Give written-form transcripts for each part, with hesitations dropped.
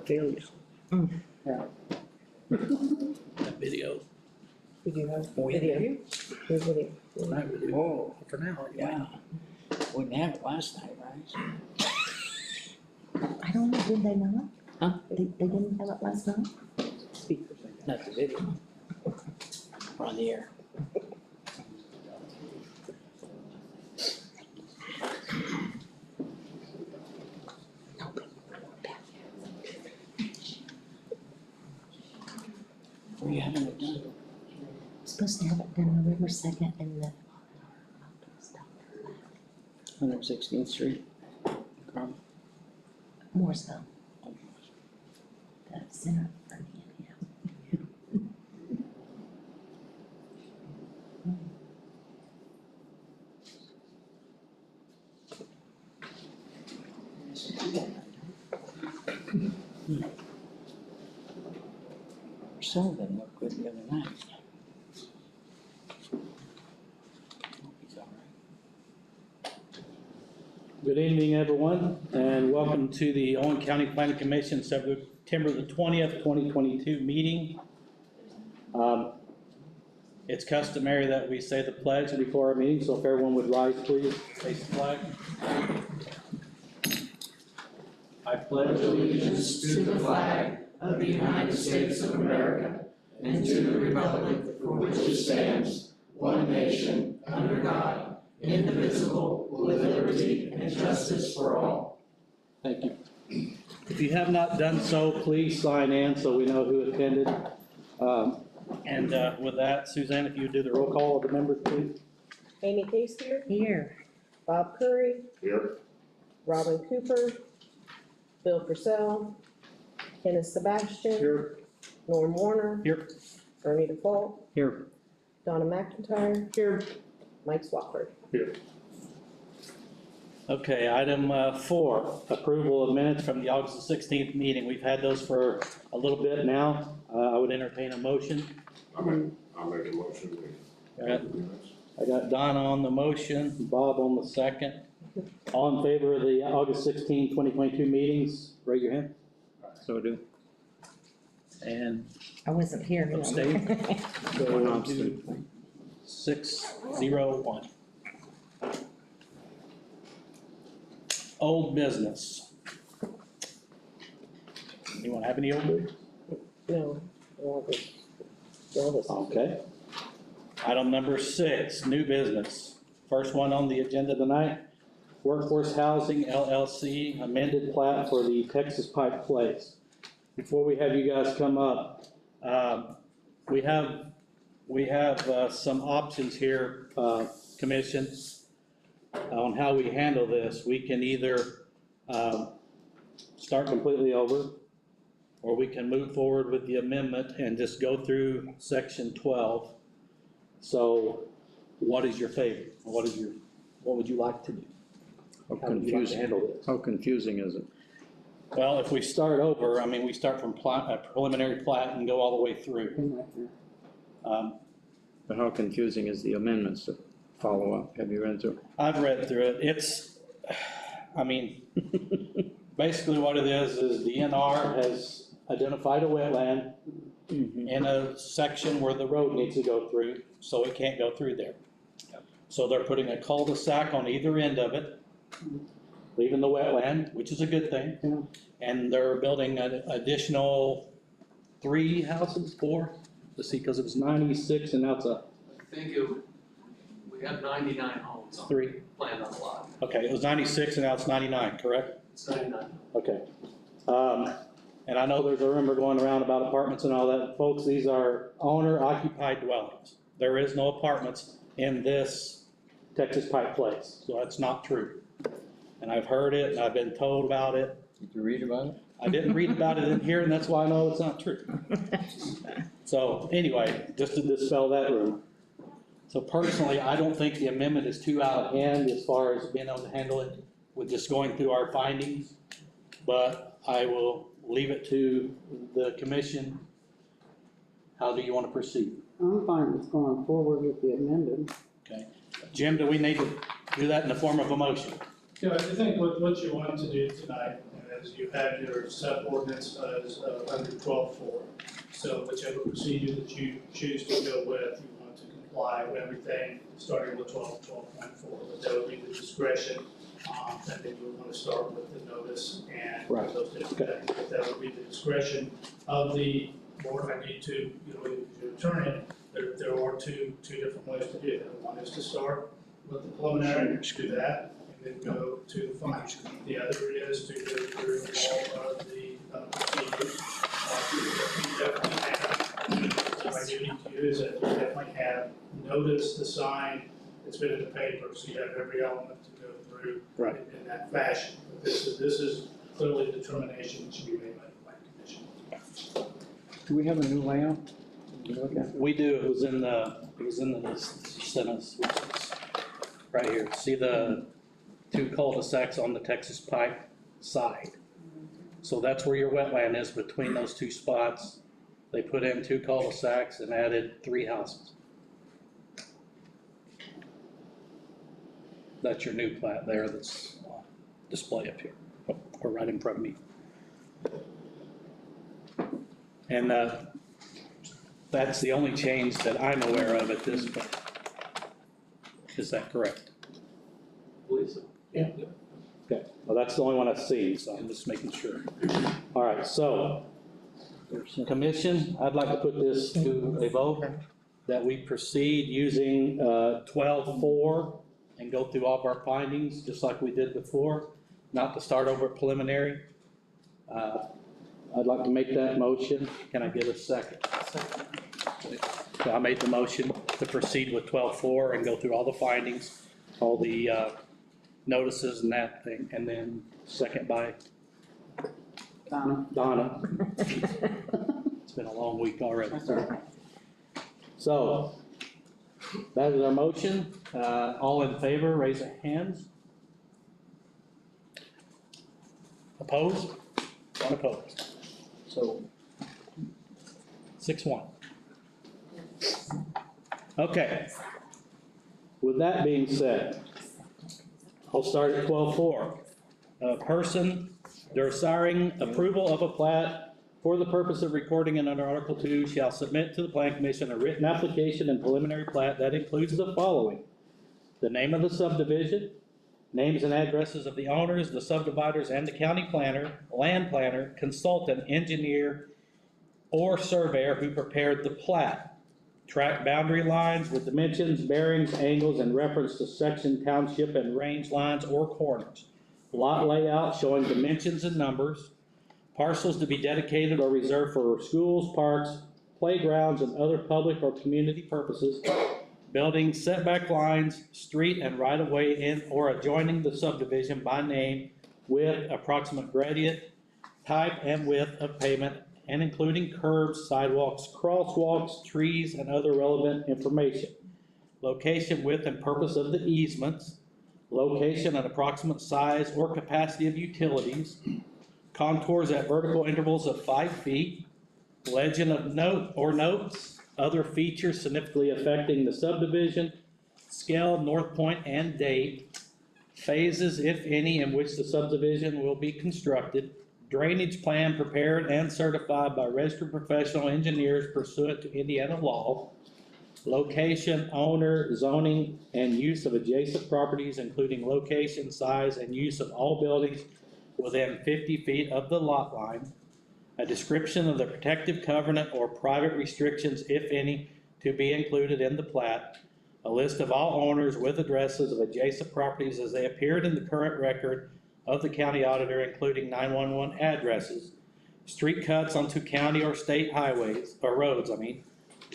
Failure. That video. We do have Oh, yeah. video. There's video. Right, we do. Oh, For now, yeah. We didn't have it last night, right? I don't know, did they not? Huh? They didn't have it last night? Speakers. Not the video. We're on the air. Were you having it done? Supposed to have it done November 2nd and the. 116th Street. Carmel. Mooresville. The center of Vernon, yeah. Marcel didn't look good the other night. Hope he's all right. Good evening, everyone, and welcome to the Owen County Planning Commission September the 20th, 2022 meeting. It's customary that we say the pledge before our meeting, so if everyone would rise, please, face the flag. I pledge allegiance to the flag of the United States of America and to the republic for which it stands, one nation, under God, indivisible, with liberty and justice for all. Thank you. If you have not done so, please sign in so we know who attended. And with that, Suzanne, if you do the roll call of the members, please. Amy Case here, Here. Bob Curry, Here. Robin Cooper, Bill Purcell, Kenneth Sebastian, Here. Norm Warner, Here. Ernie DeFault, Here. Donna McIntyre, Here. Mike Swafford. Here. Okay, item 4, approval of minutes from the August 16th meeting. We've had those for a little bit now. I would entertain a motion. I'll make a motion. I got Donna on the motion, Bob on the second. All in favor of the August 16, 2022 meetings, raise your hand. So do. And I wasn't here. you know. abstain. So 6-0-1. Old business. Anyone have any old business? No, Elvis. Okay. Item number 6, new business. First one on the agenda tonight, Workforce Housing LLC amended plat for the Texas Pike Place. Before we have you guys come up, we have some options here, Commission, on how we handle this. We can either start completely over, or we can move forward with the amendment and just go through section 12. So what is your favorite? What would you like to do? How How would you like to confusing, handle this? how confusing is it? Well, if we start over, I mean, we start from preliminary plat and go all the way through. But how confusing is the amendments to follow up? Have you read through? I've read through it. It's, I mean, basically what it is the DNR has identified a wetland in a section where the road needs to go through, so it can't go through there. So they're putting a cul-de-sac on either end of it, leaving the wetland, which is a good thing. And they're building an additional 3 houses, 4, let's see, because it was 96 and now it's a I think we have 99 homes on 3. planned on the lot. Okay, it was 96 and now it's 99, correct? It's 99. Okay. And I know there's a rumor going around about apartments and all that. Folks, these are owner-occupied dwellings. There is no apartments in this Texas Pike Place, so that's not true. And I've heard it, and I've been told about it. Did you read about it? I didn't read about it in here, and that's why I know it's not true. So anyway, just to dispel that rumor. So personally, I don't think the amendment is too out of hand as far as being able to handle it with just going through our findings. But I will leave it to the commission. How do you want to proceed? I'm fine with going forward with the amended. Okay. Jim, do we need to do that in the form of a motion? Yeah, I think what you want to do tonight is you have your sub-ordinance as under 12.4. So whichever procedure that you choose to go with, you want to comply with everything, starting with 12.4. But that would be the discretion, and then you would want to start with the notice and Right. those different things. But that would be the discretion of the board. I need to, your attorney, there are two different ways to do that. One is to start with the preliminary, do that, and then go to the final. The other is to go through all of the procedures. You definitely have, what I do need to do is that you definitely have notice to sign, it's been in the paper, so you have every element to go through Right. in that fashion. But this is clearly a determination that should be made by the planning commission. Do we have a new layout? Did you look at it? We do, it was in the list you sent us, which is right here. See the two cul-de-sacs on the Texas Pike side? So that's where your wetland is, between those two spots. They put in two cul-de-sacs and added 3 houses. That's your new plat there that's on display up here, or right in front of me. And that's the only change that I'm aware of at this point. Is that correct? Please. Yeah. Okay, well, that's the only one I've seen, so I'm just making sure. All right, so, commission, I'd like to put this to a vote, that we proceed using 12.4 and go through all of our findings, just like we did before, not to start over at preliminary. I'd like to make that motion. Can I get a second? So I made the motion to proceed with 12.4 and go through all the findings, all the notices and that thing, and then second by Donna. It's been a long week already. So, that is our motion. All in favor, raise your hands. Opposed? One opposed. So, 6-1. Okay. With that being said, I'll start at 12.4. A person desiring approval of a plat for the purpose of recording it under Article 2 shall submit to the Plan Commission a written application and preliminary plat that includes the following: the name of the subdivision, names and addresses of the owners, the subdividers, and the county planner, land planner, consultant, engineer, or surveyor who prepared the plat. Track boundary lines with dimensions, bearings, angles, and reference to section, township, and range lines or corners. Lot layout showing dimensions and numbers. Parcels to be dedicated or reserved for schools, parks, playgrounds, and other public or community purposes. Building setback lines, street and right-of-way in or adjoining the subdivision by name with approximate gradient, type and width of pavement, and including curbs, sidewalks, crosswalks, trees, and other relevant information. Location, width, and purpose of the easements. Location and approximate size or capacity of utilities. Contours at vertical intervals of 5 feet. Legend of note or notes. Other features significantly affecting the subdivision. Scale, north point, and date. Phases, if any, in which the subdivision will be constructed. Drainage plan prepared and certified by registered professional engineers pursuant to Indiana law. Location, owner, zoning, and use of adjacent properties, including location, size, and use of all buildings within 50 feet of the lot line. A description of the protective covenant or private restrictions, if any, to be included in the plat. A list of all owners with addresses of adjacent properties as they appeared in the current record of the county auditor, including 911 addresses, street cuts onto county or state highways, or roads,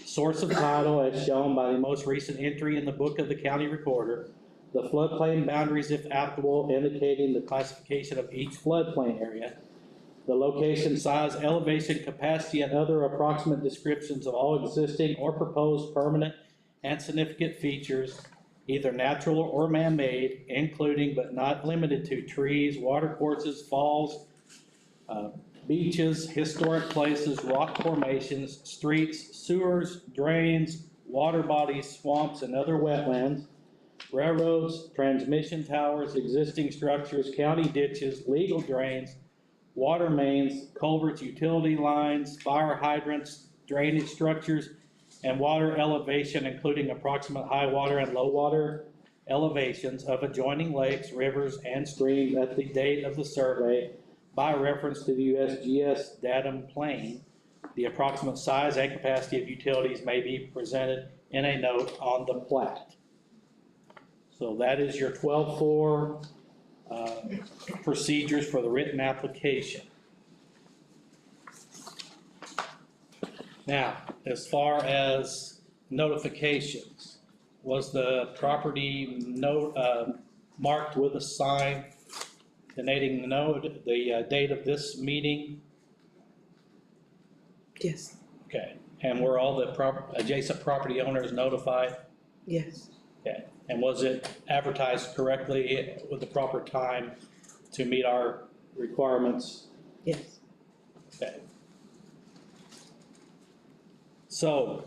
source of title as shown by the most recent entry in the book of the county recorder, the floodplain boundaries if applicable, indicating the classification of each floodplain area, the location, size, elevation, capacity, and other approximate descriptions of all existing or proposed permanent and significant features, either natural or man-made, including but not limited to trees, water courses, falls, beaches, historic places, rock formations, streets, sewers, drains, water bodies, swamps, and other wetlands. railroads, transmission towers, existing structures, county ditches, legal drains, water mains, culverts, utility lines, fire hydrants, drainage structures, and water elevation, including approximate high water and low water elevations of adjoining lakes, rivers, and streams at the date of the survey by reference to the USGS datum plane. The approximate size and capacity of utilities may be presented in a note on the plat. So that is your 12-4 procedures for the written application. Now, as far as notifications, was the property marked with a sign denoting the date of this meeting? Yes, Okay, and were all the adjacent property owners notified? yes, Okay, and was it advertised correctly with the proper time to meet our requirements? yes. Okay. So,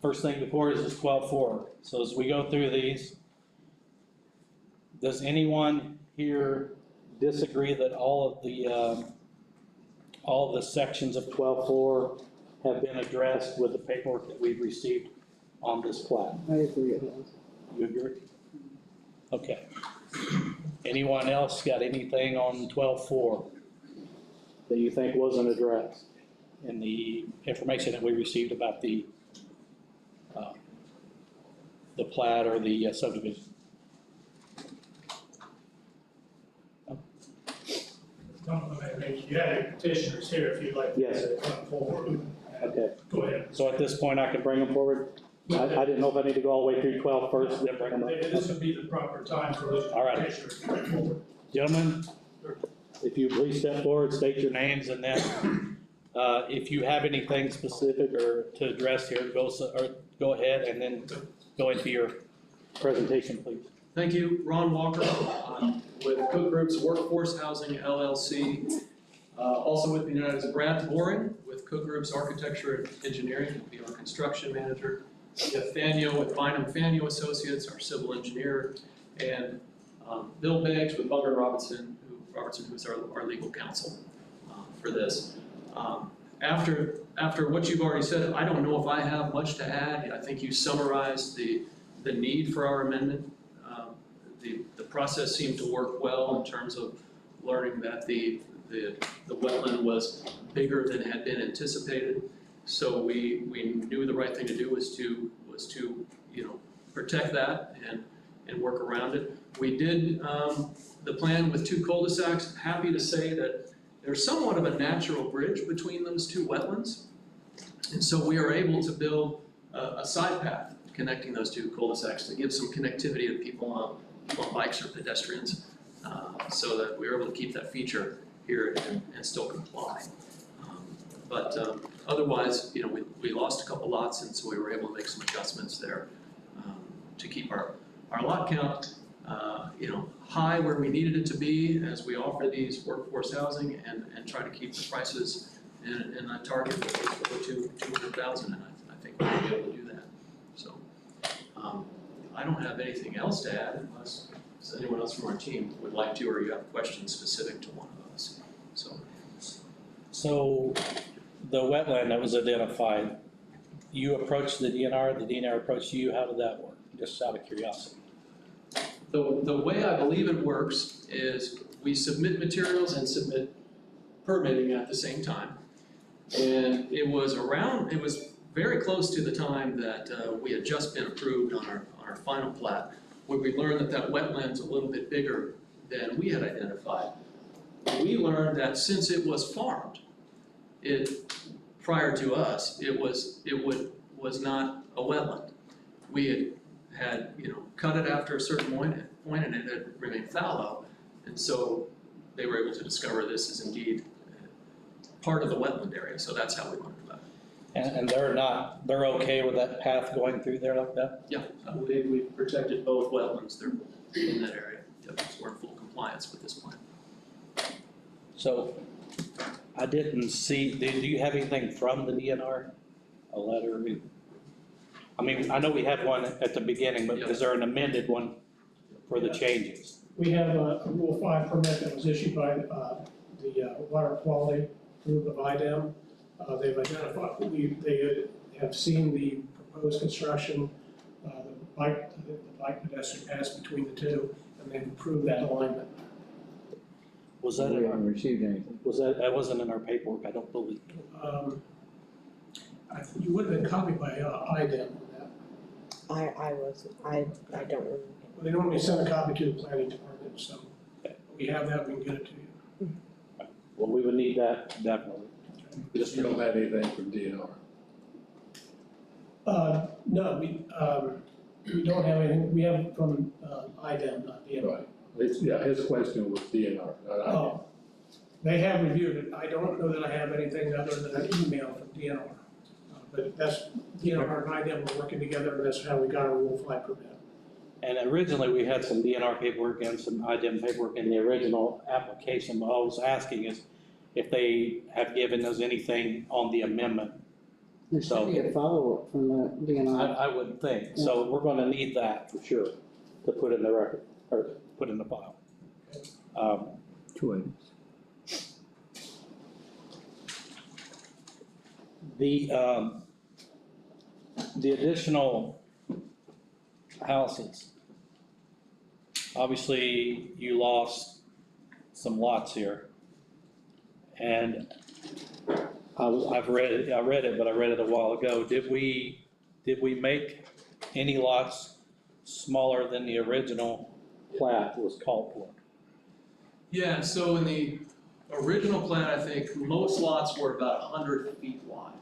first thing before us is 12-4. So as we go through these, does anyone here disagree that all of the sections of 12-4 have been addressed with the paperwork that we've received on this plat? I agree with that. You agree? Okay. Anyone else got anything on 12-4 that you think wasn't addressed in the information that we received about the plat or the subdivision? You have your petitioners here if you'd like Yes. to come forward. Okay, Go ahead. so at this point I can bring them forward? I didn't know if I need to go all the way through 12 first, then bring them up. This would be the proper time for those All right. petitioners to come forward. Gentlemen, if you please step forward, state your names, and then if you have anything specific or to address here, go ahead and then go into your presentation, please. Thank you, Ron Walker, with Cook Group's Workforce Housing LLC. Also with me tonight is Brad Boring with Cook Group's Architecture and Engineering, he'll be our construction manager. We have Fanio with Bynum Fanio Associates, our civil engineer, and Bill Beggs with Bugger Robertson, who's our legal counsel for this. After what you've already said, I don't know if I have much to add. I think you summarized the need for our amendment. The process seemed to work well in terms of learning that the wetland was bigger than had been anticipated. So we knew the right thing to do was to protect that and work around it. We did the plan with 2 cul-de-sacs. Happy to say that there's somewhat of a natural bridge between those 2 wetlands. And so we are able to build a side path connecting those 2 cul-de-sacs to give some connectivity to people on bikes or pedestrians, so that we were able to keep that feature here and still comply. But otherwise, we lost a couple lots, and so we were able to make some adjustments there to keep our lot count high where we needed it to be as we offer these workforce housing and try to keep the prices in a target of 200,000, and I think we'll be able to do that. So I don't have anything else to add unless anyone else from our team would like to, or you have questions specific to one of us. So the wetland that was identified, you approached the DNR approached you, how did that work? Just out of curiosity. The way I believe it works is we submit materials and submit permitting at the same time. And it was very close to the time that we had just been approved on our final plat, where we learned that wetland's a little bit bigger than we had identified. We learned that since it was farmed, prior to us, it was not a wetland. We had cut it after a certain point and it had remained fallow, and so they were able to discover this is indeed part of the wetland area. So that's how we learned about it. And they're okay with that path going through there like that? Yeah, I believe we've protected both wetlands. They're in that area. Yep, so we're in full compliance with this plan. So I didn't see, do you have anything from the DNR? A letter? I mean, I know we had one at the beginning, but is there an amended one for the changes. We have a Rule 5 permit that was issued by the Water Quality Group of IDEM. They've identified, they have seen the proposed construction, the bike pedestrian paths between the two, and they've approved that alignment. Was that We in our, haven't received anything. that wasn't in our paperwork, I don't believe. You would have been copied by IDEM on that. I don't remember. Well, they normally send a copy to the planning department, so we have that, we can get it to you. Well, we would need that definitely. Just you don't have anything from DNR. No, we don't have anything, we have it from IDEM, not DNR. Right. Yeah, his question was DNR, not I. Oh, they have reviewed it, I don't know that I have anything other than an email from DNR. But that's, DNR and IDEM were working together, and that's how we got our Rule 5 permit. And originally, we had some DNR paperwork and some IDEM paperwork in the original application, but all I was asking is if they have given us anything on the amendment. There should be a follow-up from the DNR. I would think, so we're gonna need that for sure, to put in the record, or put in the file. 2 items. The additional houses, obviously you lost some lots here. And I read it, but I read it a while ago. Did we make any lots smaller than the original plat was called for? Yeah, so in the original plan, I think most lots were about 100 feet wide.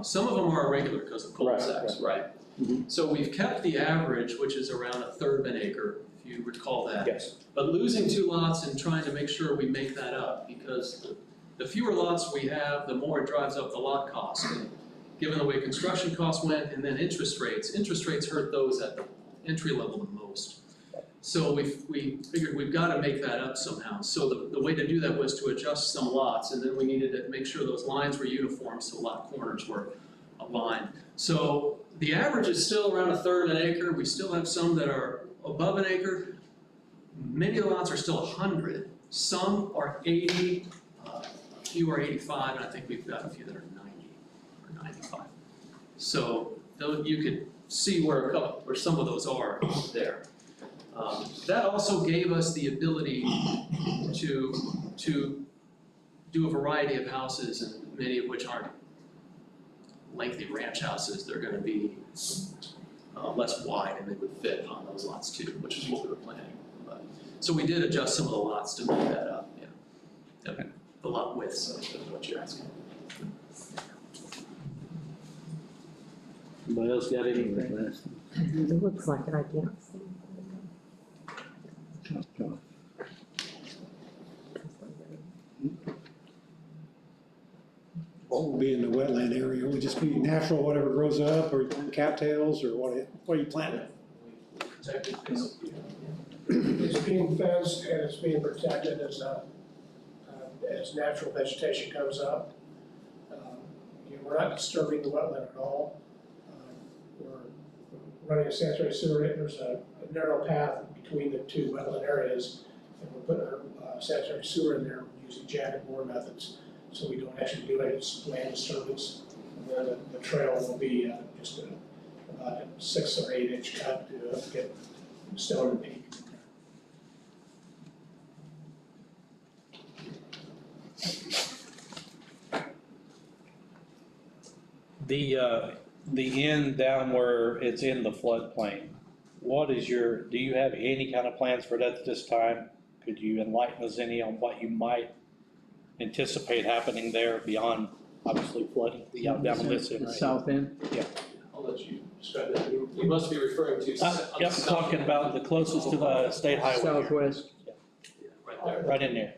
Some of them are irregular because of cul-de-sacs, right? Mhm. So we've kept the average, which is around a third of an acre, if you recall that. Yes. But losing 2 lots and trying to make sure we make that up, because the fewer lots we have, the more it drives up the lot cost. And given the way construction costs went and then interest rates hurt those at the entry level the most. So we figured we've got to make that up somehow. So the way to do that was to adjust some lots, and then we needed to make sure those lines were uniform so lot corners were aligned. So the average is still around a third of an acre. We still have some that are above an acre. Many of the lots are still 100. Some are 80, a few are 85, and I think we've got a few that are 90 or 95. So you could see where some of those are there. That also gave us the ability to do a variety of houses, and many of which aren't lengthy ranch houses. They're gonna be less wide, and they would fit on those lots too, which is what we were planning. So we did adjust some of the lots to make that up, yeah. Okay. The lot widths, is what you're asking. Anybody else got anything? It looks like it, I can't see. What will be in the wetland area? Will it just be natural, whatever grows up, or cattails, or what are you planting? It's being fenced and it's being protected as natural vegetation comes up. We're not disturbing the wetland at all. We're running a sanitary sewer, there's a narrow path between the two wetland areas, and we're putting our sanitary sewer in there using jacket bore methods, so we don't actually do any land disturbance. And then the trail will be just about a 6 or 8 inch cut to get stone and peat. The end down where it's in the floodplain, do you have any kind of plans for that at this time? Could you enlighten us any on what you might anticipate happening there beyond obviously flooding down this end? The south end? I'll let you describe that. You must be referring to. Yep, talking about the closest to the state highway. Southwest. Right there. Right in there.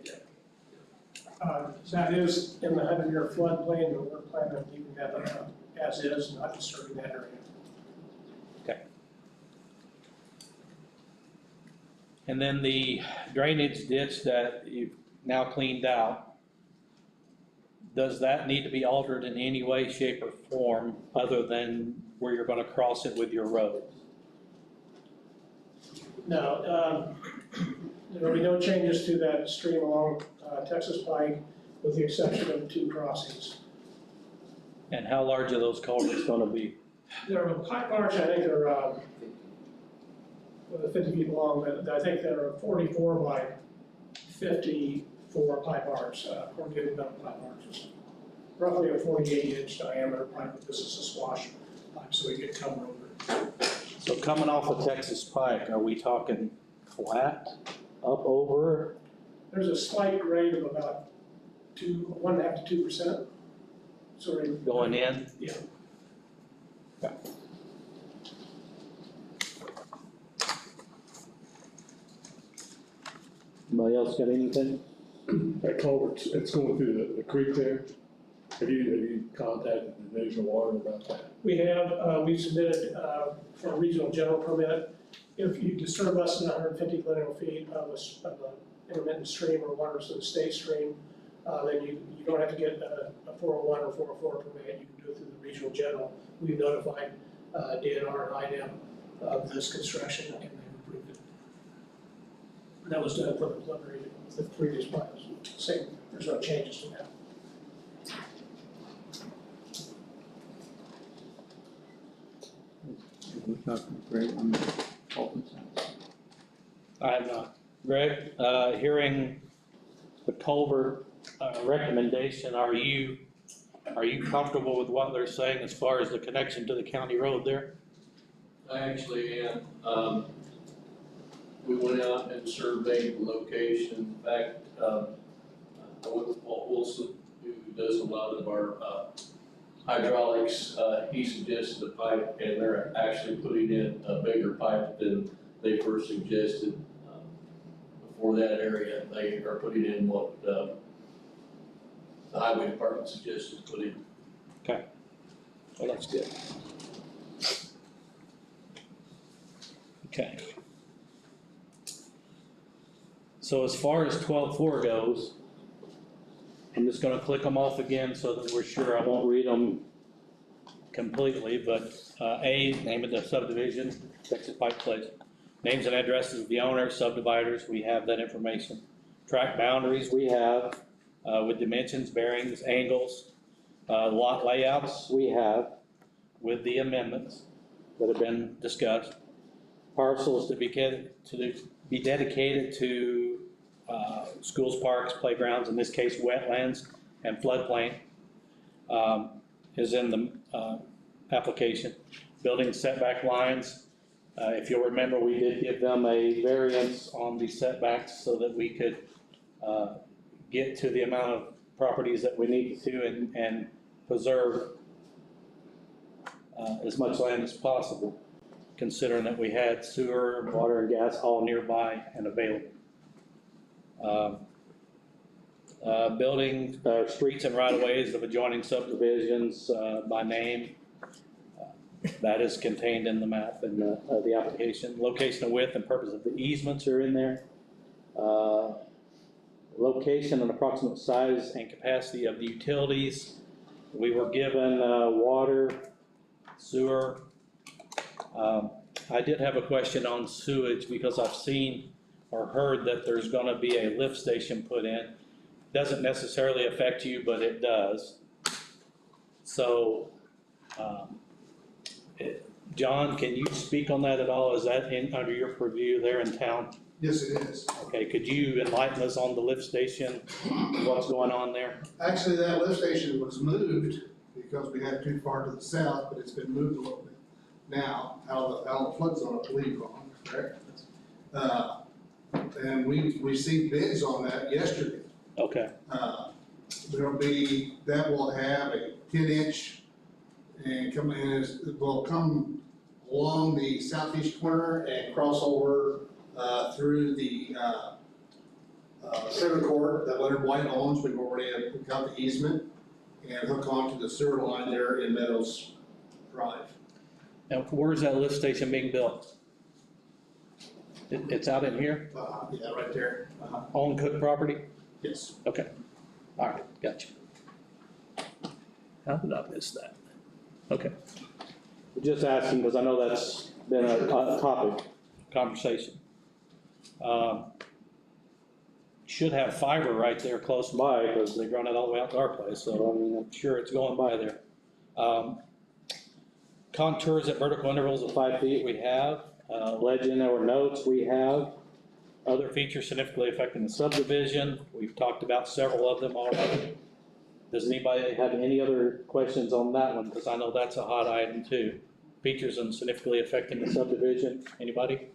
That is in the 100-year floodplain, but we're planning on keeping that as is, not disturbing that area. Okay. And then the drainage ditch that you've now cleaned out, does that need to be altered in any way, shape, or form other than where you're gonna cross it with your road? No, there will be no changes to that stream along Texas Pike, with the exception of 2 crossings. And how large are those culverts gonna be? They're pipe arch, I think they're 50 feet long, but I think they're 44 by 54 pipe arch, corrugated metal pipe arches. Roughly a 48-inch diameter pipe. This is a swash pipe, so we get cover over it. So coming off of Texas Pike, are we talking flat, up over? There's a slight grade of about 1.5% to 2%. Sorry. Going in? Yeah. Anybody else got anything? That culvert, it's going through the creek there. Have you contacted the Division of Water about that? We have, we submitted for a regional general permit. If you disturb less than 150 linear feet of an intermittent stream or water to the state stream, then you don't have to get a 401 or 404 permit. You can do it through the regional general. We notified DNR and IDEM of this construction, and they approved it. And that was done for the preliminary, the previous plans. Same, there's no changes to that. Great on the Fulton side. I have not. Greg, hearing the culvert recommendation, are you comfortable with what they're saying as far as the connection to the county road there? I actually am. We went out and surveyed the location. In fact, I went with Paul Wilson, who does a lot of our hydraulics. He suggested a pipe, and they're actually putting in a bigger pipe than they first suggested. For that area, they are putting in what the highway department suggested put in. Okay. Well, that's good. Okay. So as far as 12.4 goes, I'm just gonna click them off again so that we're sure I won't read them completely, but A, name of the subdivision, Texas Pike Place. Names and addresses of the owners, subdividers, we have that information. Track boundaries we have with dimensions, bearings, angles. Lot layouts we have with the amendments that have been discussed. Parcels to be dedicated to schools, parks, playgrounds, in this case wetlands and floodplain is in the application. Building setback lines. If you'll remember, we did give them a variance on the setbacks so that we could get to the amount of properties that we need to and preserve as much land as possible, considering that we had sewer, water, and gas all nearby and available. Building streets and right-of-ways of adjoining subdivisions by name. That is contained in the map and the application. Location and width and purpose of the easements are in there. Location and approximate size and capacity of the utilities. We were given water, sewer. I did have a question on sewage because I've seen or heard that there's gonna be a lift station put in. Doesn't necessarily affect you, but it does. So, John, can you speak on that at all? Is that under your purview there in town? Yes, it is. Okay, could you enlighten us on the lift station, what's going on there? Actually, that lift station was moved because we had it too far to the south, but it's been moved a little bit. Now, out of the flood zone, I believe, Ron, correct? And we received bids on that yesterday. Okay, That will have a 10-inch and will come along the southeast corner and cross over through the center court that Leonard White owns. We've already got the easement, and hook onto the sewer line there in Meadows Drive. and where's that lift station being built? It's out in here, Yeah, right there. on Cook property? Yes. Okay, all right, gotcha. How did I miss that? Okay. Just asking, because I know that's been a topic, conversation. Should have fiber right there close by, because they run it all the way out to our place, so I mean, I'm sure it's going by there. Contours at vertical intervals of 5 feet we have, legend or notes we have. Other features significantly affecting the subdivision, we've talked about several of them already. Does anybody have any other questions on that one, because I know that's a hot item too. Features and significantly affecting the subdivision, anybody?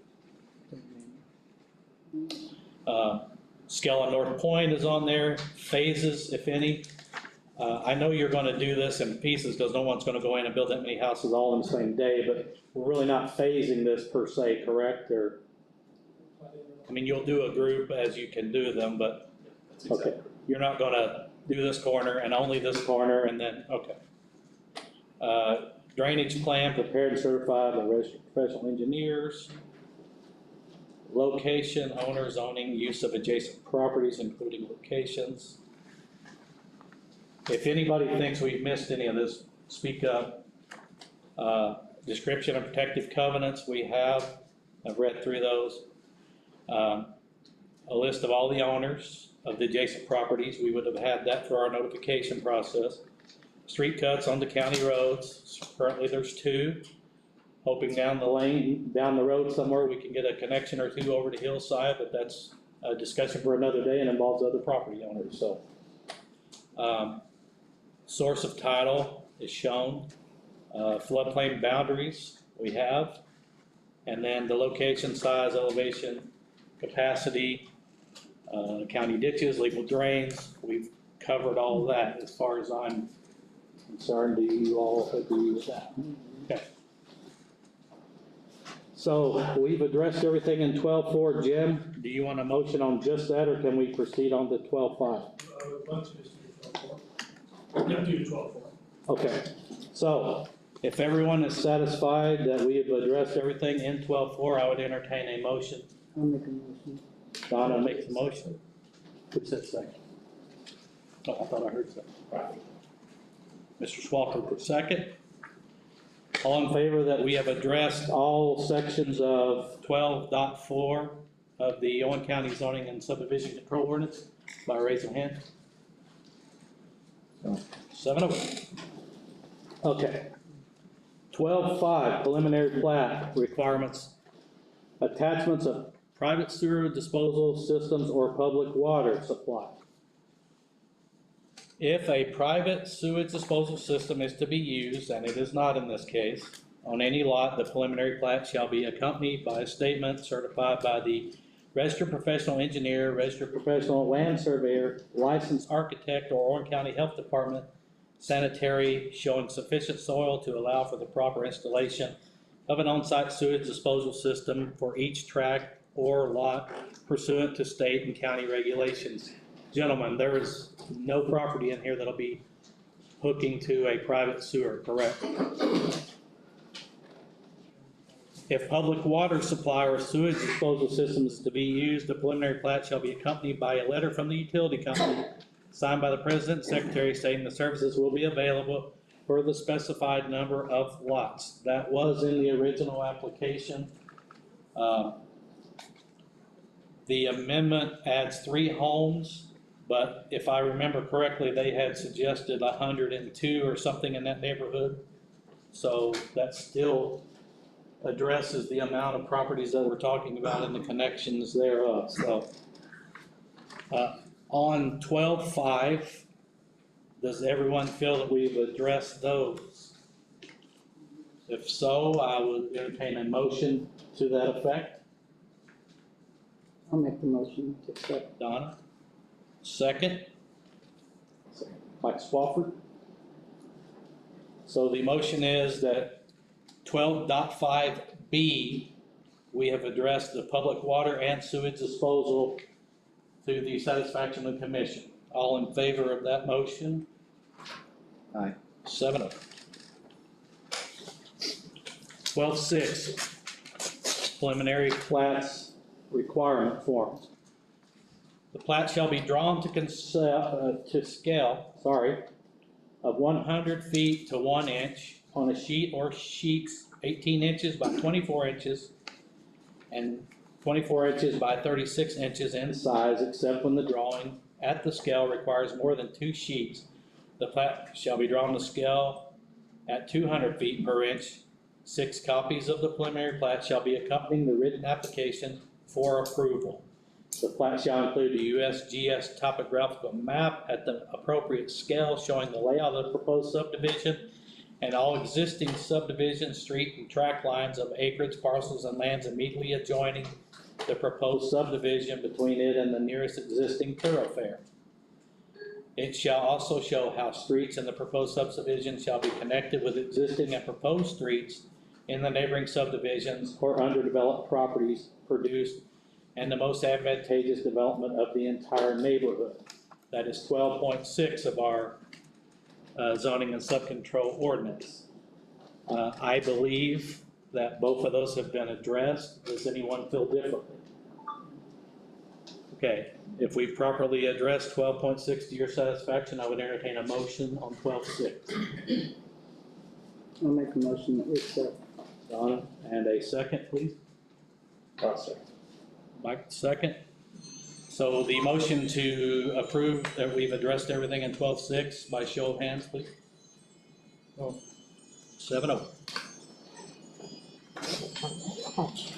Scale on North Point is on there, phases, if any. I know you're gonna do this in pieces, because no one's gonna go in and build that many houses all in the same day, but we're really not phasing this per se, correct, or? I mean, you'll do a group as you can do them, but, okay, you're not gonna do this corner and only this corner, and then, okay. Drainage plan prepared and certified by registered professional engineers. Location, owner, zoning, use of adjacent properties, including locations. If anybody thinks we've missed any of this, speak up. Description of protective covenants, we have. I've read through those. A list of all the owners of the adjacent properties, we would have had that for our notification process. Street cuts on the county roads, currently there's 2. Hoping down the road somewhere, we can get a connection or 2 over to Hillside, but that's a discussion for another day and involves other property owners, so. Source of title is shown. Floodplain boundaries we have. And then the location, size, elevation, capacity, county ditches, legal drains, we've covered all of that as far as I'm concerned. Do you all agree with that? Okay. So we've addressed everything in 12.4. Jim, do you want a motion on just that, or can we proceed on to 12.5? Let's just do 12.4. Yeah, do 12.4. Okay, so if everyone is satisfied that we have addressed everything in 12.4, I would entertain a motion. I'll make a motion. Donna makes the motion. Who said second? Oh, I thought I heard second. Mr. Swalker for second. All in favor that we have addressed all sections of 12.4 of the Owen County Zoning and Subdivision Control Ordinance by raise of hand? 7 of them. Okay. 12.5 preliminary plat requirements. Attachments of private sewer disposal systems or public water supply. If a private sewage disposal system is to be used, and it is not in this case, on any lot, the preliminary plat shall be accompanied by a statement certified by the registered professional engineer, registered professional land surveyor, licensed architect, or Owen County Health Department sanitary, showing sufficient soil to allow for the proper installation of an on-site sewage disposal system for each tract or lot pursuant to state and county regulations. Gentlemen, there is no property in here that'll be hooking to a private sewer, correct? If public water supply or sewage disposal system is to be used, the preliminary plat shall be accompanied by a letter from the utility company signed by the president and secretary stating the services will be available for the specified number of lots. That was in the original application. The amendment adds 3 homes, but if I remember correctly, they had suggested 102 or something in that neighborhood. So that still addresses the amount of properties that we're talking about and the connections thereof. So on 12.5, does everyone feel that we've addressed those? If so, I would entertain a motion to that effect. I'll make the motion to accept. Donna? Second? Mike Swafford? So the motion is that 12.5B, we have addressed the public water and sewage disposal to the satisfaction of the commission. All in favor of that motion? Aye. 7 of them. 12.6, preliminary plats requirement forms. The plat shall be drawn to scale, of 100 feet to 1 inch on a sheet or sheets 18 inches by 24 inches and 24 inches by 36 inches in size, except when the drawing at the scale requires more than 2 sheets. The plat shall be drawn to scale at 200 feet per inch. 6 copies of the preliminary plat shall be accompanying the written application for approval. The plat shall include a USGS topographical map at the appropriate scale showing the layout of the proposed subdivision and all existing subdivision, street, and tract lines of acreage, parcels, and lands immediately adjoining the proposed subdivision between it and the nearest existing thoroughfare. It shall also show how streets in the proposed subdivision shall be connected with existing and proposed streets in the neighboring subdivisions or underdeveloped properties produced and the most advantageous development of the entire neighborhood. That is 12.6 of our zoning and subcontrol ordinance. I believe that both of those have been addressed. Does anyone feel differently? Okay, if we've properly addressed 12.6 to your satisfaction, I would entertain a motion on 12.6. I'll make a motion that we accept. Donna, and a second, please. Mike, second. So the motion to approve that we've addressed everything in 12.6 by show of hands, please. 7-0.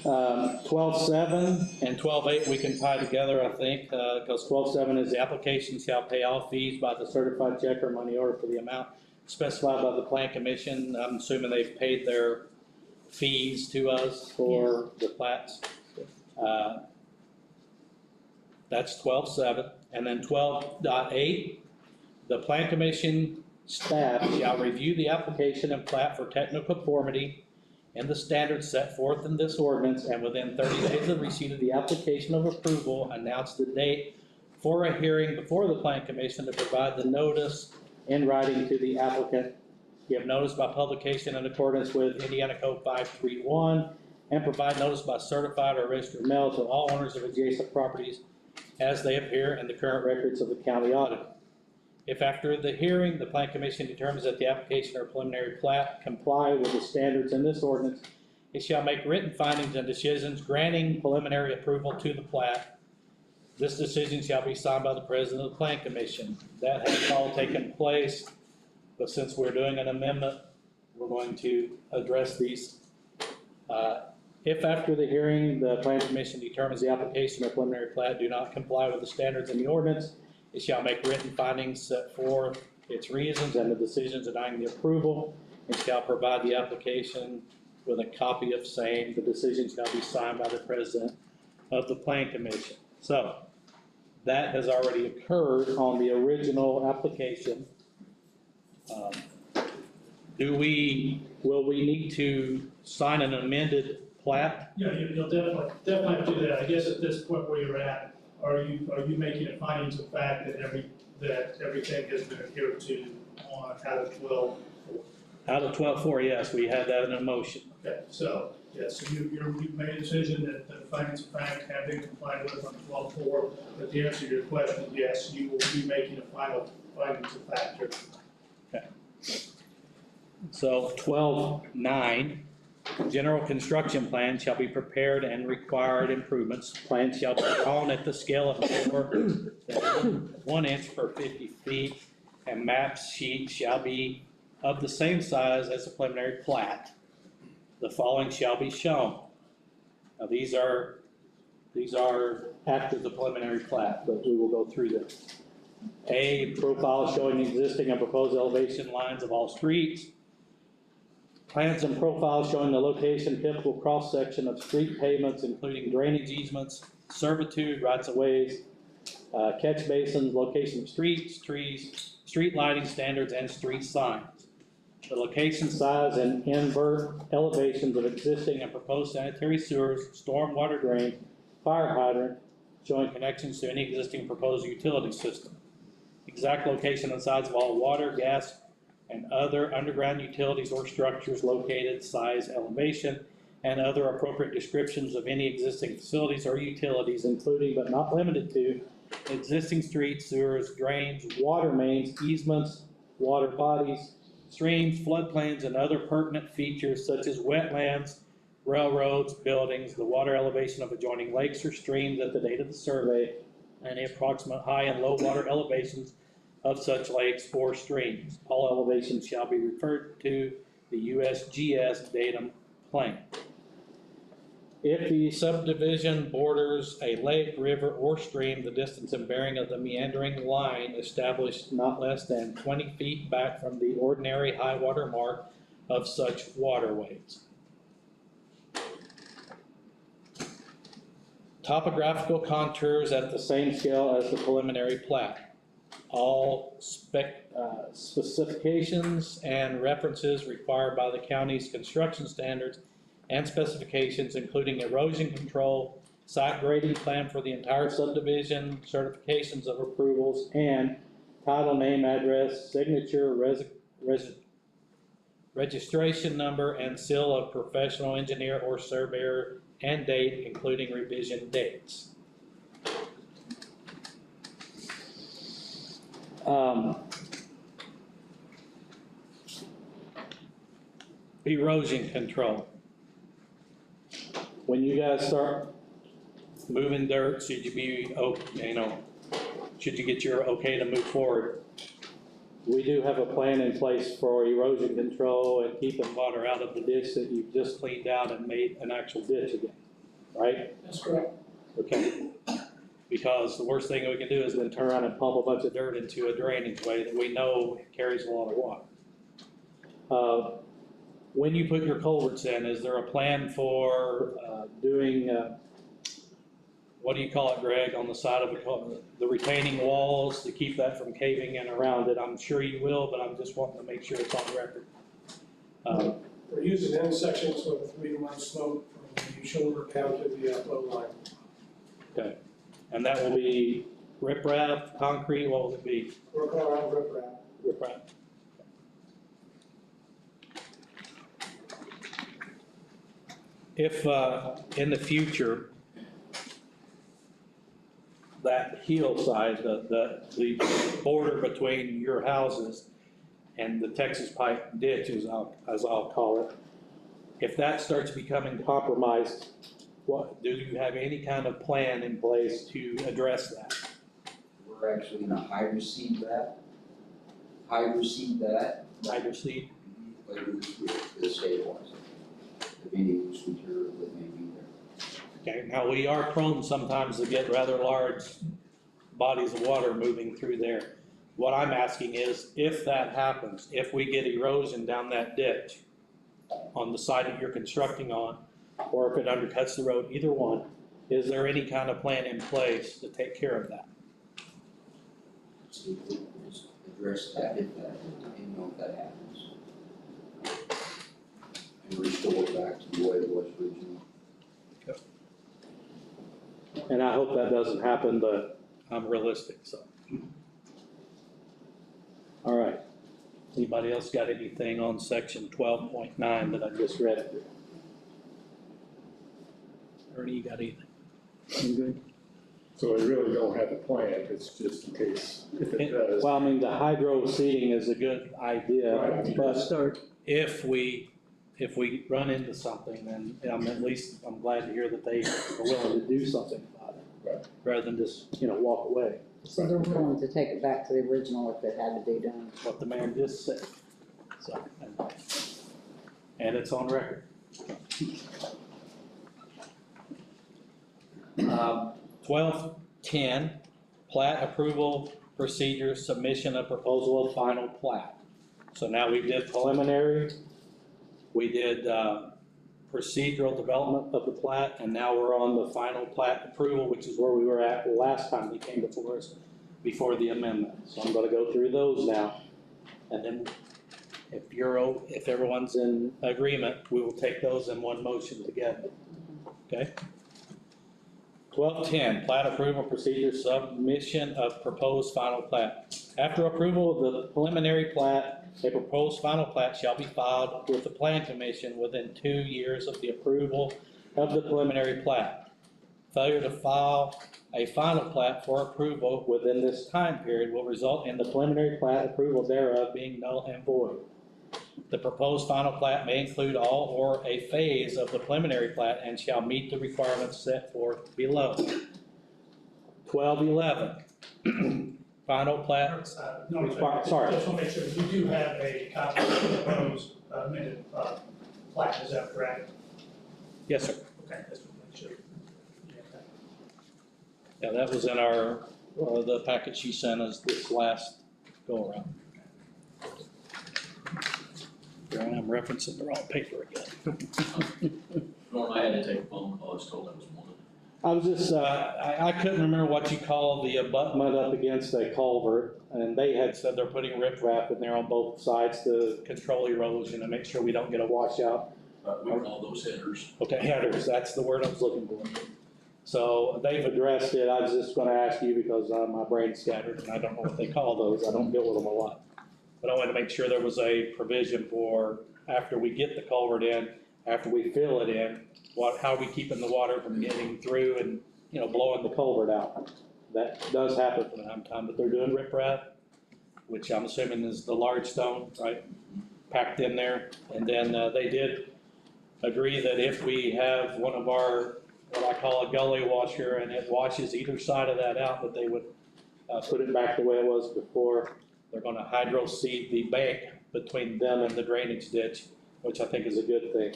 12.7 and 12.8 we can tie together, I think, because 12.7 is the application shall pay all fees by the certified check or money order for the amount specified by the Plan Commission. I'm assuming they've paid their fees to us for the plats. That's 12.7. And then 12.8, the Plan Commission staff shall review the application and plat for technical conformity and the standards set forth in this ordinance, and within 30 days of receipt of the application of approval, announce the date for a hearing before the Plan Commission to provide the notice in writing to the applicant. Give notice by publication in accordance with Indiana Code 531, and provide notice by certified or registered mail to all owners of adjacent properties as they appear in the current records of the county audit. If after the hearing, the Plan Commission determines that the application or preliminary plat comply with the standards in this ordinance, it shall make written findings and decisions granting preliminary approval to the plat. This decision shall be signed by the President of the Plan Commission. That has all taken place, but since we're doing an amendment, we're going to address these. If after the hearing, the Plan Commission determines the application or preliminary plat do not comply with the standards in the ordinance, it shall make written findings, set forth its reasons and the decisions denying the approval, and shall provide the application with a copy of same. The decision shall be signed by the President of the Plan Commission. So that has already occurred on the original application. Will we need to sign an amended plat? Yeah, you'll definitely have to do that. I guess at this point where you're at, are you making a findings of fact that everything has been adhered to on out of 12? Out of 12.4, yes, we had that in a motion. Okay, so, yes, so you've made a decision that the findings of fact have been complied with on 12.4, but the answer to your question, yes, you will be making a final findings of fact here. Okay. So 12.9, general construction plan shall be prepared and required improvements. Plans shall be drawn at the scale of 1 inch per 50 feet, and map sheet shall be of the same size as the preliminary plat. The following shall be shown. Now these are after the preliminary plat, but we will go through this. A, profile showing existing and proposed elevation lines of all streets. Plans and profiles showing the location, typical cross-section of street pavements, including drainage easements, servitude, rights-of-ways, catch basins, location of streets, trees, street lighting standards, and street signs. The location, size, and invert elevations of existing and proposed sanitary sewers, stormwater drain, fire hydrant, showing connections to any existing proposed utility system. Exact location and size of all water, gas, and other underground utilities or structures located, size, elevation, and other appropriate descriptions of any existing facilities or utilities, including but not limited to existing streets, sewers, drains, water mains, easements, water bodies, streams, floodplains, and other pertinent features such as wetlands, railroads, buildings, the water elevation of adjoining lakes or streams at the date of the survey, and the approximate high and low water elevations of such lakes or streams. All elevations shall be referred to the USGS datum plan. If the subdivision borders a lake, river, or stream, the distance and bearing of the meandering line established not less than 20 feet back from the ordinary high water mark of such waterways. Topographical contours at the same scale as the preliminary plat. All specifications and references required by the county's construction standards and specifications, including erosion control, site grading plan for the entire subdivision, certifications of approvals, and title, name, address, signature, registration number, and seal of professional engineer or surveyor, and date, including revision dates. Erosion control. When you guys start moving dirt, should you be, should you get your okay to move forward? We do have a plan in place for erosion control and keeping water out of the ditch that you've just cleaned out and made an actual ditch again, right? That's correct. Okay. Because the worst thing we can do is then turn around and pump a bunch of dirt into a drainage way that we know carries a lot of water. When you put your culverts in, is there a plan for doing, what do you call it, Greg, on the side of the culvert? The retaining walls to keep that from caving in around it? I'm sure you will, but I'm just wanting to make sure it's on record. We're using end sections with a 3-to-1 slope from the shoulder down to the low line. Okay. And that will be riprap, concrete, what will it be? We're calling out riprap. Riprap. If in the future, that hillside, the border between your houses and the Texas pipe ditch, as I'll call it, if that starts becoming compromised, do you have any kind of plan in place to address that? We're actually gonna hydroseed that. Hydroseed that. Hydroseed? Later this week, to stabilize it. If any loose material that may be there. Okay, now we are prone sometimes to get rather large bodies of water moving through there. What I'm asking is, if that happens, if we get erosion down that ditch on the side that you're constructing on, or if it undercuts the road, either one, is there any kind of plan in place to take care of that? So we'll just address that if that, if that happens. And restore it back to the way it was originally. And I hope that doesn't happen, but I'm realistic, so. All right. Anybody else got anything on section 12.9 that I just read? Ernie, you got anything? You good? So we really don't have a plan, it's just in case, if it does. Well, I mean, the hydro seeding is a good idea, Right. but if we run into something, then I'm glad to hear that they are willing to do something about it. Right. Rather than just, walk away. So they're willing to take it back to the original if it had to be done. What the man just said. So, and it's on record. 12.10, plat approval procedure, submission of proposal of final plat. So now we did preliminary, we did procedural development of the plat, and now we're on the final plat approval, which is where we were at last time they came before us, before the amendment. So I'm gonna go through those now, and then if everyone's in agreement, we will take those in one motion together, okay? 12.10, plat approval procedure, submission of proposed final plat. After approval of the preliminary plat, a proposed final plat shall be filed with the Plan Commission within 2 years of the approval of the preliminary plat. Failure to file a final plat for approval within this time period will result in the preliminary plat approval thereof being null and void. The proposed final plat may include all or a phase of the preliminary plat and shall meet the requirements set forth below. 1211, final plat. No, Sorry. just want to make sure, you do have a copy of the proposed amended plat, is that correct? Yes, sir. Okay, just want to make sure. Yeah, that was in our, the packet she sent us this last go around. Here I am referencing the wrong paper again. Norm, I had to take a phone call, I was told I was wanted. I was just, I couldn't remember what you call the abutment up against a culvert, and they had said they're putting riprap in there on both sides to control erosion and make sure we don't get a washout. We call those headers. Okay, headers, that's the word I was looking for. So they've addressed it, I was just gonna ask you because my brain's scattered and I don't know what they call those, I don't deal with them a lot. But I wanted to make sure there was a provision for after we get the culvert in, after we fill it in, how are we keeping the water from getting through and, you know, blowing the culvert out? That does happen from time to time, but they're doing riprap, which I'm assuming is the large stone, right? Packed in there, and then they did agree that if we have one of our, what I call a gully washer, and it washes either side of that out, that they would put it back the way it was before. They're gonna hydro seed the bank between them and the drainage ditch, which I think is a good thing.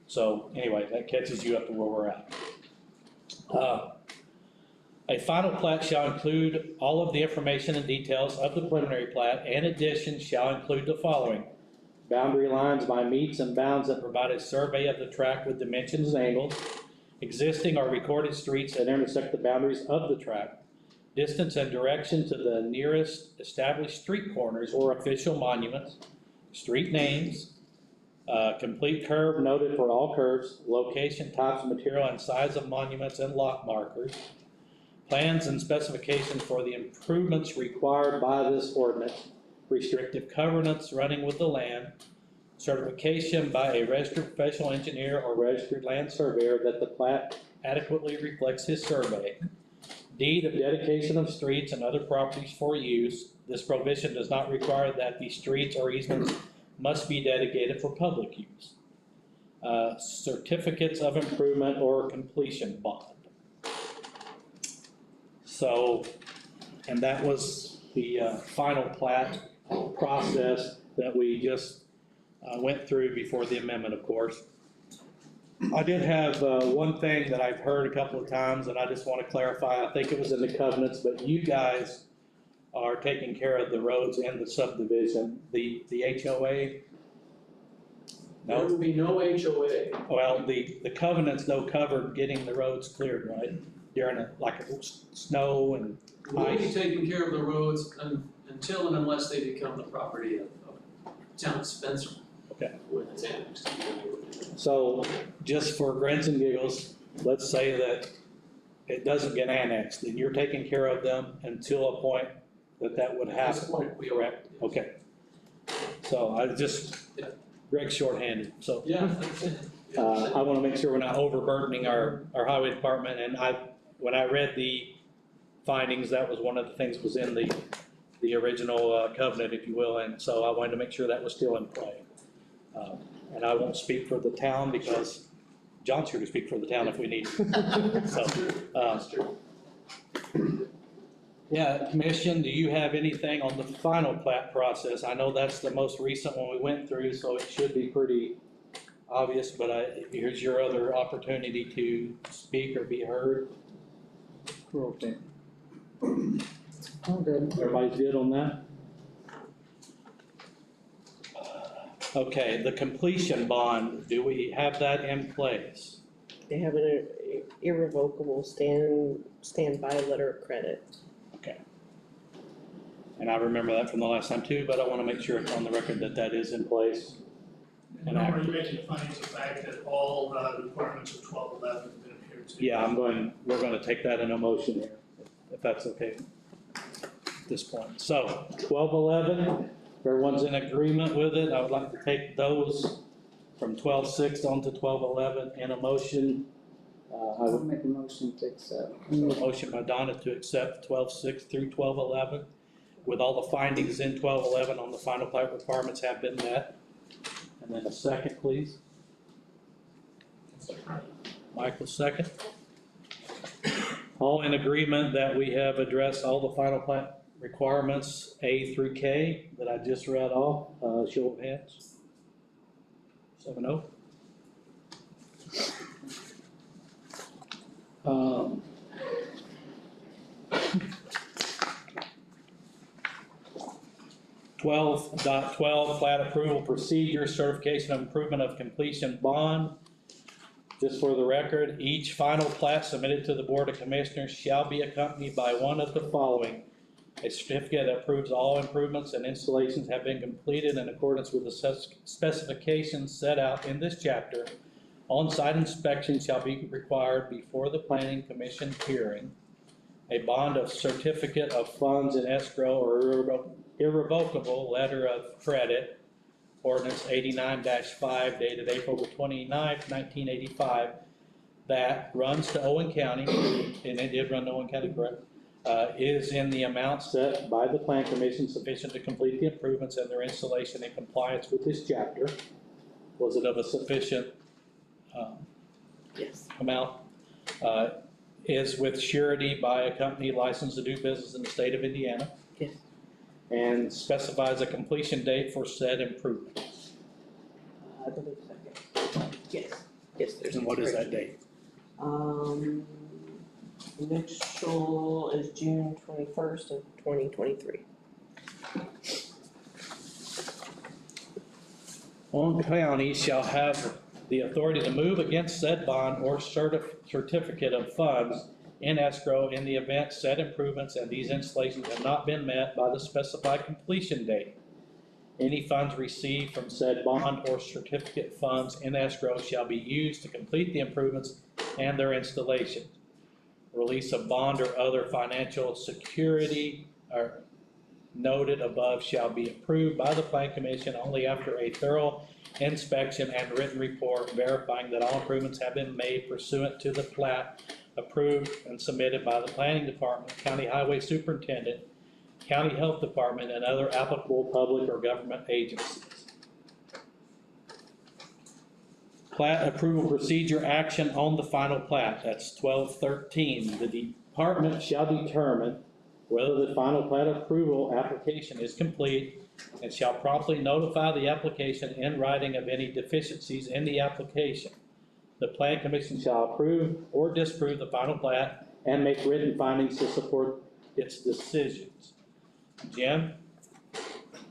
So anyway, that catches you up to where we're at. A final plat shall include all of the information and details of the preliminary plat, and additions shall include the following: boundary lines by meets and bounds that provide a survey of the tract with dimensions and angles, existing or recorded streets that intersect the boundaries of the tract, distance and direction to the nearest established street corners or official monuments, street names, complete curve noted for all curves, location, types of material and size of monuments and lot markers, plans and specifications for the improvements required by this ordinance, restrictive covenants running with the land, certification by a registered professional engineer or registered land surveyor that the plat adequately reflects his survey, deed of dedication of streets and other properties for use. This provision does not require that the streets or easements must be dedicated for public use. Certificates of improvement or completion bond. So, and that was the final plat process that we just went through before the amendment, of course. I did have one thing that I've heard a couple of times, and I just want to clarify. I think it was in the covenants, but you guys are taking care of the roads and the subdivision. The HOA? There No? will be no HOA. Well, the covenants though covered getting the roads cleared, right? During like snow and We'll be ice. taking care of the roads until and unless they become the property of Town of Spencer. Okay. When it's annexed. So just for grins and giggles, let's say that it doesn't get annexed and you're taking care of them until a point that would At this happen. point, we are. Correct, okay. So I just, Greg's shorthanded, so. Yeah, I understand. I wanna make sure we're not overburdening our highway department, and when I read the findings, that was one of the things that was in the original covenant, if you will, and so I wanted to make sure that was still in play. And I won't speak for the town because John's here to speak for the town if we need to. So, That's true. yeah, Commission, do you have anything on the final plat process? I know that's the most recent one we went through, so it should be pretty obvious, but here's your other opportunity to speak or be heard. Okay. All good. Everybody's good on that? Okay, the completion bond, do we have that in place? They have an irrevocable standby letter of credit. Okay. And I remember that from the last time too, but I want to make sure it's on the record that that is in place. And are you making the findings of fact that all requirements of 1211 have been adhered to? Yeah, we're going to take that in a motion here, if that's okay at this point. So 1211, if everyone's in agreement with it, I would like to take those from 12:6 on to 12:11 in a motion. I I'll would make a motion to accept. Motion by Donna to accept 12:6 through 12:11. with all the findings in 1211 on the final plat requirements have been met. And then a second, please. Michael, second. All in agreement that we have addressed all the final plat requirements A through K that I just read off, show of hands. 7-0. 12.12 plat approval procedure, certification of improvement of completion bond. Just for the record, each final plat submitted to the Board of Commissioners shall be accompanied by one of the following: a certificate that proves all improvements and installations have been completed in accordance with the specifications set out in this chapter. On-site inspection shall be required before the Planning Commission hearing. A bond of certificate of funds in escrow or irrevocable letter of credit, ordinance 89-5 dated April the 29th, 1985, that runs to Owen County, and it did run to Owen County, correct? Is in the amount set by the Plan Commission sufficient to complete the improvements and their installation in compliance with this chapter. Was it of a sufficient Yes. amount? Is with surety by a company licensed to do business in the state of Indiana. Yes. And specifies a completion date for said improvement. I believe so, yes. Yes, there's. And what is that date? Initial is June 21st of 2023. Owen County shall have the authority to move against said bond or certificate of funds in escrow in the event said improvements and these installations have not been met by the specified completion date. Any funds received from said bond or certificate funds in escrow shall be used to complete the improvements and their installation. Release of bond or other financial security or noted above shall be approved by the Plan Commission only after a thorough inspection and written report verifying that all improvements have been made pursuant to the plat approved and submitted by the Planning Department, County Highway Superintendent, County Health Department, and other applicable public or government agencies. Plat approval procedure action on the final plat, that's 12.13. The department shall determine whether the final plat approval application is complete and shall promptly notify the application in writing of any deficiencies in the application. The Plan Commission shall approve or disapprove the final plat and make written findings to support its decisions. Jim,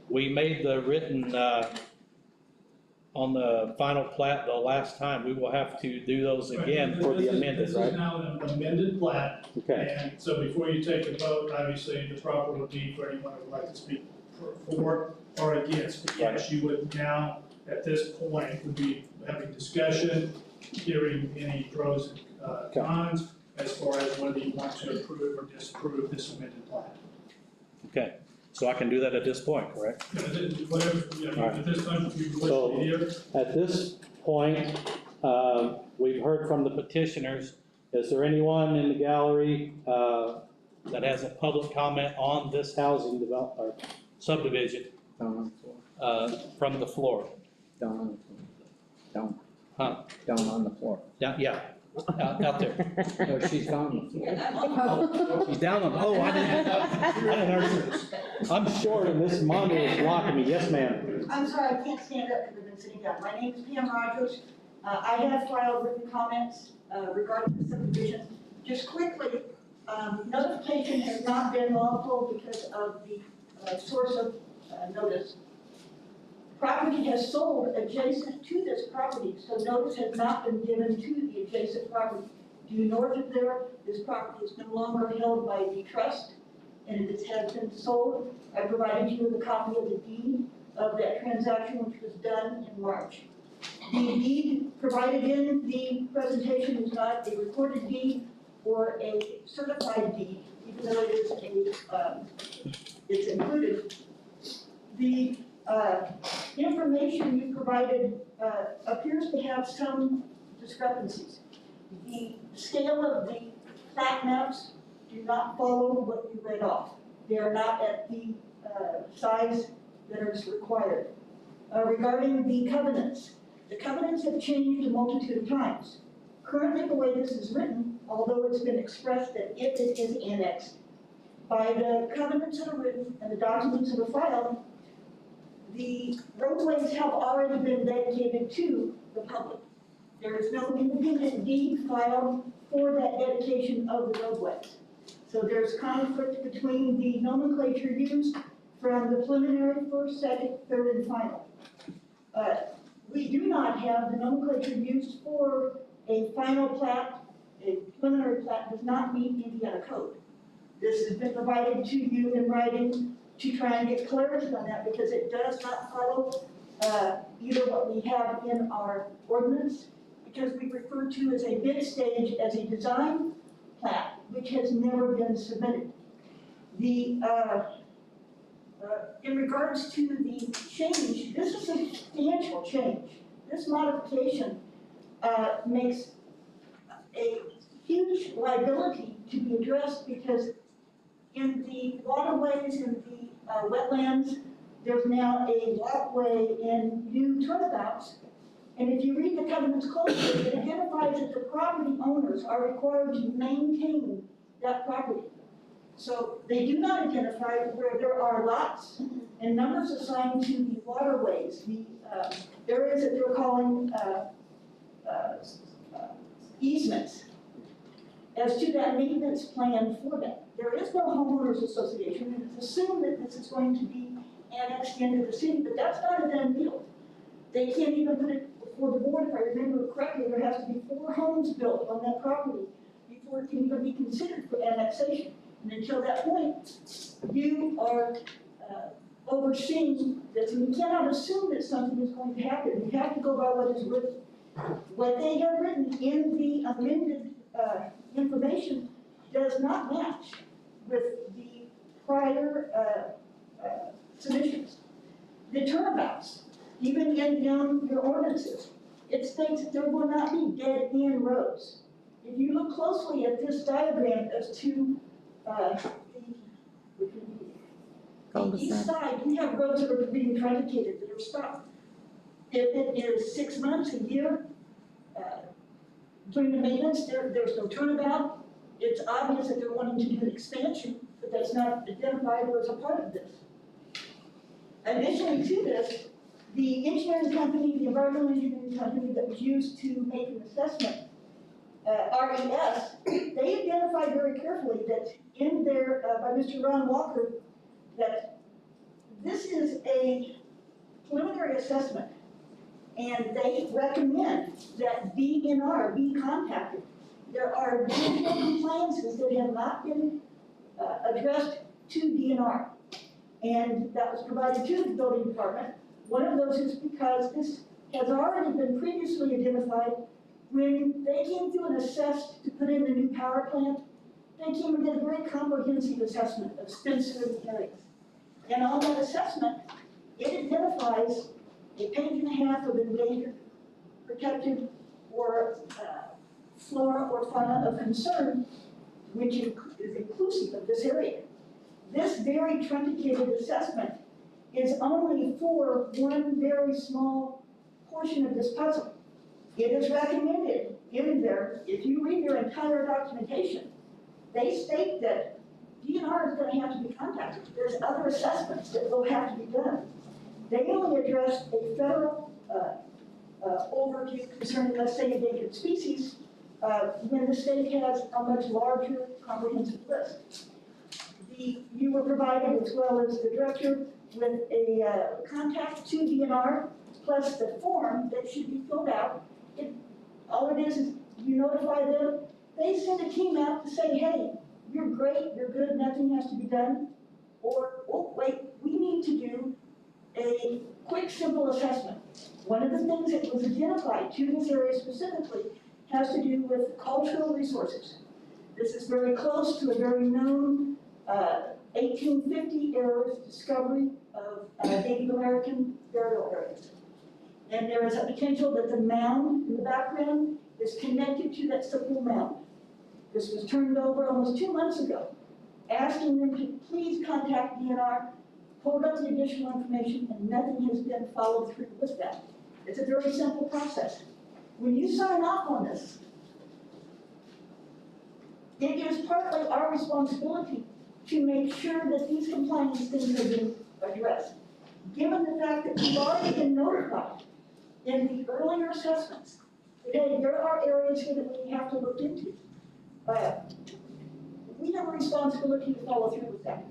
we made the written, on the final plat the last time. We will have to do those again for the amended, right? This is now an amended plat, Okay, and so before you take a vote, obviously, the proper would be for anyone who would like to speak for or against. But yes, you would now, at this point, would be having discussion, hearing any pros and cons as far as whether you want to approve or disapprove this amended plat. okay. So I can do that at this point, correct? Whatever, you know, at this time, we wish to hear. At this point, we've heard from the petitioners. Is there anyone in the gallery that has a public comment on this housing or subdivision Down from the floor? on the floor. Huh? Down on the floor. Yeah, out there. No, she's on the floor. She's down on, oh, I didn't hear. I'm short and this monitor is blocking me. Yes, ma'am. I'm sorry, I can't stand up because I've been sitting down. My name is Pam Rogers. I have filed written comments regarding the subdivision. Just quickly, notification has not been lawful because of the source of notice. Property has sold adjacent to this property, so notice has not been given to the adjacent property. Due north of there, this property is no longer held by the trust, and it has been sold. I provided you with a copy of the deed of that transaction, which was done in March. The deed provided in the presentation is not a recorded deed or a certified deed, even though it is it's included. The information you provided appears to have some discrepancies. The scale of the plat maps do not follow what you read off. They are not at the size that is required. Regarding the covenants have changed a multitude of times. Currently, the way this is written, although it's been expressed that if it is annexed, by the covenants that are written and the documents that are filed, the roadways have already been dedicated to the public. There is no independent deed filed for that dedication of the roadways. So there's conflict between the nomenclature used from the preliminary, first, second, third, and final. We do not have the nomenclature used for a final plat. A preliminary plat does not meet Indiana code. This has been provided to you in writing to try and get clarity on that, because it does not follow either what we have in our ordinance, because we refer to as a bid stage as a design plat, which has never been submitted. In regards to the change, this is a substantial change. This modification makes a huge liability to be addressed, because in the waterways and the wetlands, there's now a walkway and new turnabouts. And if you read the covenants closely, it identifies that the property owners are required to maintain that property. So they do not identify where there are lots and numbers assigned to the waterways, the areas that they're calling easements, as to that maintenance plan for that. There is no homeowners association, and it's assumed that this is going to be annexed into the city, but that's not a done deal. They can't even put it before the board. If I remember correctly, there has to be 4 homes built on that property before it can even be considered for annexation. And until that point, you are overseeing this, and you cannot assume that something is going to happen. You have to go by what is written. What they have written in the amended information does not match with the prior submissions. The turnabouts, even in your ordinances, it states that there will not be dead-end roads. If you look closely at this diagram as to the east side, we have roads that are being truncated, that are stopped. If it is 6 months, a year, during the maintenance, there's no turnabout. It's obvious that they're wanting to do an expansion, but that's not identified as a part of this. Additionally to this, the engineering company, the environmental engineering company that was used to make an assessment, RES, they identified very carefully that in their, by Mr. Ron Walker, that this is a preliminary assessment, and they recommend that DNR be contacted. There are additional compliances that have not been addressed to DNR, and that was provided to the building department. One of those is because this has already been previously identified. When they came through and assessed to put in the new power plant, they came and did a very comprehensive assessment of Spencer areas. And on that assessment, it identifies a page and a half of endangered, protected, or flora or fauna of concern, which is inclusive of this area. This very truncated assessment is only for one very small portion of this puzzle. It is recommended in there, if you read their entire documentation, they state that DNR is going to have to be contacted. There's other assessments that will have to be done. They only addressed a federal overview concerning, let's say, endangered species, when the state has a much larger comprehensive list. You were provided, as well as the director, with a contact to DNR, plus the form that should be filled out. All it is you notify them. They send a team out to say, hey, you're great, you're good, nothing has to be done. Or, oh, wait, we need to do a quick, simple assessment. One of the things that was identified to this area specifically has to do with cultural resources. This is very close to a very known 1850 era discovery of Native American burial areas. And there is a potential that the mound in the background is connected to that simple mound. This was turned over almost 2 months ago, asking them to please contact DNR, pulled up the additional information, and nothing has been followed through with that. It's a very simple process. When you sign off on this, it is partly our responsibility to make sure that these compliance things are being addressed. Given the fact that we've already been notified in the earlier assessments, today there are areas here that we have to look into. We have a responsibility to follow through with that.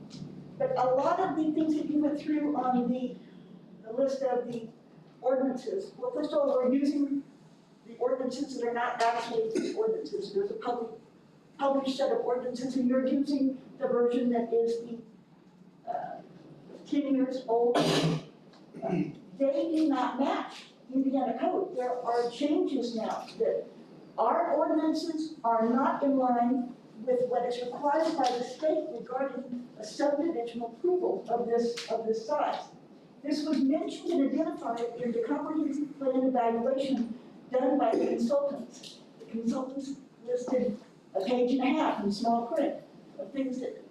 But a lot of the things that you went through on the list of the ordinances, well, first of all, we're using the ordinances that are not actually the ordinances. There's a published set of ordinances, and you're using the version that is the 10 years old. They do not match Indiana code. There are changes now that our ordinances are not in line with what is required by the state regarding a subdivision approval of this size. This was mentioned and identified in the comprehensive plan evaluation done by the consultants. The consultants listed a page and a half in small print of things that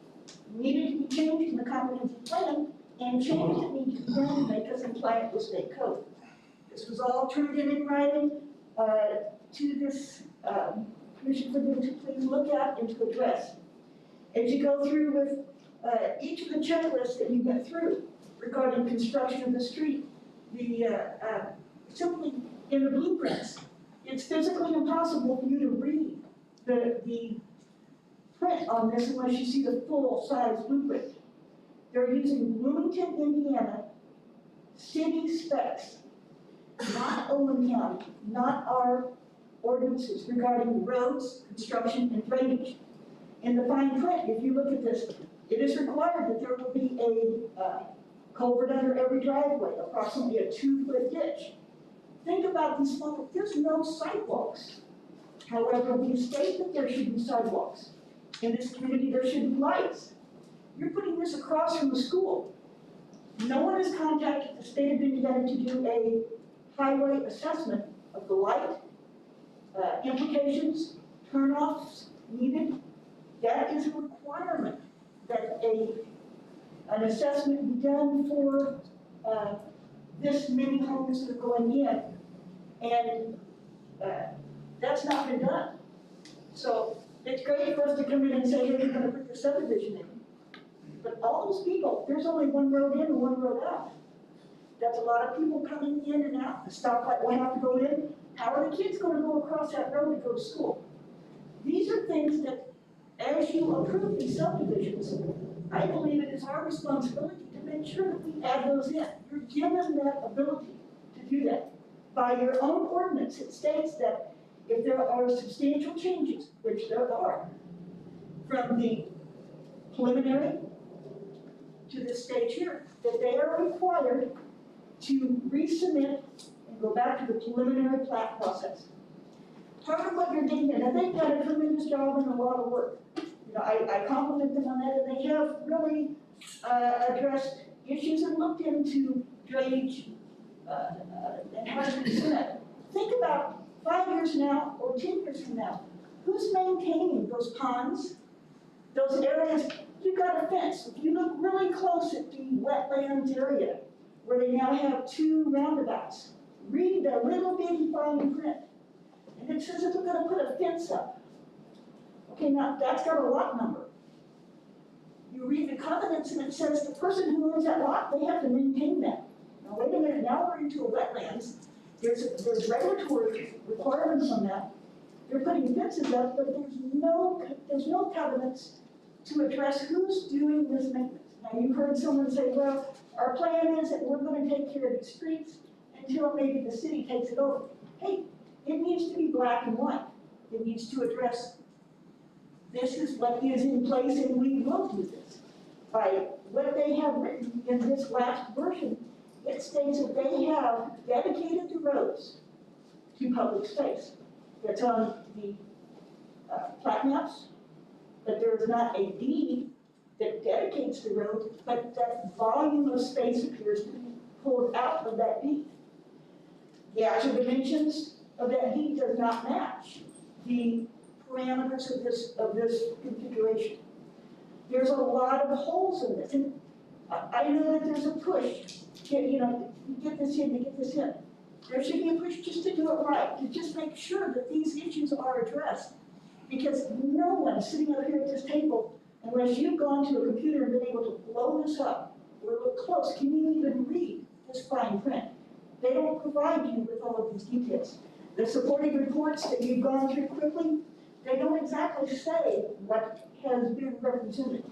needed to be changed in the comprehensive plan and changes that need to be done to make us compliant with state code. This was all turned in writing to this commission for them to please look at and to address. As you go through with each of the checklists that you went through regarding construction of the street, simply in the blueprints, it's physically impossible for you to read the print on this unless you see the full-size blueprint. They're using Bloomington, Indiana city specs, not Owen County, not our ordinances regarding roads, construction, and drainage. In the fine print, if you look at this, it is required that there will be a culvert under every driveway, approximately a 2-foot ditch. Think about these small, there's no sidewalks. However, we state that there should be sidewalks. In this community, there should be lights. You're putting this across from the school. No one has contacted the state of Indiana to do a highway assessment of the light, implications, turnoffs needed. That is a requirement that an assessment be done for this many homes that are going in. And that's not been done. So it's great for us to come in and say, hey, we're gonna put the subdivision in. But all those people, there's only one road in and one road out. That's a lot of people coming in and out. The stoplight will have to go in. How are the kids gonna go across that road to go to school? These are things that, as you approve these subdivisions, I believe it is our responsibility to make sure that we add those in. You're given that ability to do that. By your own ordinance, it states that if there are substantial changes, which there are, from the preliminary to this stage here, that they are required to resubmit and go back to the preliminary plat process. Part of what you're getting, and they've done a tremendous job and a lot of work. You know, I compliment them on that, and they have really addressed issues and looked into drainage and how to do that. Think about 5 years from now or 10 years from now. Who's maintaining those ponds, those areas? You've got a fence. If you look really close at the wetlands area, where they now have 2 roundabouts, read the little bitty fine print. And it says that we're gonna put a fence up. Okay, now that's got a lot number. You read the covenants and it says the person who owns that lot, they have to maintain that. Now wait a minute, now we're into a wetlands. There's regulatory requirements on that. They're putting fences up, but there's no covenants to address who's doing this maintenance. Now you've heard someone say, well, our plan is that we're gonna take care of the streets until maybe the city takes it over. Hey, it needs to be black and white. It needs to address, this is what is in place and we will do this. By what they have written in this last version, it states that they have dedicated the roads to public space. That's on the plat maps, but there is not a deed that dedicates the road, but that volume of space appears to be pulled out of that deed. The actual dimensions of that deed does not match the parameters of this configuration. There's a lot of holes in this, and I know that there's a push, get this in, get this in. There should be a push just to do it right, to just make sure that these issues are addressed. Because no one sitting up here at this table, unless you've gone to a computer and been able to blow this up or look close, can you even read this fine print? They don't provide you with all of these details. The supporting reports that you've gone through quickly, they don't exactly say what has been represented.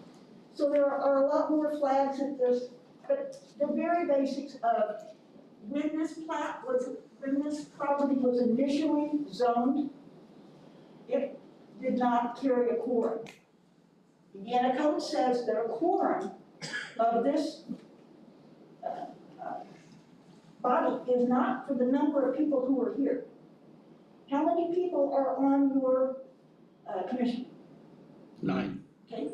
So there are a lot more flags at this, but the very basics of when this property was initially zoned, it did not carry a quorum. The Indiana code says that a quorum of this body is not for the number of people who are here. How many people are on your commission? 9. Okay?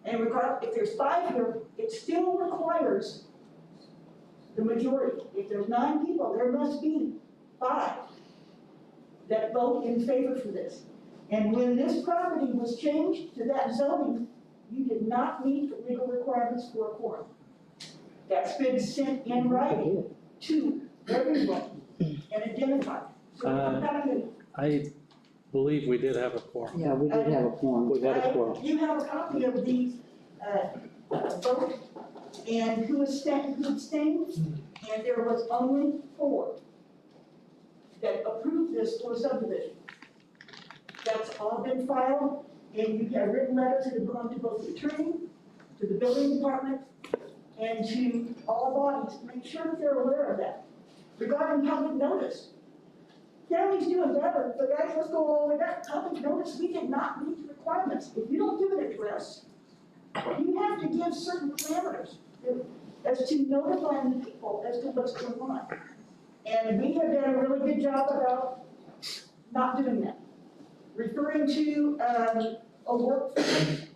And if there's 5 here, it still requires the majority. If there's 9 people, there must be 5 that vote in favor for this. And when this property was changed to that zoning, you did not meet the legal requirements for a quorum. That's been sent in writing to everyone and identified. So I believe we did have a quorum. Yeah, we did have a quorum. We had a quorum. You have a copy of the vote and who abstained, and there was only 4 that approved this for subdivision. That's all been filed, and you have written letters that have gone to both the attorney, to the building department, and to all bodies to make sure that they're aware of that. Regarding public notice, county's doing better, but guys, let's go all the way back. Public notice, we did not meet the requirements. If you don't give an address, you have to give certain parameters as to notifying the people as to what's going on. And we have done a really good job about not doing that. Referring to a workforce,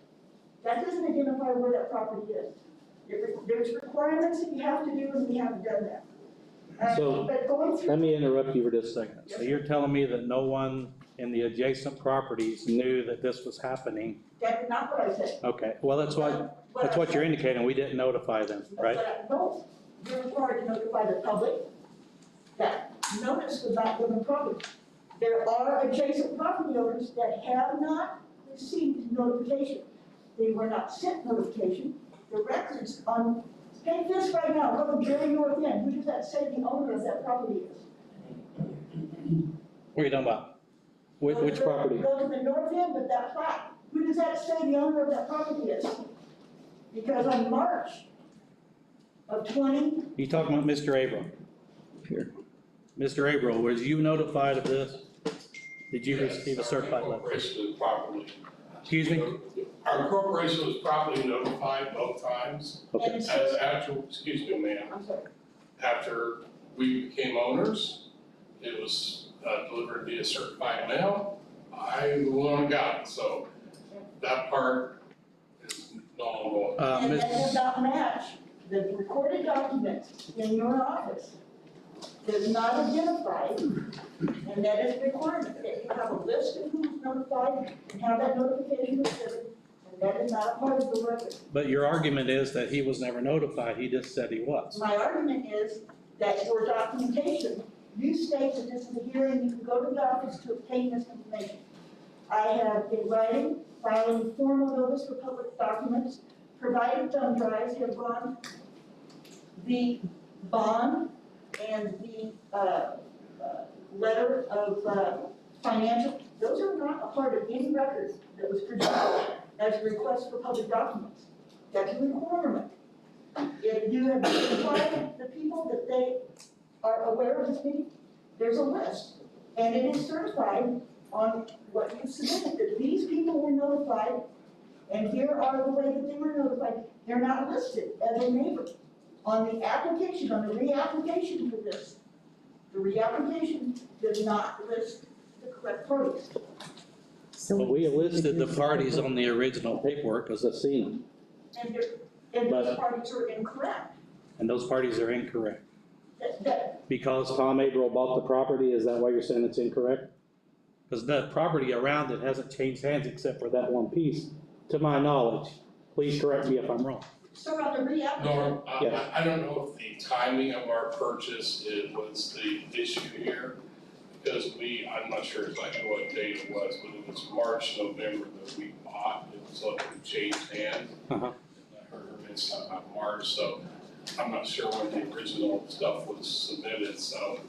that doesn't identify where that property is. There's requirements that you have to do, and we haven't done that. So, but going through, let me interrupt you for just a second. So you're telling me that no one in the adjacent properties knew that this was happening? that's not what I said. Okay, well, that's what you're indicating. We didn't notify them, right? No, you're required to notify the public that notice was not given properly. There are adjacent property owners that have not received notification. They were not sent notification. The records on, take this right now, go to Jerry North End. Who does that say the owner of that property is? What are you talking about? Which property? Go to the north end of that plat. Who does that say the owner of that property is? Because on March of 20, You talking about Mr. Abram? Here. Mr. Abram, was you notified of this? Did you receive a certified letter? Corporation was properly. Excuse me? Our corporation was properly notified both times. Okay. and As after, excuse me, ma'am, I'm sorry. after we became owners, it was delivered via certified mail. I'm the one who got it, so that part is no longer. And that does not match the recorded document in your office. Does not identify, and that is a requirement, that you have a list of who's notified and how that notification was given, and that is not a part of the record. But your argument is that he was never notified, he just said he was. My argument is that your documentation, you state that this is a hearing, you can go to the office to obtain this information. I have in writing, filing formal notice for public documents, provided thumb drives, have gone, the bond and the letter of financial, those are not a part of any record that was produced as a request for public documents. That's a requirement. If you have notified the people that they are aware of this meeting, there's a list, and it is certified on what you submitted, that these people were notified, and here are the way that they were notified. They're not listed as a neighbor. On the application, on the reapplication for this, the reapplication does not list the correct parties. But we listed the parties on the original paperwork because I've seen them, And those parties are incorrect. and those parties are incorrect. That, Because Tom Abram bought the property, is that why you're saying it's incorrect? Because the property around it hasn't changed hands except for that one piece, to my knowledge. Please correct me if I'm wrong. Sir, on the reapplication, Norm, Yes. I don't know if the timing of our purchase was the issue here. Because I'm not sure exactly what date it was, but it was March, November that we bought, it was like we changed hands. Uh-huh. I heard her mention something about March, so I'm not sure when the original stuff was submitted, so.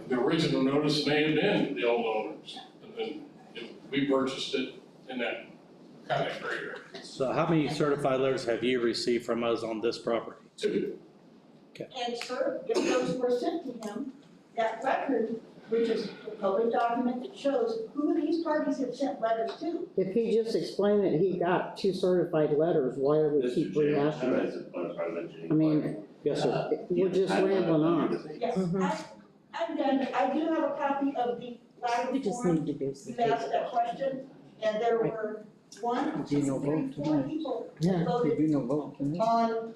The original notice may have been the old owners, and then we purchased it in that kind of gray area. So how many certified letters have you received from us on this property? 2. and sir, if those were sent to him, that record, which is a public document that shows who these parties have sent letters to. If he just explained that he got 2 certified letters, why are we keep rehashing it? I mean, Yes, sir. we're just rambling on. Yes, I'm done. I do have a copy of the letter We just form. need to do some. You asked that question, and there were 1, 2, Did you no 3, vote 4 tonight? people Yeah. Did voted you no vote tonight? on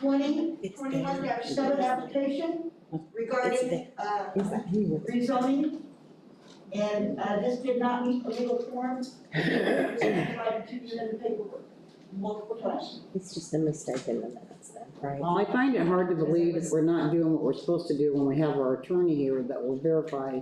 2021-7 application regarding, Is that who you rezoning. And, this did not meet the legal form. It was provided to you in the paperwork multiple times. It's just a mistake in the minutes then, right? Well, I find it hard to believe that we're not doing what we're supposed to do when we have our attorney here that will verify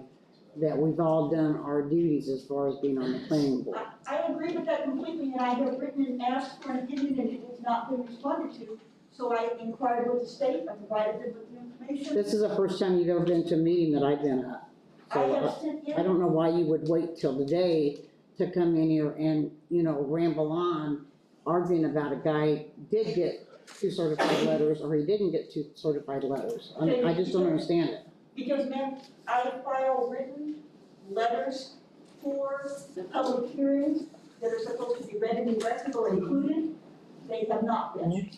that we've all done our duties as far as being on the planning board. I agree with that completely, and I have written and asked for an opinion, and it has not been responded to. So I inquired with the state, I provided them with the information. This is the first time you've ever been to a meeting that I've been at. I have So sent I in, don't know why you would wait till today to come in here and, ramble on arguing about a guy did get 2 certified letters or he didn't get 2 certified letters. I just don't understand it. because ma'am, I file written letters for the public hearings that are supposed to be read in the record or included. They have not been.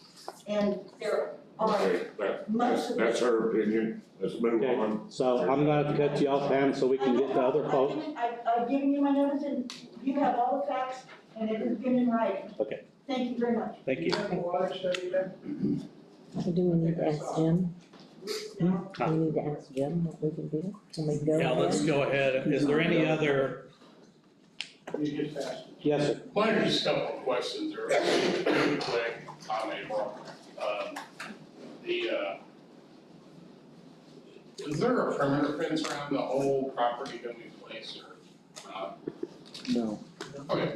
And there are much of That's her opinion, let's move Okay, on. so I'm gonna have to cut you off, Pam, so we can get to other folks. I've given you my notice, and you have all the facts, and it has been in writing. Okay. Thank you very much. Thank you. have a water study then? Do we need to ask Jim? Do we need to ask Jim what we can do? Can we go Yeah, let's ahead? go ahead. Is there any other? You get faster. Yes, sir. Mine are just a couple of questions, they're really quick, on April. Is there a perimeter fence around the whole property that we place or not? No. Okay.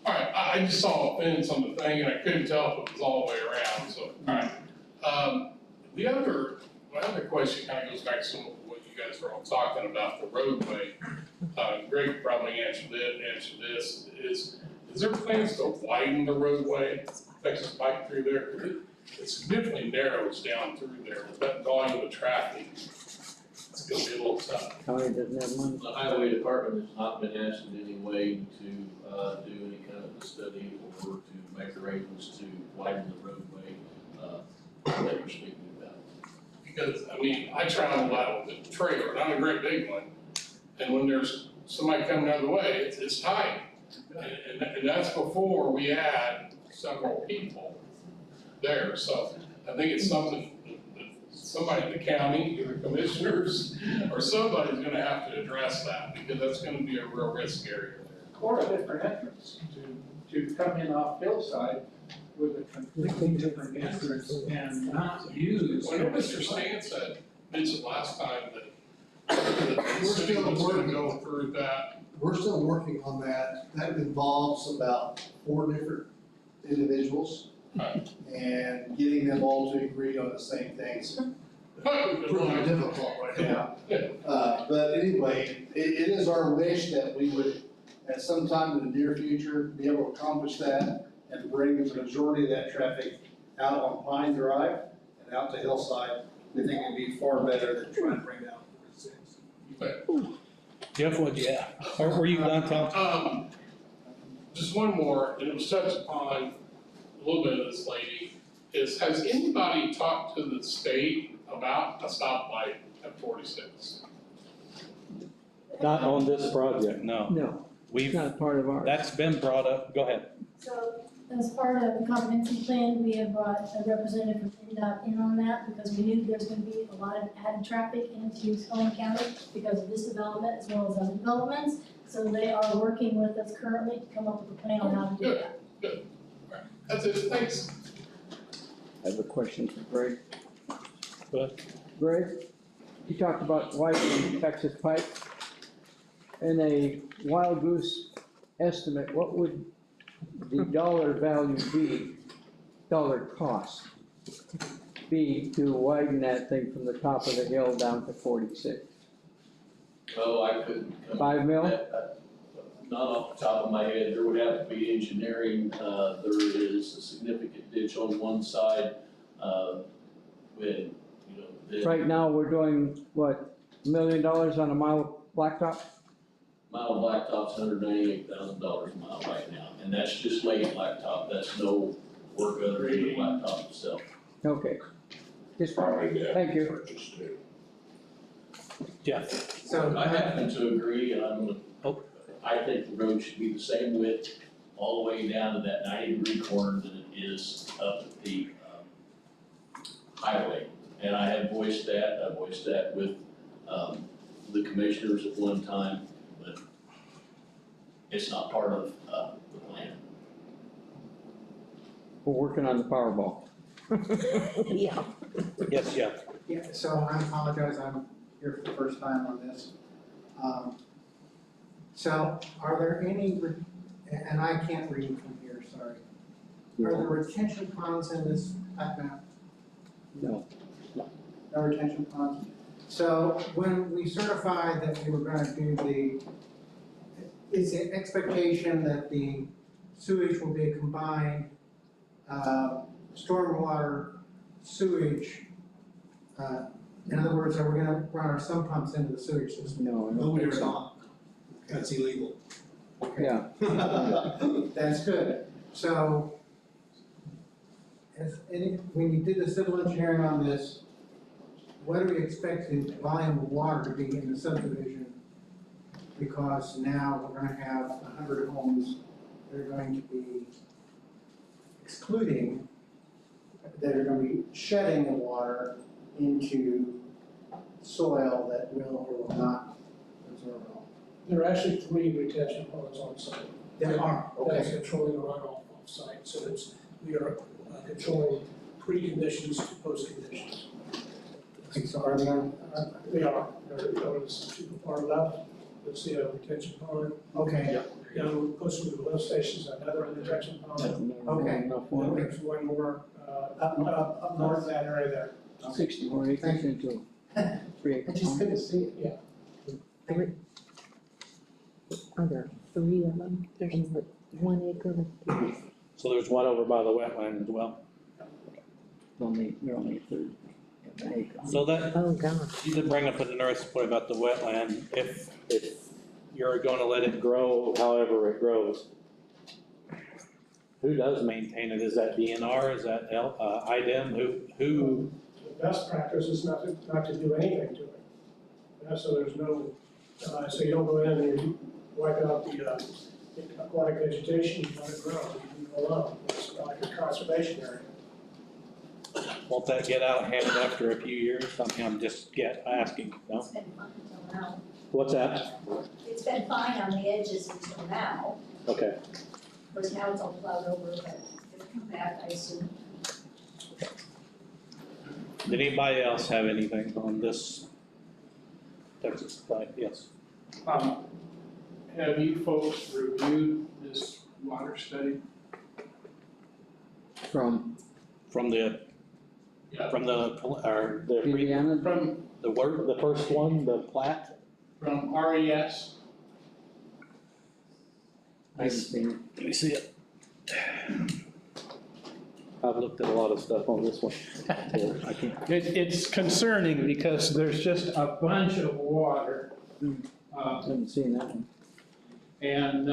Alright, I just saw a fence on the thing and I couldn't tell if it was all the way around, so, alright. My other question kind of goes back to some of what you guys were all talking about, the roadway. Greg probably answered this, is there plans to widen the roadway, Texas Pike through there? 'Cause it significantly narrows down through there, with that volume of traffic, it's gonna be a little tough. County doesn't have money. The highway department has not been asked in any way to do any kind of a study or to make arrangements to widen the roadway that you're speaking about. Because, I mean, I travel out with a trailer, not a great big one, and when there's somebody coming the other way, it's tight. And that's before we add several people there, so I think it's something that somebody in the county, either commissioners or somebody's gonna have to address that, because that's gonna be a real risk area there. Or a different entrance to come in off Hillside with a completely different entrance and not use. Well, I know Mr. Stantz had mentioned last time that the We're city still was gonna working. go through that. We're still working on that. That involves about 4 different individuals. Right. And getting them all to agree on the same things. Pretty difficult right now. But anyway, it is our wish that we would, at some time in the near future, be able to accomplish that and bring the majority of that traffic out on Pine Drive and out to Hillside. We think it'd be far better than trying to bring it out 46. Jeff, what'd you have? Or were you done, Tom? Just one more, and it was touched upon a little bit of this lady, has anybody talked to the state about a stoplight at 46? Not on this project, no. No, We've, it's not part of ours. that's been brought up. Go ahead. So as part of the comprehensive plan, we have brought a representative from NDOT in on that because we knew there's gonna be a lot of added traffic into Owen County because of this development as well as other developments. So they are working with us currently to come up with a plan on how to do that. Good. That's it, thanks. I have a question for Greg. Go ahead. Greg, you talked about widening Texas Pike. In a wild goose estimate, what would the dollar value be, dollar cost be to widen that thing from the top of the hill down to 46? Oh, I couldn't. 5 mil? Not off the top of my head, there would have to be engineering, there is a significant ditch on one side, when, you know. Right now, we're doing, what, $1 million on a mile of blacktop? Mile of blacktop's $198,000 a mile right now, and that's just laid blacktop, that's no work other than the blacktop itself. Okay. Just, thank you. Jeff. So I happen to agree, and I'm gonna, I think the road should be the same width all the way down to that 90-degree corner that it is up at the highway. And I have voiced that with the commissioners at one time, but it's not part of the plan. We're working on the Powerball. Yeah. Yes, Jeff. Yeah, so I apologize, I'm here for the first time on this. So are there any, and I can't read from here, sorry. Are there retention ponds in this map? No. No retention ponds? So when we certified that we were gonna do is the expectation that the sewage will be a combined stormwater sewage? In other words, are we gonna run our sump pumps into the sewage system? No. No, we are not. That's illegal. Yeah. That's good. So, when you did the civil engineering on this, what do we expect the volume of water to be in the subdivision? Because now we're gonna have 100 homes that are going to be excluding, that are gonna be shedding the water into soil that will or will not absorb it all. There are actually 3 retention ponds on site. There are, That's okay. controlling the runoff off site, so we are controlling pre-conditions to post-conditions. Okay, so are they on? They are, there's to the far left, you'll see a retention pond. Okay. Down closer to the lift stations, another retention pond. Okay. And there's one more, up north of that area there. 64 acres into 3 acres. I just couldn't see it. Yeah. Are there 3 of them? There's 1 acre. So there's one over by the wetland as well. They're only a third of an acre. So that, Oh, gosh. you did bring up an interesting point about the wetland. If you're gonna let it grow however it grows, who does maintain it? Is that DNR? Is that IDEM? Who? The best practice is not to do anything to it. So there's no, so you don't go in and you wipe out the aquatic vegetation, you let it grow, you leave it alone. It's like a conservation area. Won't that get out of hand after a few years? I'm just asking, no? It's been fine until now. What's that? It's been fine on the edges until now. Okay. Of course, now it's all plowed over, but it'll come back, I assume. Did anybody else have anything on this Texas side? Yes. Have you folks reviewed this water study? From the Indiana? From the first one, the plat? From RES? I haven't seen it. Let me see it. I've looked at a lot of stuff on this one. I can't. It's concerning because there's just a bunch of water. Haven't seen that one. And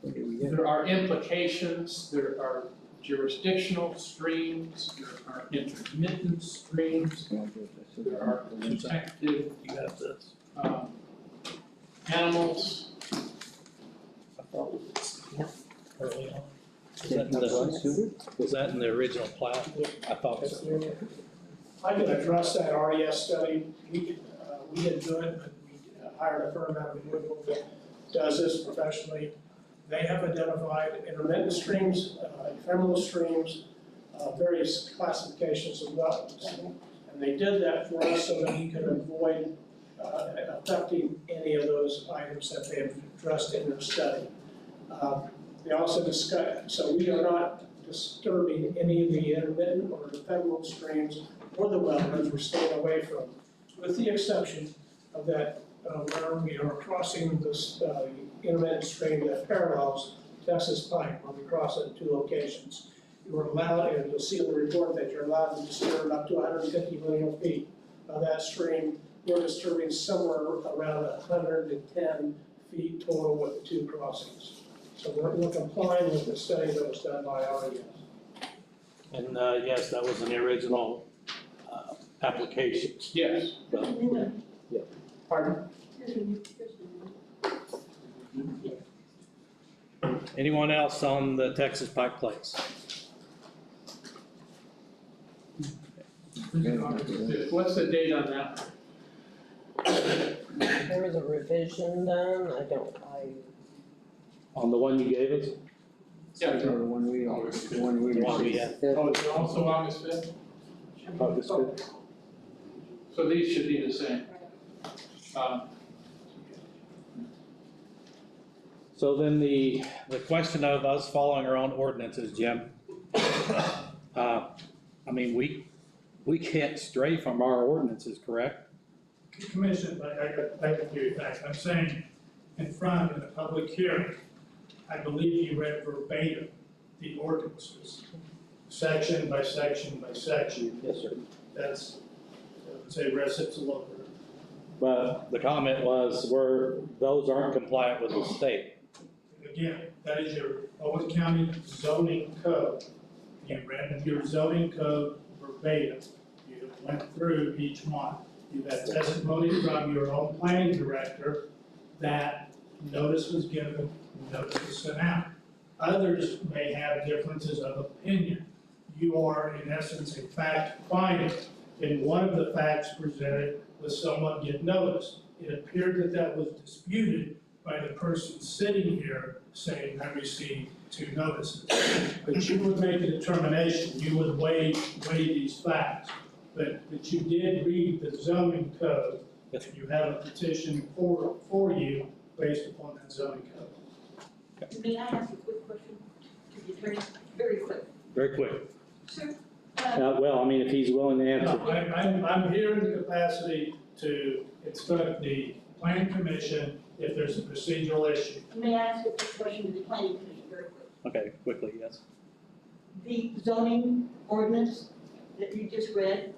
there are implications, there are jurisdictional streams, there are intermittent streams, there are protected animals. Early on. Was that in the original plat? I thought so. I can address that RES study. We didn't do it, but we hired a firm out of Louisville that does this professionally. They have identified intermittent streams, ephemeral streams, various classifications of wetlands. And they did that for us so that we could avoid affecting any of those items that they have addressed in their study. They also discuss, so we are not disturbing any of the intermittent or ephemeral streams or the wetlands we're staying away from, with the exception of that where we are crossing this intermittent stream that parallels Texas Pike, where we cross it at 2 locations. You are allowed, and you'll see in the report that you're allowed to disturb up to 150 million feet of that stream. We're disturbing somewhere around 110 feet total with the 2 crossings. So we're complying with the study that was done by RES. And, yes, that was in the original, application. Yes. Pardon? Anyone else on the Texas Pike Place? What's the date on that? There was a revision done, On the one you gave us? Yeah. The one we had. Oh, it's also August 5th? August 5th. So these should be the same. So then the question of us following our own ordinances, Jim. I mean, we can't stray from our ordinances, correct? Commission, I can give you that. I'm saying in front of a public hearing, I believe you read verbatim the ordinances, section by section by section. Yes, sir. That's, I would say, recipes a little bit. But the comment was those aren't compliant with the state. Again, that is your Owen County zoning code. You read your zoning code verbatim. You went through each one. You had testimony from your own planning director that notice was given, notice was sent out. Others may have differences of opinion. You are, in essence, a fact finder. And one of the facts presented was someone get notice. It appeared that was disputed by the person sitting here saying, I received 2 notices. But you would make a determination, you would weigh these facts. But you did read the zoning code, and you have a petition for you based upon that zoning code. May I ask a quick question to the attorney? Very quick. Very quick. Sir? Well, I mean, if he's willing to answer. No, I'm here in the capacity to instruct the planning commission if there's a procedural issue. May I ask a quick question to the planning commission, very quick? Okay, quickly, yes. The zoning ordinance that you just read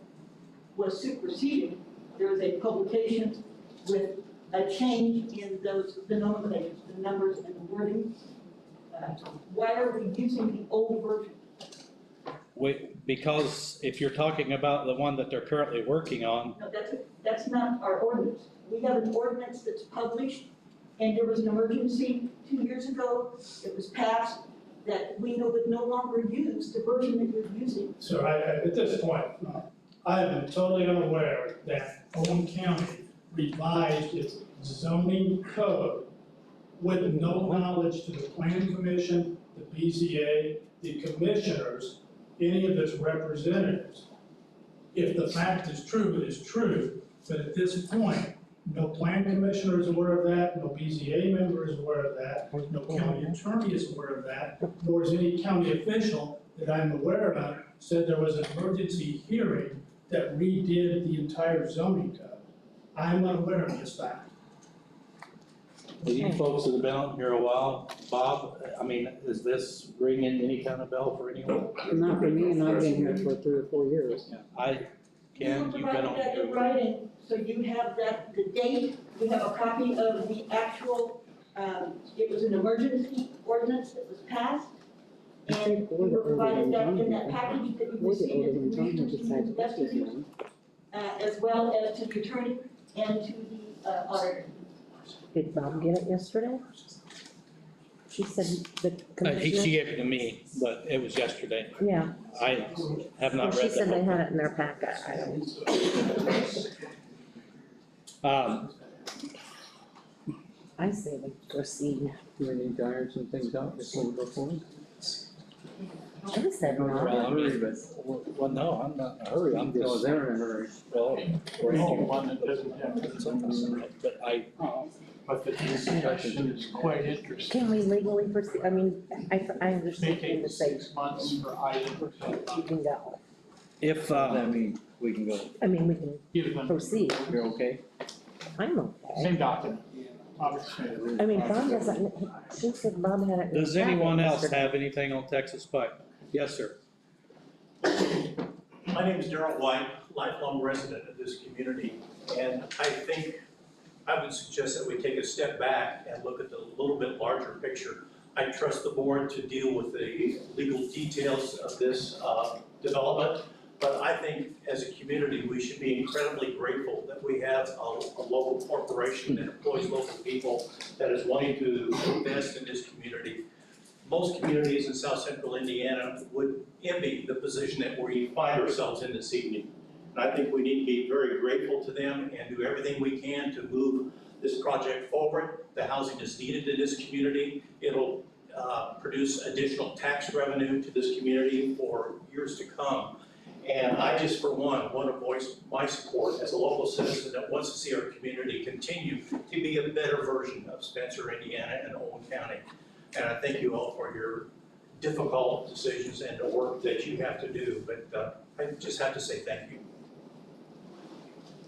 was superseded. There was a publication with a change in the nomenclatures, the numbers and the wording. Why are we using the old version? Because if you're talking about the one that they're currently working on. No, that's not our ordinance. We have an ordinance that's published, and there was an emergency 2 years ago. It was passed that we would no longer use the version that you're using. So at this point, I am totally unaware that Owen County revised its zoning code with no knowledge to the planning commission, the BZA, the commissioners, any of its representatives. If the fact is true, it is true, but at this point, no planning commissioner is aware of that, no BZA member is aware of that, no county attorney is aware of that, nor is any county official that I'm aware of said there was an emergency hearing that redid the entire zoning code. I'm not aware of this fact. Well, you folks that have been on here a while, Bob, I mean, is this ringing any kind of bell for anyone? Not for me, and I've been here for 3 or 4 years. Ken, you've been on that in here. writing, so you have that, the date, you have a copy of the actual, it was an emergency ordinance that was passed. And we were provided that in that package that you received at the commissioners yesterday, as well as to the attorney and to the auditor. Did Bob get it yesterday? She said the commissioner. She gave it to me, but it was yesterday. Yeah. I have not Well, read she said that. they had it in their packet. I I say we proceed. Do we need to iron some things out before we go forward? I said not. Well, I mean, well, no, I'm not in a hurry, I'm Oh, just, they're in a hurry. well, we're all- One that doesn't have to. but I, But the discussion is quite interesting. Can we legally proceed? I mean, I May understand take the same, 6 months for items. you can go. if, I mean, we can go. I mean, we can Give them proceed. You're okay? I'm okay. same document, obviously. I mean, Bob doesn't, she said Bob had it. in does his anyone packet else yesterday. have anything on Texas Pipe? Yes, sir. My name is Darrell White, lifelong resident of this community, and I think I would suggest that we take a step back and look at the little bit larger picture. I trust the board to deal with the legal details of this development, but I think as a community, we should be incredibly grateful that we have a local corporation that employs local people that is wanting to invest in this community. Most communities in South Central Indiana would envy the position that we find ourselves in this evening. And I think we need to be very grateful to them and do everything we can to move this project forward. The housing is needed in this community. It'll produce additional tax revenue to this community for years to come. And I just, for one, want to voice my support as a local citizen that wants to see our community continue to be a better version of Spencer, Indiana, and Owen County. And I thank you all for your difficult decisions and the work that you have to do, but I just have to say thank you.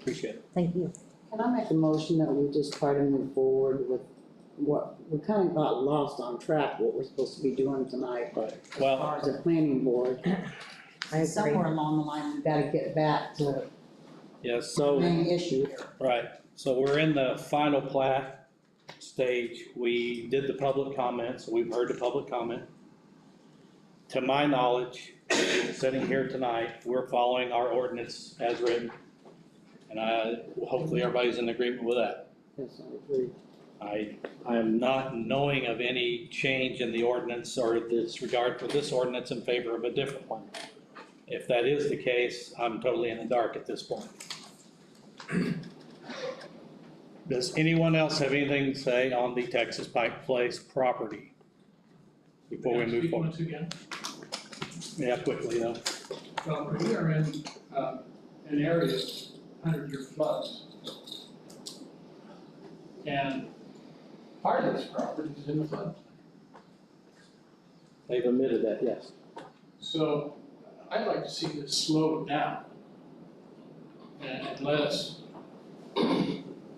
Appreciate it. Thank you. Can I make a motion that we just try to move forward with what, we kind of got lost on track, what we're supposed to be doing tonight, but as Well, far as the planning board, I agree. somewhere along the line, we gotta get back to yes, the so, main issue here. right, so we're in the final plat stage. We did the public comments, we've heard the public comment. To my knowledge, sitting here tonight, we're following our ordinance as written. And hopefully everybody's in agreement with that. Yes, I agree. I am not knowing of any change in the ordinance or disregard for this ordinance in favor of a different one. If that is the case, I'm totally in the dark at this point. Does anyone else have anything to say on the Texas Pike Place property before we move forward? Once again, Yeah, quickly though. well, we are in an area of 100-year floods. And part of this property is in the flood. They've admitted that, yes. So I'd like to see this slowed down and let us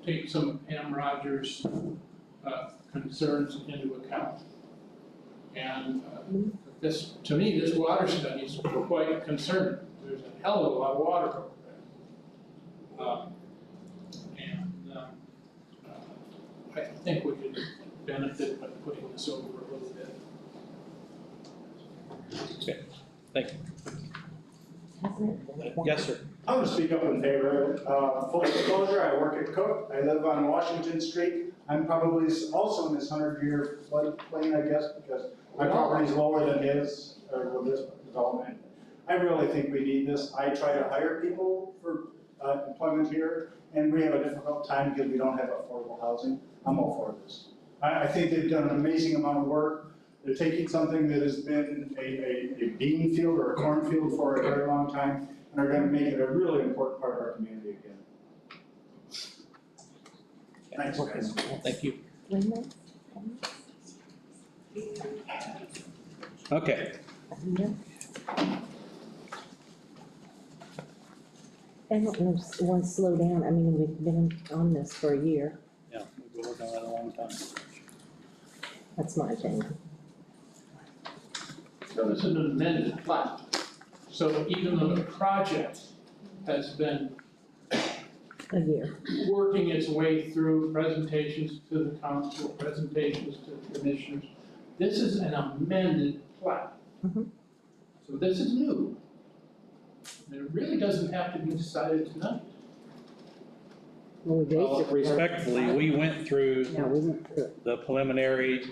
take some of Pam Rogers' concerns into account. And this, to me, this water study is quite concerning. There's a hell of a lot of water over there. I think we could benefit by putting this over a little bit. Okay, thank you. Yes, sir. I'm going to speak up in favor of it. Full disclosure, I work at Cook. I live on Washington Street. I'm probably also in this 100-year floodplain, I guess, because my property is lower than his, or with this development. I really think we need this. I try to hire people for employment here, and we have a difficult time because we don't have affordable housing. I'm all for this. I think they've done an amazing amount of work. They're taking something that has been a bean field or a cornfield for a very long time, and are going to make it a really important part of our community again. Thanks, guys. Thank you. Okay. I don't want to slow down. I mean, we've been on this for a year. Yeah, we've been working on that a long time. That's my opinion. So this is an amended plat. So even though the project has been a year working its way through presentations to the council, presentations to the commissioners, this is an amended plat. So this is new. And it really doesn't have to be decided tonight. Well, respectfully, we went through Yeah, we went through it. the preliminary,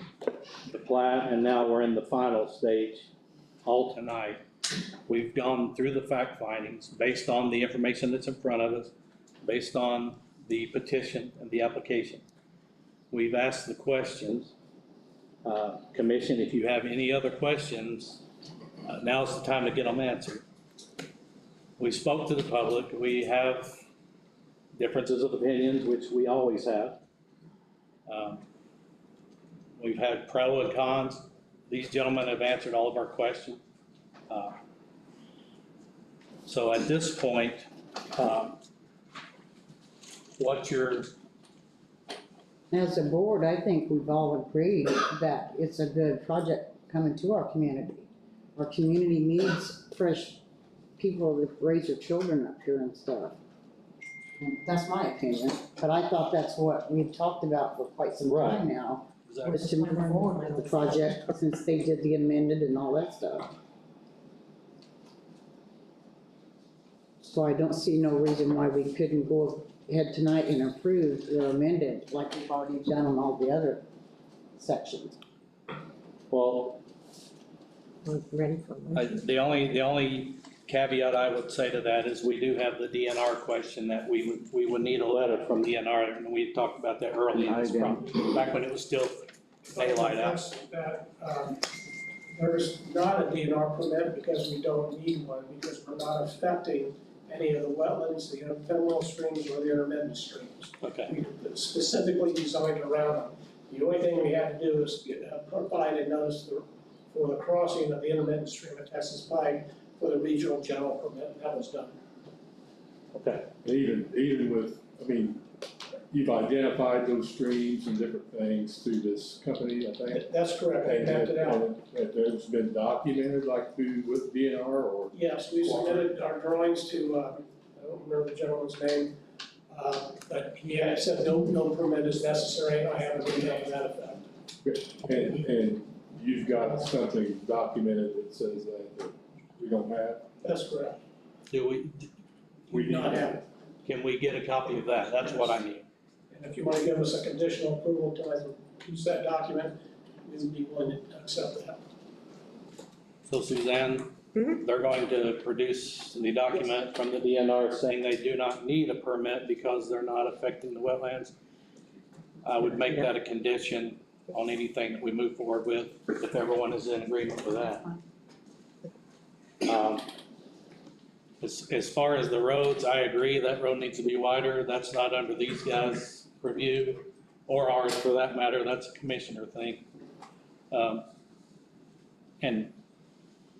the plat, and now we're in the final stage, all tonight. We've gone through the fact findings based on the information that's in front of us, based on the petition and the application. We've asked the questions. Commission, if you have any other questions, now's the time to get them answered. We spoke to the public. We have differences of opinions, which we always have. We've had pro and cons. These gentlemen have answered all of our questions. So at this point, what's your... As a board, I think we've all agreed that it's a good project coming to our community. Our community needs fresh people to raise their children up here and stuff. And that's my opinion, but I thought that's what we've talked about for quite some time now, was to move forward with the project since they did the amended and all that stuff. So I don't see no reason why we couldn't go ahead tonight and approve the amended like we've already done on all the other sections. Well, Ready for the only caveat I would say to that is we do have the DNR question that we would need a letter from DNR, and we talked about that early in this problem, back when it was still daylight out. There's not a DNR permit because we don't need one, because we're not affecting any of the wetlands, the ephemeral streams, or the intermittent streams. Okay. We specifically designed around them. The only thing we had to do is provide a notice for the crossing of the intermittent stream at Texas Pike for the regional general permit, and that was done. Okay. Even with, I mean, you've identified those streams and different things through this company, I think. That's correct, I mapped it out. And there's been documented like through with DNR or? Yes, we submitted our drawings to, I don't remember the gentleman's name, but he had said no permit is necessary, and I have an email to that effect. And you've got something documented that says that we don't have? That's correct. Do We do not have it. Can we get a copy of that? That's what I need. And if you want to give us a conditional approval to use that document, we would be willing to accept that. So Suzanne, they're going to produce the document from the DNR saying they do not need a permit because they're not affecting the wetlands. I would make that a condition on anything that we move forward with, if everyone is in agreement with that. As far as the roads, I agree that road needs to be wider. That's not under these guys' review, or ours for that matter. That's a commissioner thing. And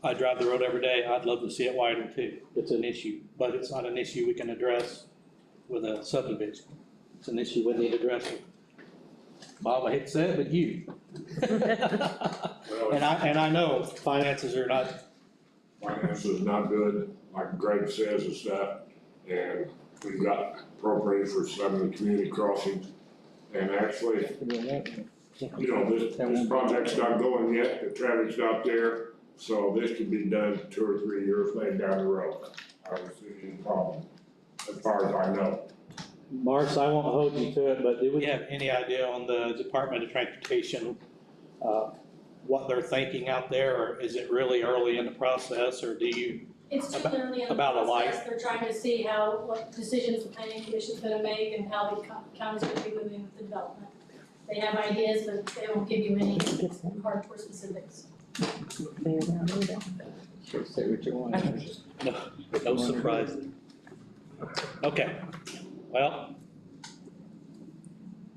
I drive the road every day. I'd love to see it wider too. It's an issue, but it's not an issue we can address with a subdivision. It's an issue we need to address with Bob, I hate to say it, but you. And I know finances are not. Finance is not good, like Greg says and stuff, and we've got appropriated for some of the community crossings. And actually, you know, this project's not going yet, the traffic's not there, so this could be done 2 or 3 years later down the road. I don't see any problem, as far as I know. Marks, I won't hold you to it, but do we have any idea on the Department of Transportation, what they're thinking out there, or is it really early in the process, or do you? It's too early in the about a light? process. They're trying to see what decisions the planning commission's gonna make and how the county's gonna be moving with the development. They have ideas, but they won't give you any hardcore specifics. Say what you want. No surprises. Okay, well,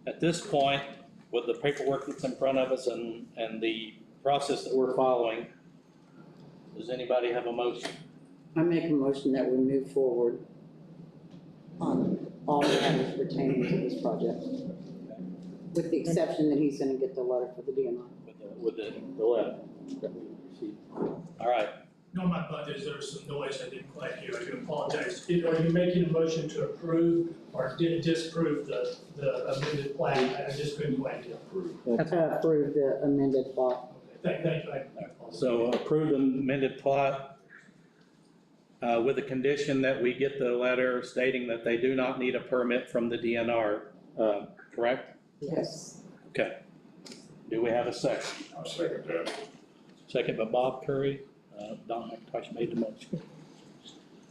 at this point, with the paperwork that's in front of us and the process that we're following, does anybody have a motion? I make a motion that we move forward on all matters pertaining to this project, with the exception that he's gonna get the letter for the DNR. With the letter that we received. All right. No, my apologies, there was some noise I didn't quite hear, I do apologize. Are you making a motion to approve or disapprove the amended plan? I just couldn't quite hear. Approve the amended plot. Thank you. So approve the amended plot with the condition that we get the letter stating that they do not need a permit from the DNR, correct? Yes. Okay. Do we have a second? I'll second that. Second by Bob Curry. Don McIntosh made the motion.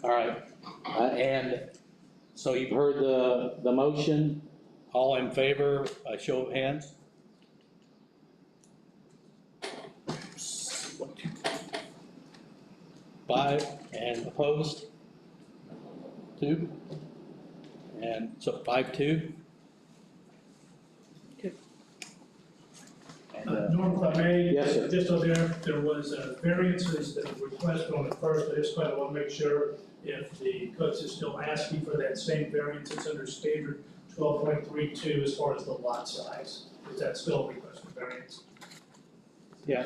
All right, and so you've heard the motion. All in favor, a show of hands? 5, and opposed? 2? And so 5-2? Norm, if I may, Yes, sir. just on there was variances that were requested on the first, I just kind of want to make sure if the codes is still asking for that same variance, it's under standard 12.32 as far as the lot size. Is that still a request for variance? Yeah,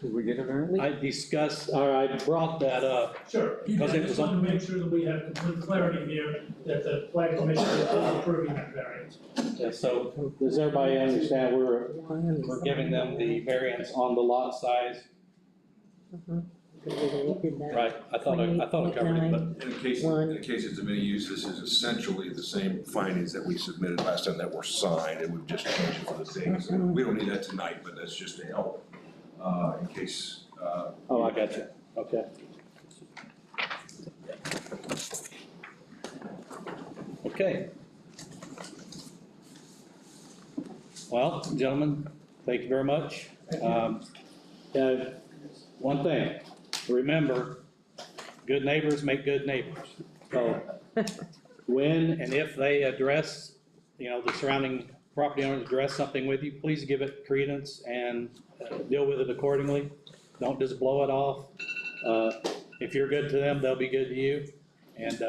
Did we get a variance? I discussed, or I brought that up. Sure. I Because it just was want on, to make sure that we have complete clarity here that the plan commission is approving that variance. yeah, so does everybody understand we're giving them the variance on the lot size? Right, I thought I covered it, but. In case it's of any use, this is essentially the same findings that we submitted last time that were signed, and we've just changed it for the dates. We don't need that tonight, but that's just to help, in case. Oh, I got you, okay. Okay. Well, gentlemen, thank you very much. One thing, remember, good neighbors make good neighbors. So when and if they address, the surrounding property owners address something with you, please give it credence and deal with it accordingly. Don't just blow it off. If you're good to them, they'll be good to you. And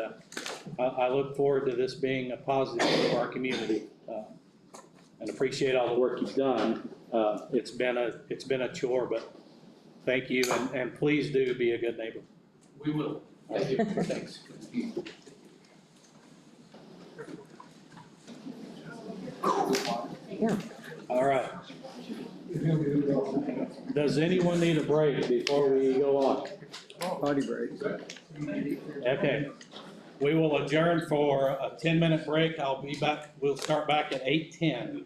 I look forward to this being a positive for our community, and appreciate all the work you've done. It's been a chore, but thank you, and please do be a good neighbor. We will. Thank you. Thanks. Yeah. All right. Does anyone need a break before we go on? Potty break. Okay. We will adjourn for a 10-minute break. I'll be back. We'll start back at 8:10.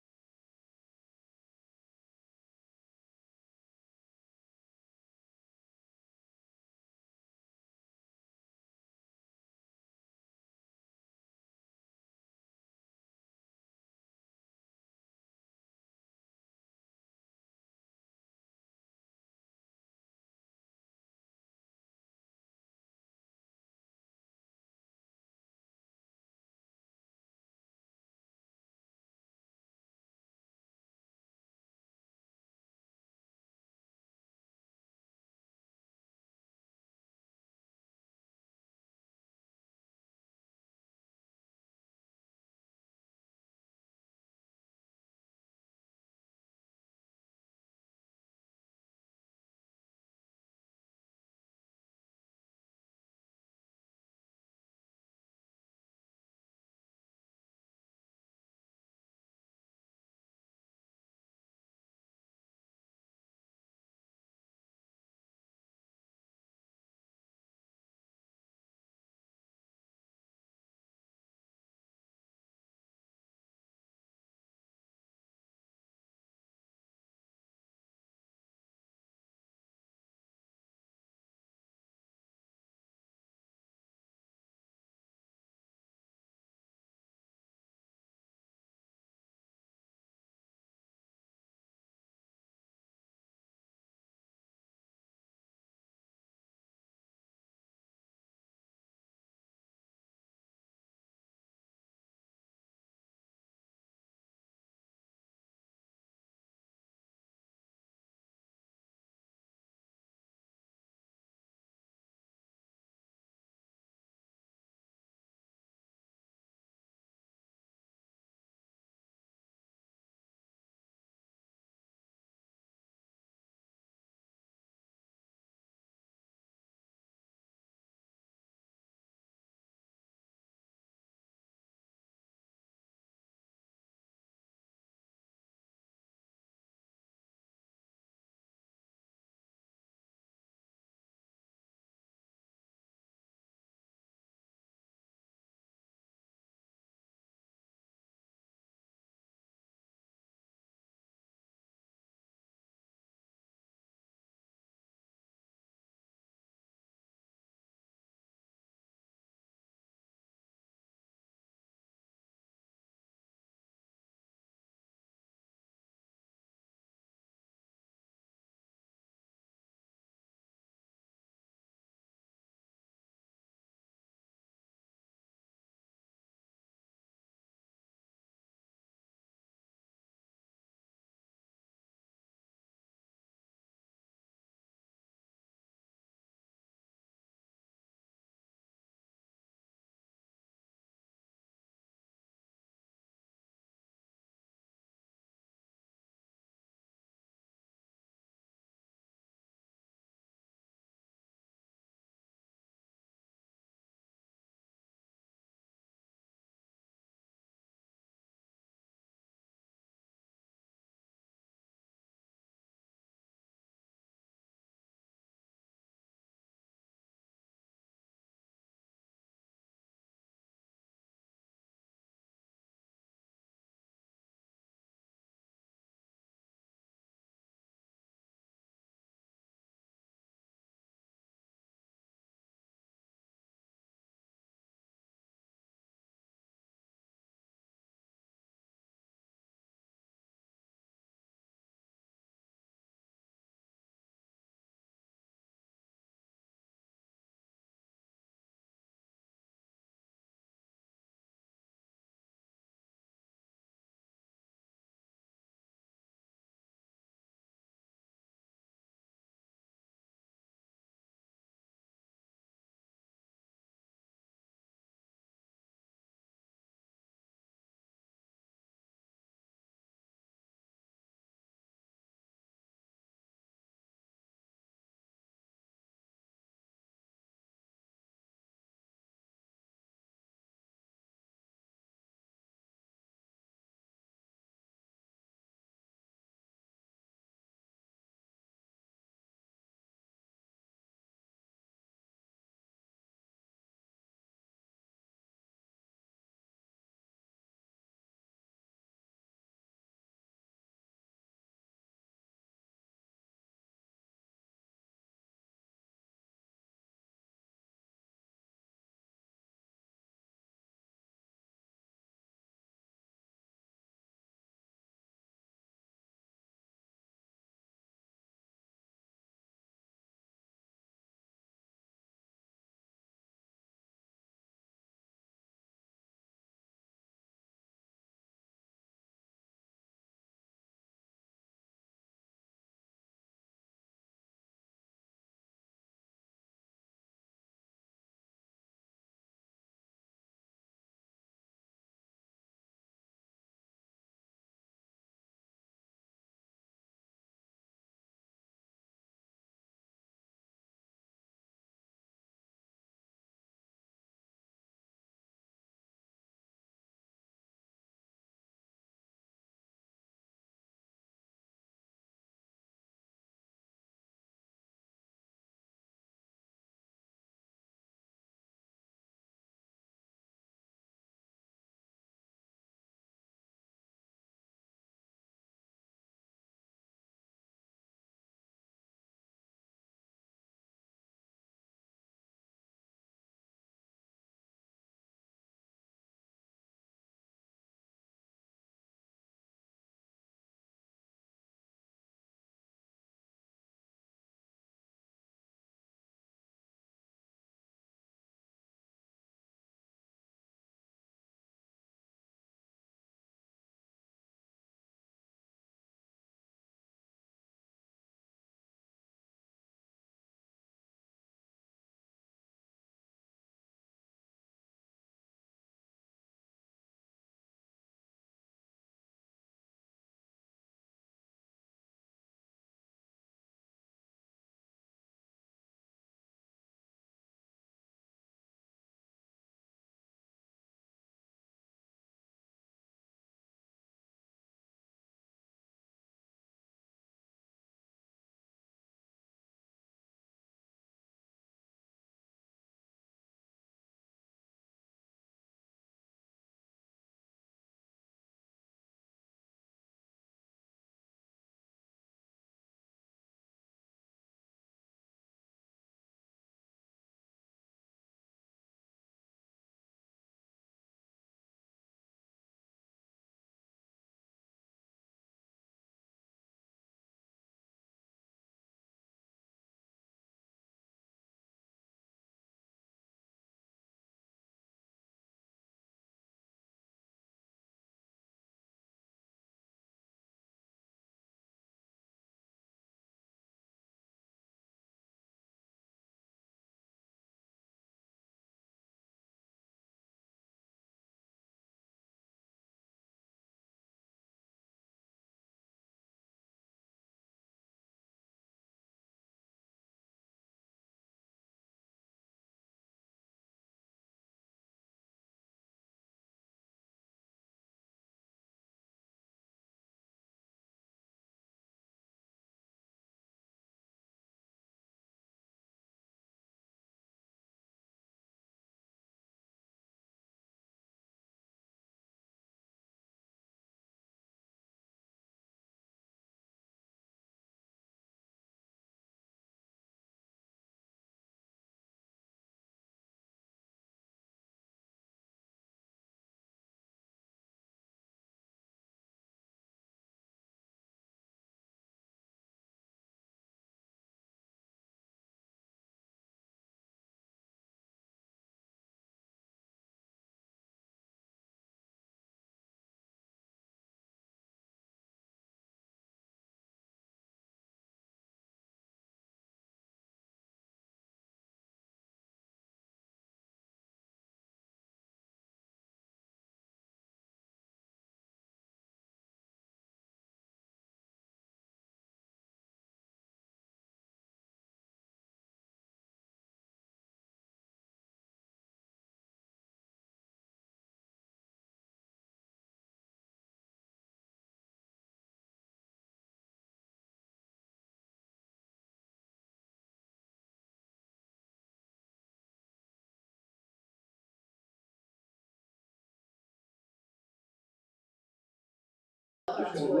We're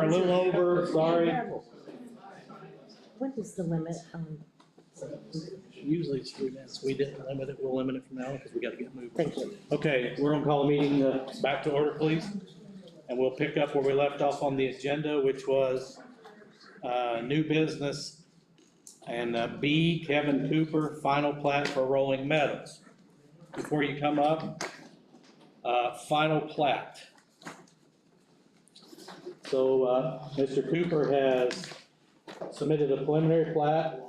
a little over, sorry. What is the limit on? Usually it's 3 minutes. We didn't limit it. We'll limit it from now because we gotta get moving. Thank you. Okay, we're gonna call the meeting back to order, please. And we'll pick up where we left off on the agenda, which was new business. And B, Kevin Cooper, final plat for Rolling Meadows. Before you come up, final plat. So Mr. Cooper has submitted a preliminary plat,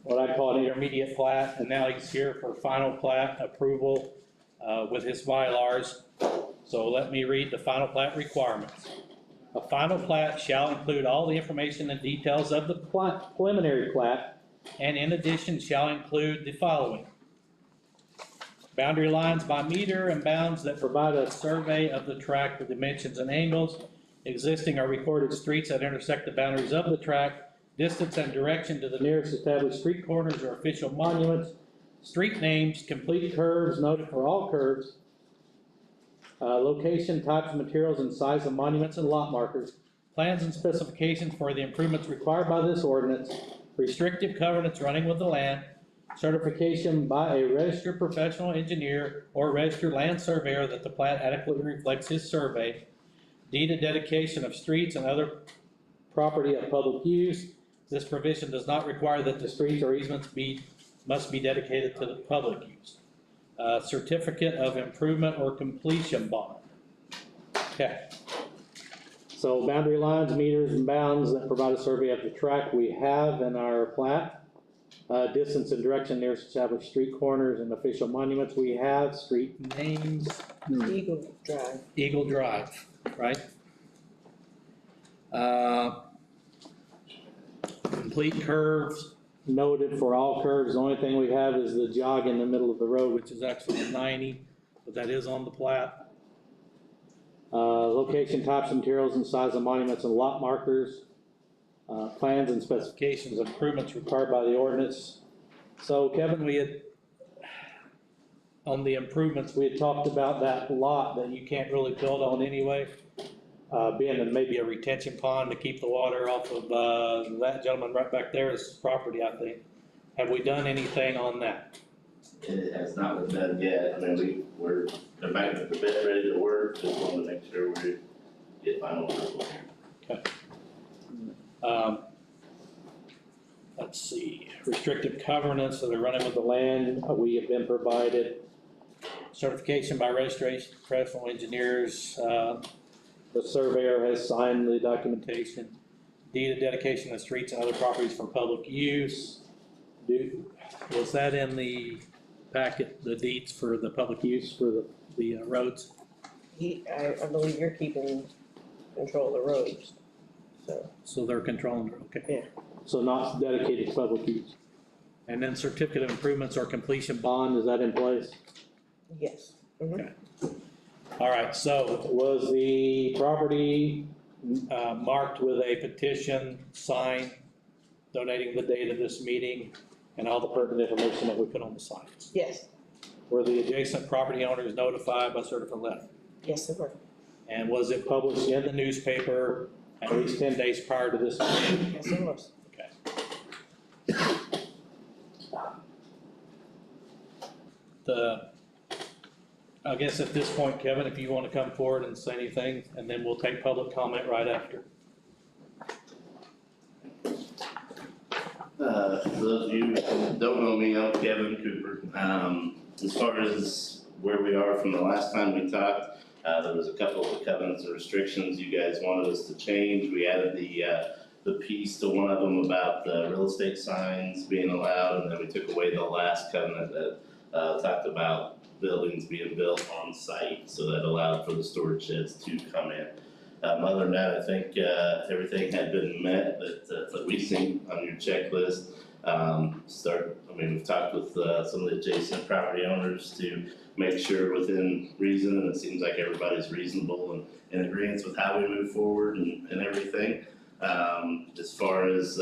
what I call an intermediate plat, and now he's here for final plat approval with his Mylars. So let me read the final plat requirements. A final plat shall include all the information and details of the preliminary plat, and in addition shall include the following: boundary lines by meter and bounds that provide a survey of the tract with dimensions and angles. Existing or recorded streets that intersect the boundaries of the tract, distance and direction to the nearest established street corners or official monuments, street names, complete curves noted for all curves, location, types of materials, and size of monuments and lot markers, plans and specifications for the improvements required by this ordinance, restrictive covenants running with the land, certification by a registered professional engineer or registered land surveyor that the plat adequately reflects his survey, deed of dedication of streets and other property of public use. This provision does not require that the streets or easements must be dedicated to the public use. Certificate of improvement or completion bond. Okay. So boundary lines, meters, and bounds that provide a survey of the tract we have in our plat. Distance and direction nearest established street corners and official monuments we have. Street names. Eagle Drive. Eagle Drive, right? Complete curves noted for all curves. The only thing we have is the jog in the middle of the road, which is actually 90, but that is on the plat. Location, types of materials, and size of monuments and lot markers. Plans and specifications of improvements required by the ordinance. So Kevin, we had, on the improvements, we had talked about that lot that you can't really build on anyway, being maybe a retention pond to keep the water off of that gentleman right back there is property, I think. Have we done anything on that? It has not been done yet. I mean, we're back with the bid ready to work, just want to make sure we get final approval. Okay. Let's see, restrictive covenants that are running with the land, we have been provided. Certification by registration, professional engineers, the surveyor has signed the documentation. Deed of dedication of streets and other properties for public use. Was that in the packet, the deeds for the public use for the roads? I believe you're keeping control of the roads, so. So they're controlling, okay. Yeah. So not dedicated to public use. And then certificate of improvements or completion bond, is that in place? Yes. Okay. All right, so was the property marked with a petition signed donating the date of this meeting and all the pertinent information that we put on the sign? Yes. Were the adjacent property owners notified by certified letter? Yes, they were. And was it published in the newspaper at least 10 days prior to this meeting? Yes, it was. I guess at this point, Kevin, if you want to come forward and say anything, and then we'll take public comment right after. For those of you who don't know me, I'm Kevin Cooper. As far as where we are from the last time we talked, there was a couple of covenants and restrictions you guys wanted us to change. We added the piece to one of them about the real estate signs being allowed, and then we took away the last covenant that talked about buildings being built on site, so that allowed for the storage sheds to come in. Other than that, I think everything had been met that we've seen on your checklist. We've talked with some of the adjacent property owners to make sure within reason, and it seems like everybody's reasonable and in agreement with how we move forward and everything. As far as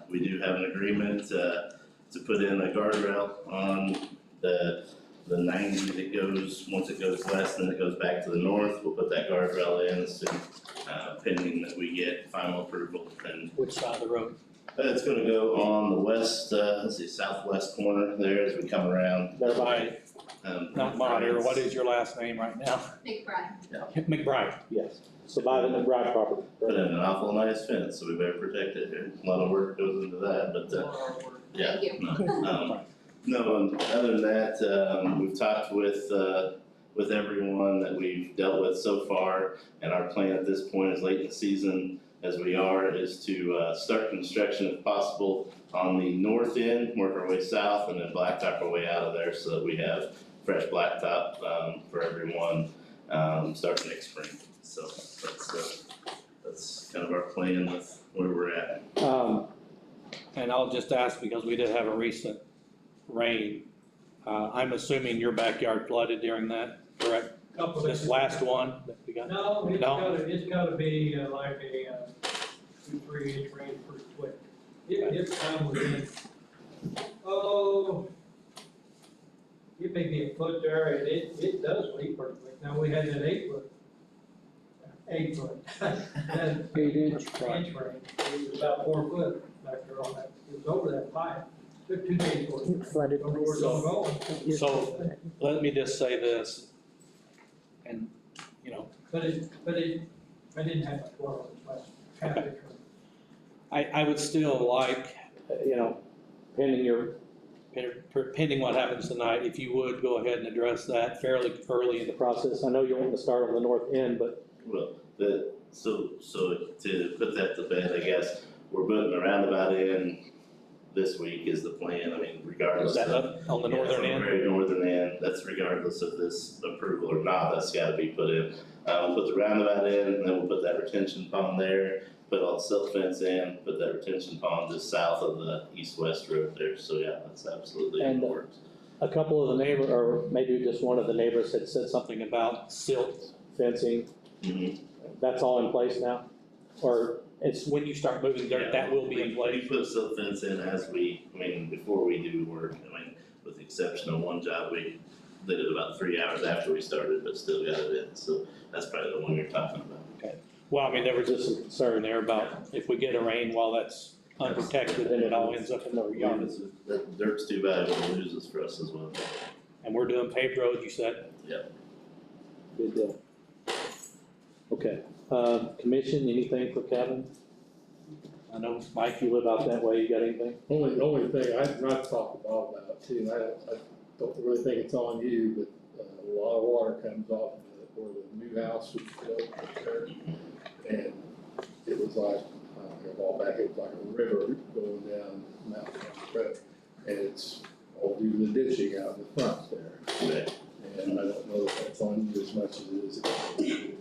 we do have an agreement to put in a guardrail on the the 90 that goes, once it goes west, then it goes back to the north. We'll put that guardrail in, so, pending that we get final approval. And Which side of the road? it's gonna go on the west, southwest corner there as we come around. There by, not Monitor, what is your last name right now? McBride. McBride, yes. So by the McBride property. Put in an awful nice fence, so we better protect it here. A lot of work goes into that, but, yeah. Thank you. No, and other than that, we've talked with everyone that we've dealt with so far, and our plan at this point is late in the season, as we are, is to start construction if possible on the north end, work our way south, and then blacktop our way out of there, so that we have fresh blacktop for everyone starting next spring. So that's kind of our plan with where we're at. And I'll just ask, because we did have a recent rain, I'm assuming your backyard flooded during that, correct? This last one that we got? No, it's gotta be like a 2-3 inch rain pretty quick. It's come within, it may be a foot there, and it does leak pretty quick. Now, we had that 8 foot. 8 inch rain, it was about 4 foot back there on that, it was over that pipe. Took 2 days for it. Flooded. Don't know where it's all going. So, let me just say this, and, you know, But I didn't have much water on this last traffic. I would still like, you know, pending what happens tonight, if you would go ahead and address that fairly early in the process. I know you want to start on the north end, but. Well, so to put that to bed, I guess, we're putting the roundabout in this week is the plan. I mean, regardless. Is that up on the northern end? Very northern end, that's regardless of this approval or not, that's gotta be put in. We'll put the roundabout in, and then we'll put that retention pond there, put all the silt fence in, put that retention pond just south of the east-west road there, so yeah, that's absolutely in the works. A couple of the neighbors, or maybe just one of the neighbors had said something about silt fencing. Mm-hmm. That's all in place now? Or it's when you start moving dirt, that will be in place? We put silt fence in before we do work, with the exception of one job, we did it about 3 hours after we started, but still got it in, so that's probably the one you're talking about. Okay. Well, I mean, there was just some concern there about if we get a rain while that's unprotected, then it all ends up in the yard. The dirt's too valuable to lose this for us as well. And we're doing paved roads, you said? Yep. Good deal. Okay, commission, anything for Kevin? I know, Mike, you live out that way, you got anything? Only thing, I'd not talk to Bob about too, and I don't really think it's on you, but a lot of water comes off where the new house was built there. And it was like, a while back, it was like a river going down Mountain Road. And it's all due to the ditching out in the front there. Right. And I don't know if that's on you as much as it is, it's an issue.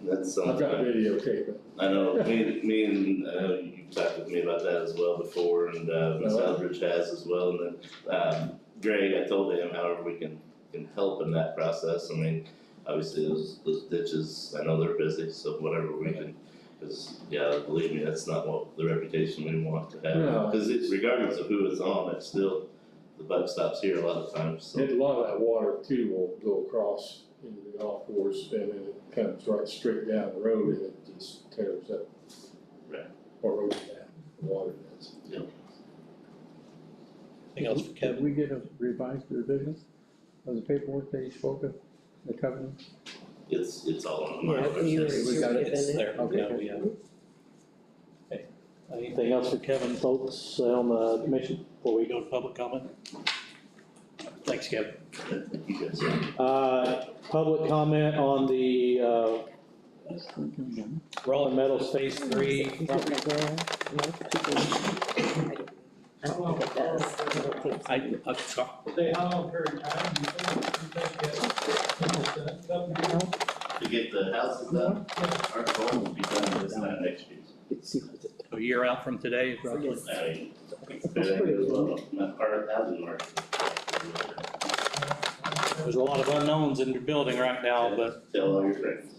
That's something. I've got a videotape it. I know, me and, I know you've talked with me about that as well before, and, Ms. Eldridge has as well, and then, Greg, I told him however we can help in that process. I mean, obviously those ditches, I know they're busy, so whatever we can, cause, yeah, believe me, that's not what the reputation we want to have. No. Cause it's, regardless of who it's on, it's still, the buck stops here a lot of times, so. And a lot of that water too will go across into the golf course, and then it comes right straight down the road, and it just tears up. Right. Or road down, the water does. Yep. Anything else for Kevin? Did we get a revised revision of the paperwork that you spoke of, the covenant? It's all on my Yeah, website. you We got it, it's in there. Okay. Yeah, we have it. Okay. Anything else for Kevin, folks, on the commission before we go to public comment? Thanks, Kevin. Thank you guys. Public comment on the, Rolling Meadows Phase 3 property. I don't think it does. I don't think so. Say how long period of time do you think To get the houses done, our goal will be done this time next year. A year out from today, roughly. I mean, everything goes well, not part of housing market. There's a lot of unknowns in the building right now, but. Tell all your friends.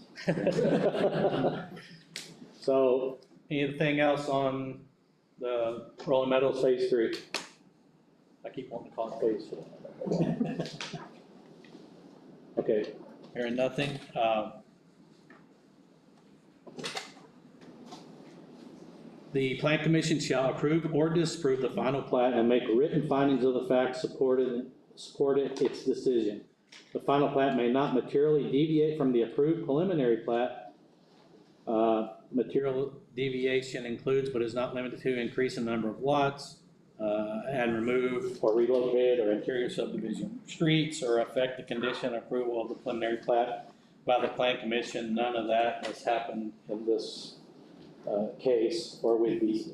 So, anything else on the Rolling Meadows Phase 3? I keep wanting to call it Phase 4. Okay, hearing nothing, the plan commission shall approve or disapprove the final plat and make written findings of the facts supporting its decision. The final plat may not materially deviate from the approved preliminary plat. Material deviation includes but is not limited to increase in number of lots, and remove or relocate or interior subdivision streets or affect the condition approval of the preliminary plat by the plan commission. None of that has happened in this case, or we'd be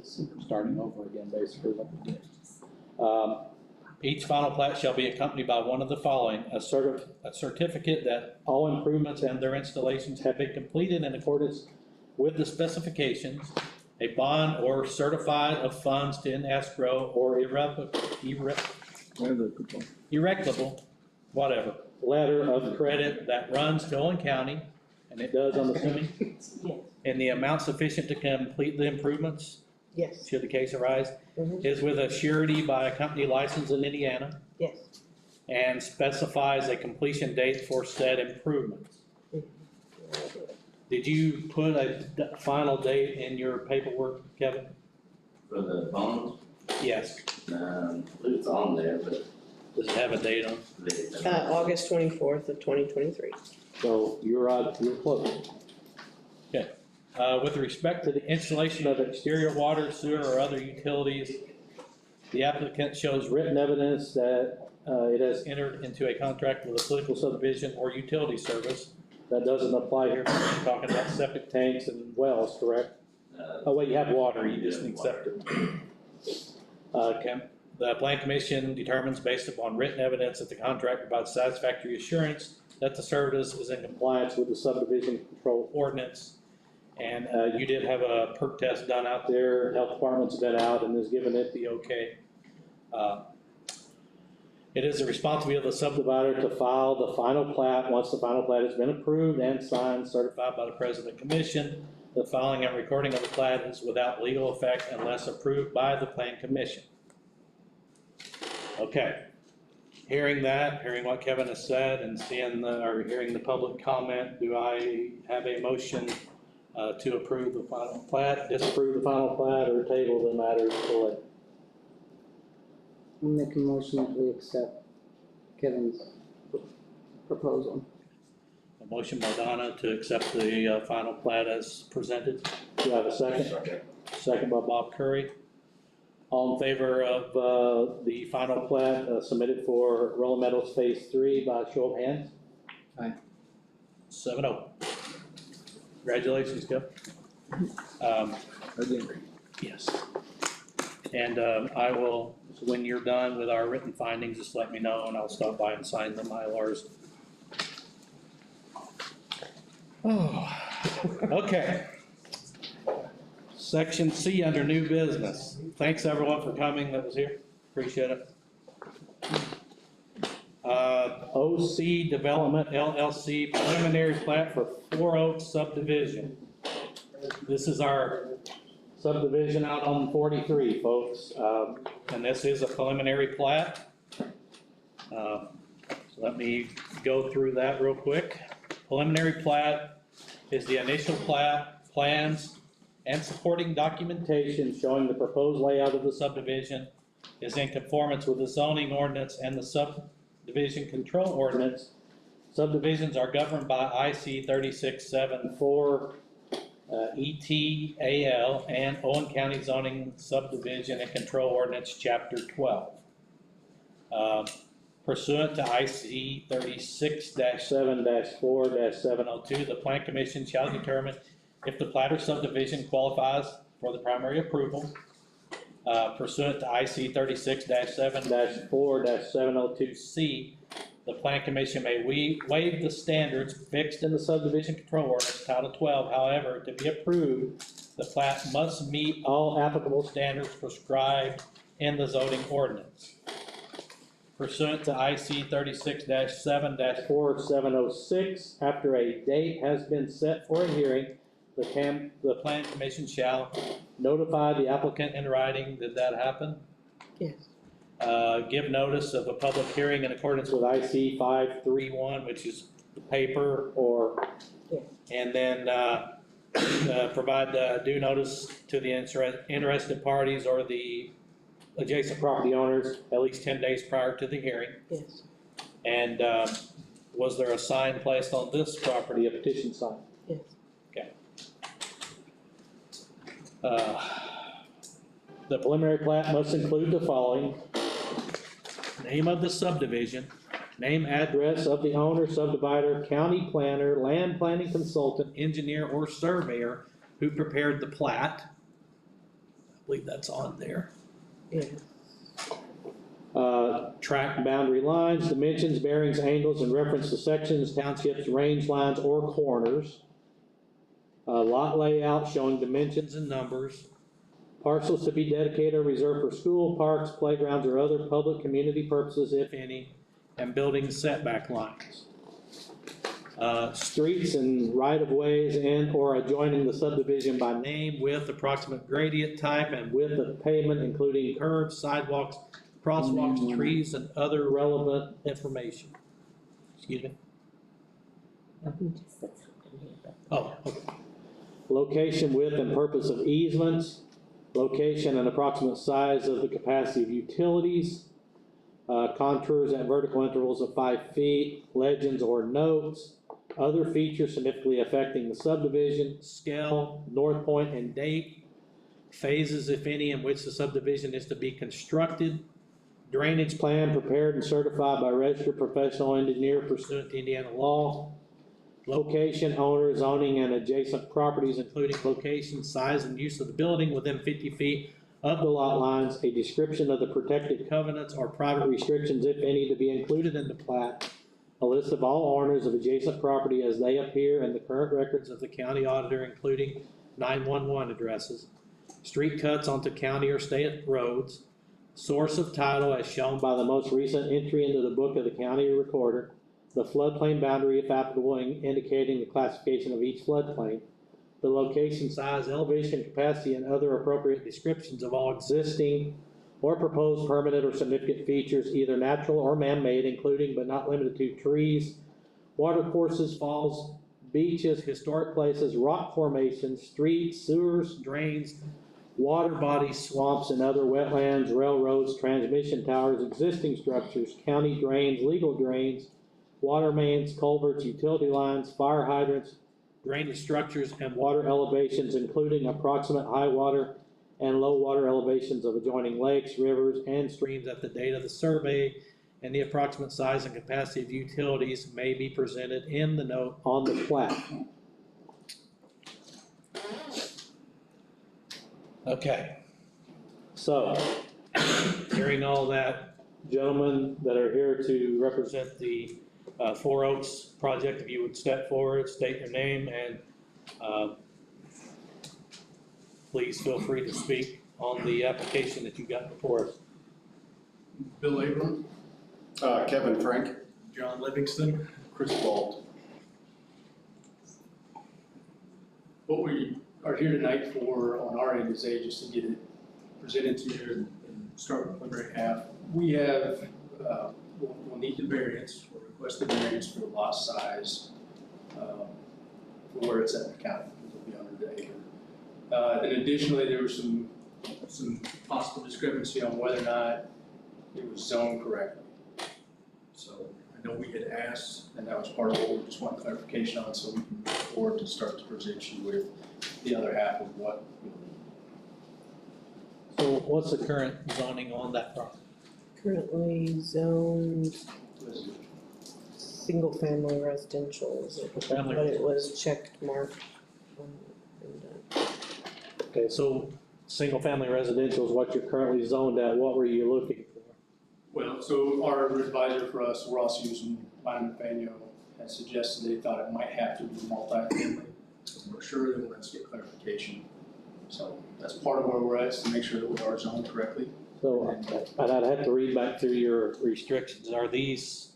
starting over again, basically what we did. Each final plat shall be accompanied by one of the following: a certificate that all improvements and their installations have been completed in accordance with the specifications, a bond or certified of funds to in escrow or irrevocable, whatever, letter of credit that runs to Owen County, and it does, I'm assuming, in the amount sufficient to complete the improvements, Yes. should the case arise, is with a surety by a company licensed in Indiana, Yes. and specifies a completion date for said improvements. Did you put a final date in your paperwork, Kevin? For the bond, Yes. I believe it's on there, but. Does it have a date on it? August 24th of 2023. So you're close. Okay. With respect to the installation of exterior water, sewer, or other utilities, the applicant shows written evidence that it has entered into a contract with a political subdivision or utility service. That doesn't apply here, because you're talking about septic tanks and wells, correct? Oh, wait, you have water, you just need septic. The plan commission determines, based upon written evidence, that the contract provides satisfactory assurance that the service is in compliance with the subdivision control ordinance. And you did have a perk test done out there. Health department's been out and has given it the okay. It is the responsibility of the subdivider to file the final plat once the final plat has been approved and signed, certified by the president commission. The filing and recording of the plat is without legal effect unless approved by the plan commission. Okay. Hearing that, hearing what Kevin has said, and hearing the public comment, do I have a motion to approve the final plat, disapprove the final plat, or table the matter till it? I'll make a motion that we accept Kevin's proposal. A motion by Donna to accept the final plat as presented. Do I have a second? Second by Bob Curry. All in favor of the final plat submitted for Rolling Meadows Phase 3 by show of hands? Aye. 7-0. Congratulations, Kev. Yes. And I will, when you're done with our written findings, just let me know and I'll stop by and sign the Mylars. Oh, okay. Section C under new business. Thanks everyone for coming that was here. Appreciate it. OC Development LLC preliminary plat for 4 Oaks subdivision. This is our subdivision out on 43, folks. And this is a preliminary plat. So let me go through that real quick. Preliminary plat is the initial plat, plans, and supporting documentation showing the proposed layout of the subdivision is in conformance with the zoning ordinance and the subdivision control ordinance. Subdivisions are governed by IC 3674 ETAL and Owen County Zoning Subdivision and Control Ordinance Chapter 12. Pursuant to IC 36-7-4-702, the Plan Commission shall determine if the plat or subdivision qualifies for the primary approval. Pursuant to IC 36-7-4-702C, the Plan Commission may waive the standards fixed in the Subdivision Control Ordinance Title 12. However, to be approved, the plat must meet all applicable standards prescribed in the zoning ordinance. Pursuant to IC 36-7-4706, after a date has been set for a hearing, the Plan Commission shall notify the applicant in writing. Did that happen? Yes. Give notice of a public hearing in accordance with IC 531, which is the paper, or, and then provide due notice to the interested parties or the adjacent property owners at least 10 days prior to the hearing. Yes. And was there a sign placed on this property, a petition sign? Yes. Okay. The preliminary plat must include the following: name of the subdivision, name, address of the owner, subdivider, county planner, land planning consultant, engineer, or surveyor who prepared the plat. I believe that's on there. Yeah. Tract boundary lines, dimensions, bearings, angles, and reference to sections, townships, range lines, or corners. Lot layout showing dimensions and numbers. Parcels to be dedicated or reserved for school, parks, playgrounds, or other public community purposes, if any, and building setback lines. Streets and right-of-ways and or adjoining the subdivision by name, width, approximate gradient type, and width of pavement, including curbs, sidewalks, crosswalks, trees, and other relevant information. Excuse me? We just said something here, but. Oh, okay. Location, width, and purpose of easements. Location and approximate size of the capacity of utilities. Contours at vertical intervals of 5 feet, legends or notes. Other features significantly affecting the subdivision, scale, north point, and date. Phases, if any, in which the subdivision is to be constructed. Drainage plan prepared and certified by a registered professional engineer pursuant to Indiana law. Location, owner, zoning, and adjacent properties, including location, size, and use of the building within 50 feet of the lot lines. A description of the protected covenants or private restrictions, if any, to be included in the plat. A list of all owners of adjacent property as they appear in the current records of the county auditor, including 911 addresses. Street cuts onto county or state roads. Source of title as shown by the most recent entry into the book of the county recorder. The floodplain boundary, if applicable, indicating the classification of each floodplain. The location, size, elevation, capacity, and other appropriate descriptions of all existing or proposed permanent or significant features, either natural or man-made, including but not limited to trees, water courses, falls, beaches, historic places, rock formations, streets, sewers, drains, water bodies, swamps, and other wetlands, railroads, transmission towers, existing structures, county drains, legal drains, water mains, culverts, utility lines, fire hydrants, drainage structures, and water elevations, including approximate high water and low water elevations of adjoining lakes, rivers, and streams at the date of the survey, and the approximate size and capacity of utilities may be presented in the note on the plat. Okay, so, hearing all that, gentlemen that are here to represent the Four Oaks project, if you would step forward, state your name, and please feel free to speak on the application that you got before us. Bill Abram. Kevin Frank. John Livingston. Chris Bald. What we are here tonight for on our end is just to get it presented to you and start with the preliminary half. We have, we'll need the variance, we'll request the variance for the lot size, for where it's at in the county, it'll be under the acre. And additionally, there was some possible discrepancy on whether or not it was zoned correctly. So I know we had asked, and that was part of what we just want clarification on, so we can move forward to start to present you with the other half of what we'll need. So what's the current zoning on that property? Currently zoned single-family residential, is it? Family. But it was checked marked. Okay, so single-family residential is what you're currently zoned at. What were you looking for? Well, so our advisor for us, we're also using Lyman Fanyo, had suggested they thought it might have to be multifamily. So we're sure that let's get clarification. So that's part of where we're at, is to make sure that we are zoned correctly. So I'd have to read back through your restrictions. Are these,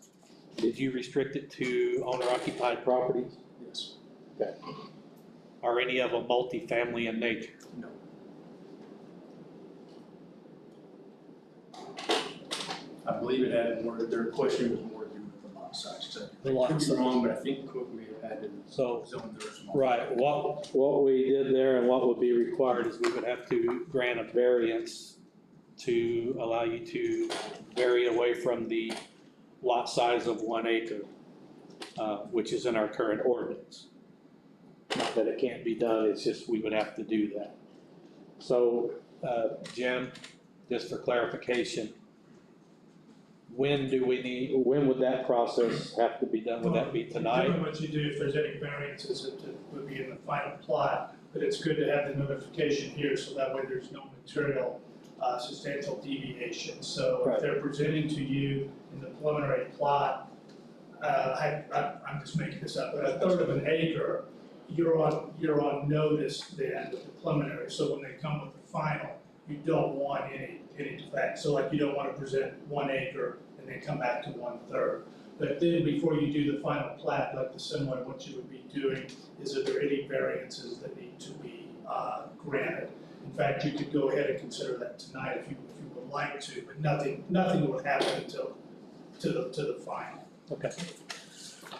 did you restrict it to owner-occupied properties? Yes. Okay. Are any of them multifamily in nature? No. I believe it had more, their question was more to do with the lot size. 'Cause The I lot could be size. wrong, but I think Cook may have had to So, zone theirs. right, what we did there and what would be required is we would have to grant a variance to allow you to vary away from the lot size of 1 acre, which is in our current ordinance. Not that it can't be done, it's just we would have to do that. So, Jim, just for clarification, when would that process have to be done? Would that be tonight? Generally what you do, if there's any variances, it would be in the final plot, but it's good to have the notification here, so that way there's no material substantial deviation. So if they're presenting to you in the preliminary plot, I'm just making this up, but a third of an acre, you're on notice then with the preliminary. So when they come with the final, you don't want any defect. So like you don't want to present 1 acre and then come back to 1/3. But then before you do the final plat, like the similar, what you would be doing is if there are any variances that need to be granted. In fact, you could go ahead and consider that tonight if you would like to, but nothing would happen until to the final. Okay.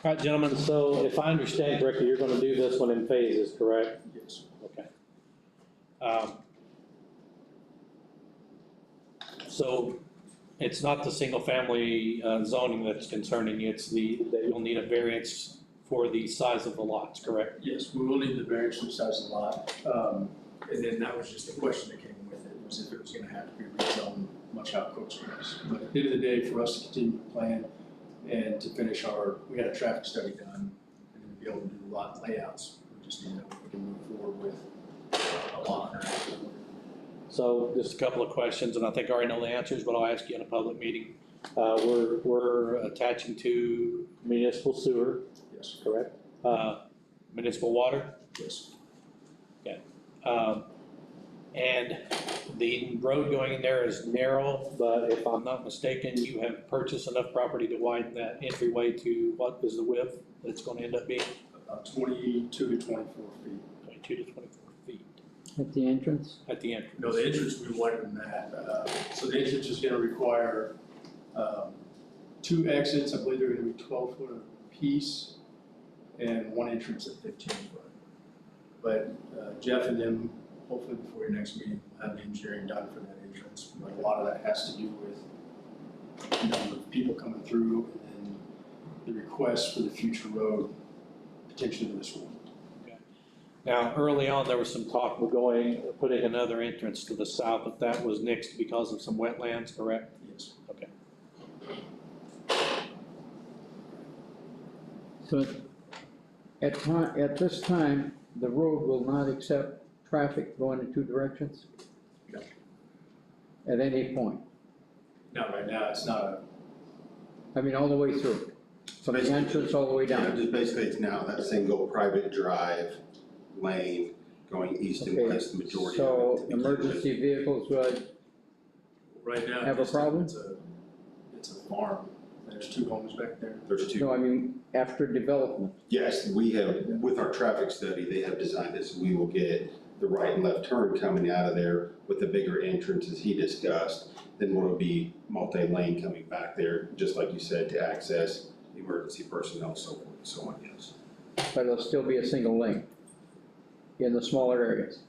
All right, gentlemen, so if I understand correctly, you're gonna do this one in phases, correct? Yes. Okay. So it's not the single-family zoning that's concerning you, it's that you'll need a variance for the size of the lots, correct? Yes, we will need the variance for the size of the lot. And then that was just the question that came with it, was if it was gonna have to be rezoned, much how Cook's was. But at the end of the day, for us to continue to plan and to finish we had a traffic study done, and then be able to do lot layouts. We just need to know if we can move forward with a lot. So just a couple of questions, and I think I already know the answers, but I'll ask you in a public meeting. We're attaching to municipal sewer. Yes. Correct? Municipal water? Yes. Okay. And the road going in there is narrow, but if I'm not mistaken, you have purchased enough property to widen that entryway to what is the width it's gonna end up being? About 22 to 24 feet. 22 to 24 feet. At the entrance? At the entrance. No, the entrance will be wider than that. So the entrance is gonna require 2 exits. I believe they're gonna be 12 foot a piece, and 1 entrance at 15 foot. But Jeff and them, hopefully before your next meeting, will have the engineering done for that entrance. But a lot of that has to do with the number of people coming through, and then the request for the future road, potentially this one. Now, early on, there was some talk of putting another entrance to the south, if that was nixed because of some wetlands, correct? Yes. Okay. So at this time, the road will not accept traffic going in 2 directions? No. At any point? Not right now, it's not I mean, all the way through? From the entrance all the way down? Just basically, it's now that single private drive lane going east and Okay, west, the majority of it. so emergency vehicles would right now. have a problem? It's a farm. There's 2 homes back there. There's 2. No, I mean, after development. Yes, we have, with our traffic study, they have designed this, we will get the right and left turn coming out of there with the bigger entrance as he discussed. Then what'll be multi-lane coming back there, just like you said, to access emergency personnel, so forth and so on, yes. But it'll still be a single lane in the smaller areas?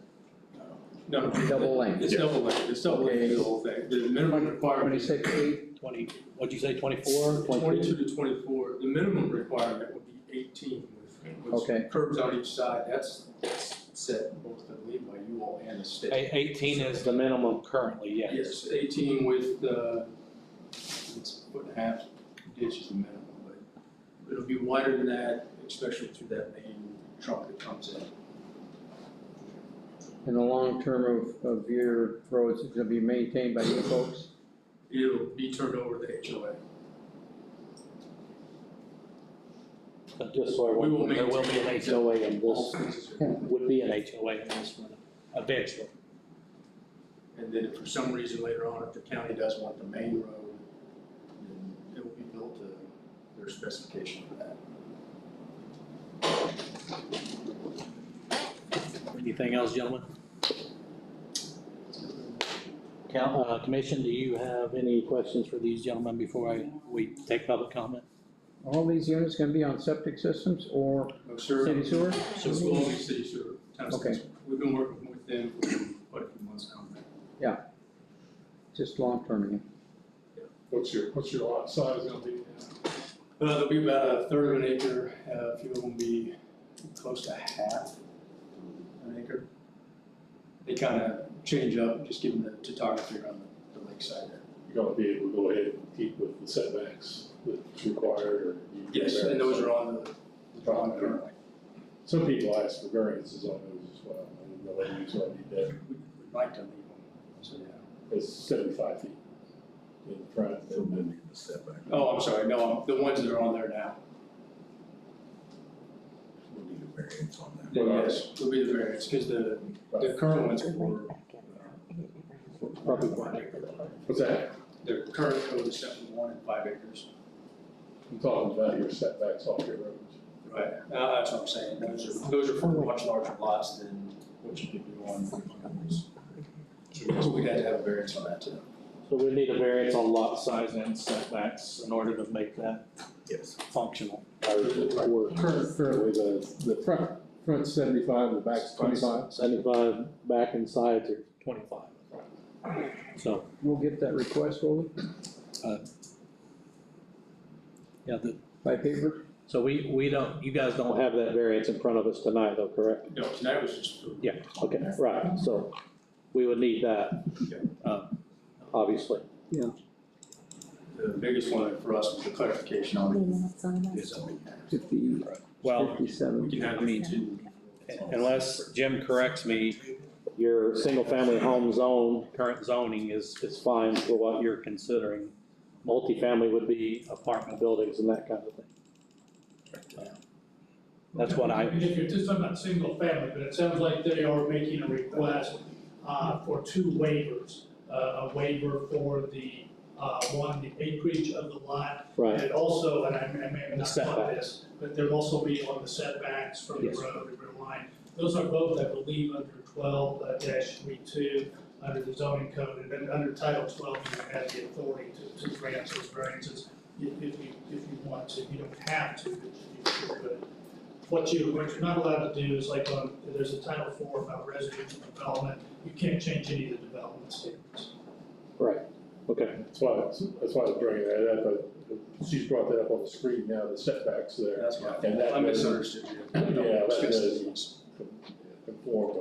No. Double lane? It's double lane, it's double lane, the whole thing. The minimum requirement. 26 feet? 20, what'd you say, 24? 22 to 24. The minimum requirement would be 18 with curbs on each side. That's set both, I believe, by you all and the state. 18 is the minimum currently, yes. Yes, 18 with it's a 1.5 ditch is the minimum, but it'll be wider than that, especially through that main trunk that comes in. And the long term of your roads is gonna be maintained by you folks? It'll be turned over to the HOA. Just so there will be an HOA in this, would be an HOA in this one, eventually. And then if for some reason later on, if the county does want the main road, then it will be built to their specification for that. Anything else, gentlemen? Commission, do you have any questions for these gentlemen before we take public comment? All these units gonna be on septic systems or No, sir. city sewer? So it's all city sewer. Okay. We've been working with them for quite a few months now. Just long term again. What's your lot size gonna be? There'll be about a third of an acre, a few of them will be close to half an acre. They kind of change up, just given the topography around the lakeside there. You're gonna be able to go ahead and keep with the setbacks that's required, or? Yes, and those are on the drawing currently. Some people ask for variances on those as well. I didn't know whether you sort of need that. We'd like to leave them, so yeah. It's 75 feet in front. And then the setback. Oh, I'm sorry, no, the ones that are on there now. We'll need a variance on that. Yes, will be the variance, because the current ones were Probably 1 acre. What's that? the current code is 1 and 5 acres. I'm talking about your setbacks off your roads. Right, that's what I'm saying, those are for much larger lots than what you could do on these. So we'd have to have a variance on that too. So we need a variance on lot size and setbacks in order to make that functional. Currently, the front's 75, the back's 25. 75, back and sides are 25. So, We'll get that request, will we? yeah, By paper? so we don't, you guys don't have that variance in front of us tonight though, correct? No, tonight was just for. Yeah, okay, right, so we would need that, obviously. The biggest one for us was the clarification on. 50, Well, 57. We can have them to. unless Jim corrects me, your single-family home zone, current zoning is fine for what you're considering. Multifamily would be apartment buildings and that kind of thing. That's what I. If you're just talking about single family, but it sounds like they are making a request for 2 waivers. A waiver for the the acreage of the lot. Right. And also, and I may have not thought Setbacks. this, but they're also be on the setbacks from the Yes. road and rear line. Those are both, I believe, under 12-3.2 under the zoning code, and then under Title 12, you have the authority to grant those variances if you want to. You don't have to, but you could. What you're not allowed to do is like there's a Title 4 about residential development, you can't change any of the development standards. Right, okay. That's why I was bringing that up, but she's brought that up on the screen now, the setbacks there. That's right. And that I misunderstood you. Yeah, that does conform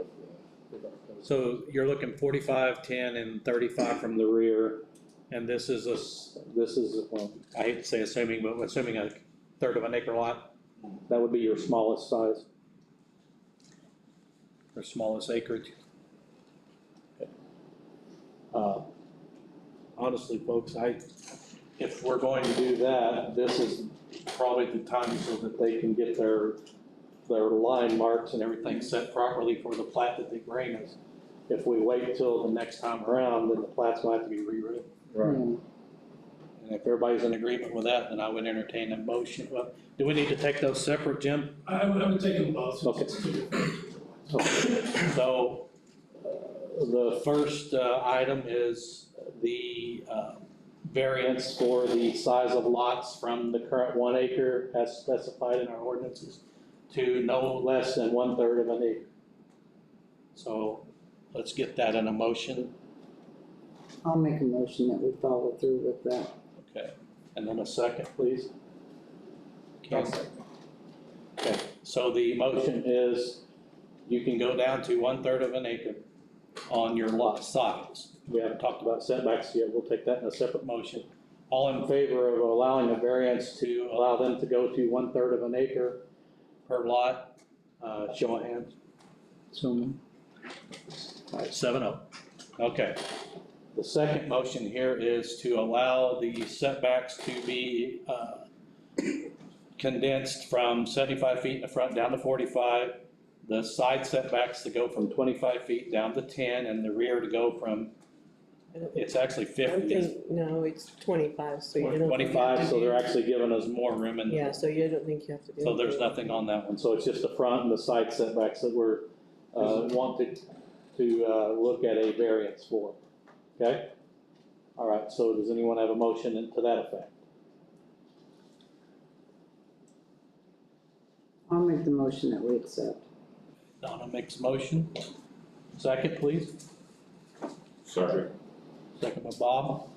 with our code. So you're looking 45, 10, and 35 from the rear, and this is well, I hate to say assuming, but assuming a third of an acre lot, that would be your smallest size. Or smallest acreage. Honestly, folks, if we're going to do that, this is probably the time so that they can get their line marks and everything set properly for the plat that they bring us. If we wait till the next time around, then the plat's going to have to be rewritten. Right. And if everybody's in agreement with that, then I would entertain a motion. Well, do we need to take those separate, Jim? I would take them both. Okay. So, the first item is the variance for the size of lots from the current 1 acre as specified in our ordinances to no less than 1/3 of an acre. So, let's get that in a motion. I'll make a motion that we follow through with that. Okay, and then a second, please. Okay, so the motion is you can go down to 1/3 of an acre on your lot size. We haven't talked about setbacks yet, we'll take that in a separate motion. All in favor of allowing a variance to allow them to go to 1/3 of an acre per lot, show of hands. So, All right, 7-0. Okay. The second motion here is to allow the setbacks to be condensed from 75 feet in the front down to 45. The side setbacks to go from 25 feet down to 10, and the rear to go from, it's actually 50. No, it's 25, so you don't. 25, so they're actually giving us more room in. Yeah, so you don't think you have to do. So there's nothing on that one, so it's just the front and the side setbacks that we're wanted to look at a variance for. Okay? All right, so does anyone have a motion to that effect? I'll make the motion that we accept. Donna makes a motion. Second, please. Second. Second by Bob.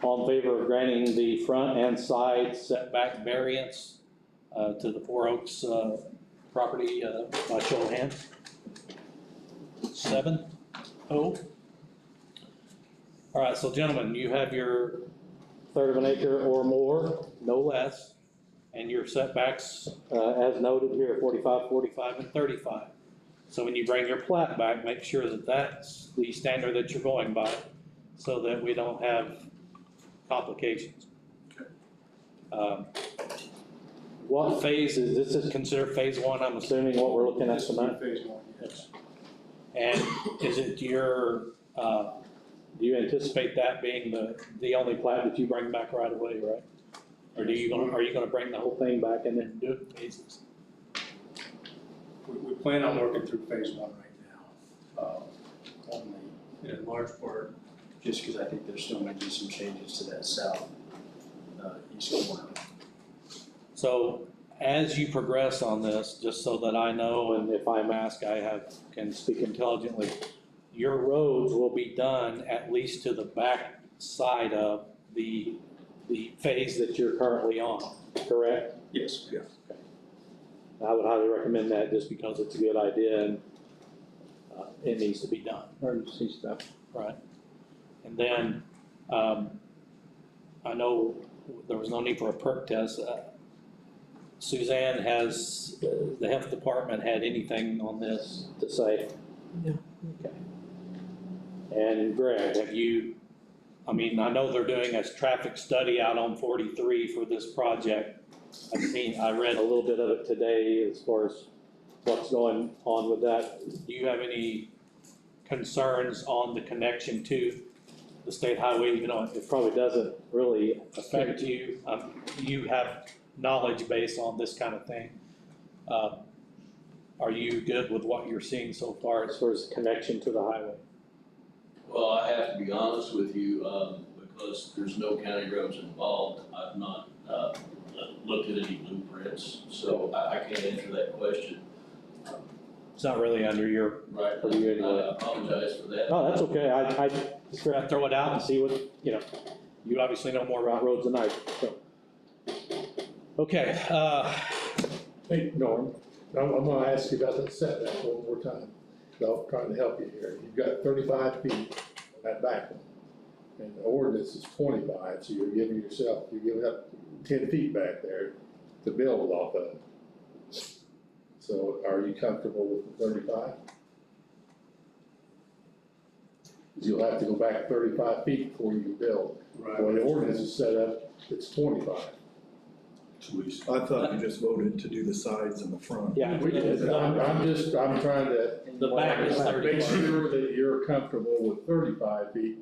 All in favor of granting the front and side setback variance to the Four Oaks property by show of hands? 7-0. All right, so gentlemen, you have your third of an acre or more, no less, and your setbacks, as noted here, 45, 45, and 35. So when you bring your plat back, make sure that that's the standard that you're going by, so that we don't have complications. What phase this is considered phase 1, I'm assuming what we're looking at tonight? Phase 1, yes. And is it your, do you anticipate that being the only plat that you bring back right away, right? Or are you gonna bring the whole thing back and then do it in phases? We plan on working through phase 1 right now. Only in large part, just because I think there's still gonna be some changes to that south, east corner. So as you progress on this, just so that I know, and if I'm asked, can speak intelligently, your roads will be done at least to the back side of the phase that you're currently on, correct? Yes. Okay. I would highly recommend that just because it's a good idea and it needs to be done. Emergency stuff. Right. And then, I know there was no need for a perk test. Suzanne, has the health department had anything on this to say? No. Okay. And Greg, I know they're doing a traffic study out on 43 for this project. I read a little bit of it today as far as what's going on with that. Do you have any concerns on the connection to the state highway? You know, it probably doesn't really affect you. You have knowledge based on this kind of thing. Are you good with what you're seeing so far as connection to the highway? Well, I have to be honest with you, because there's no county roads involved. I've not looked at any blueprints, so I can't answer that question. It's not really under your purview anyway. I apologize for that. No, that's okay. I just gotta throw it out and see what, you obviously know more about roads than I do, so. Okay, Hey, Norm, I'm gonna ask you about that setback one more time. So I'm trying to help you here. You've got 35 feet on that back one. And the ordinance is 25, so you're giving up 10 feet back there to build off of. So are you comfortable with the 35? You'll have to go back 35 feet before you can build. Right. The way the ordinance is set up, it's 25. I thought you just voted to do the sides and the front. Yeah. I'm trying to the back is 35. make sure that you're comfortable with 35 feet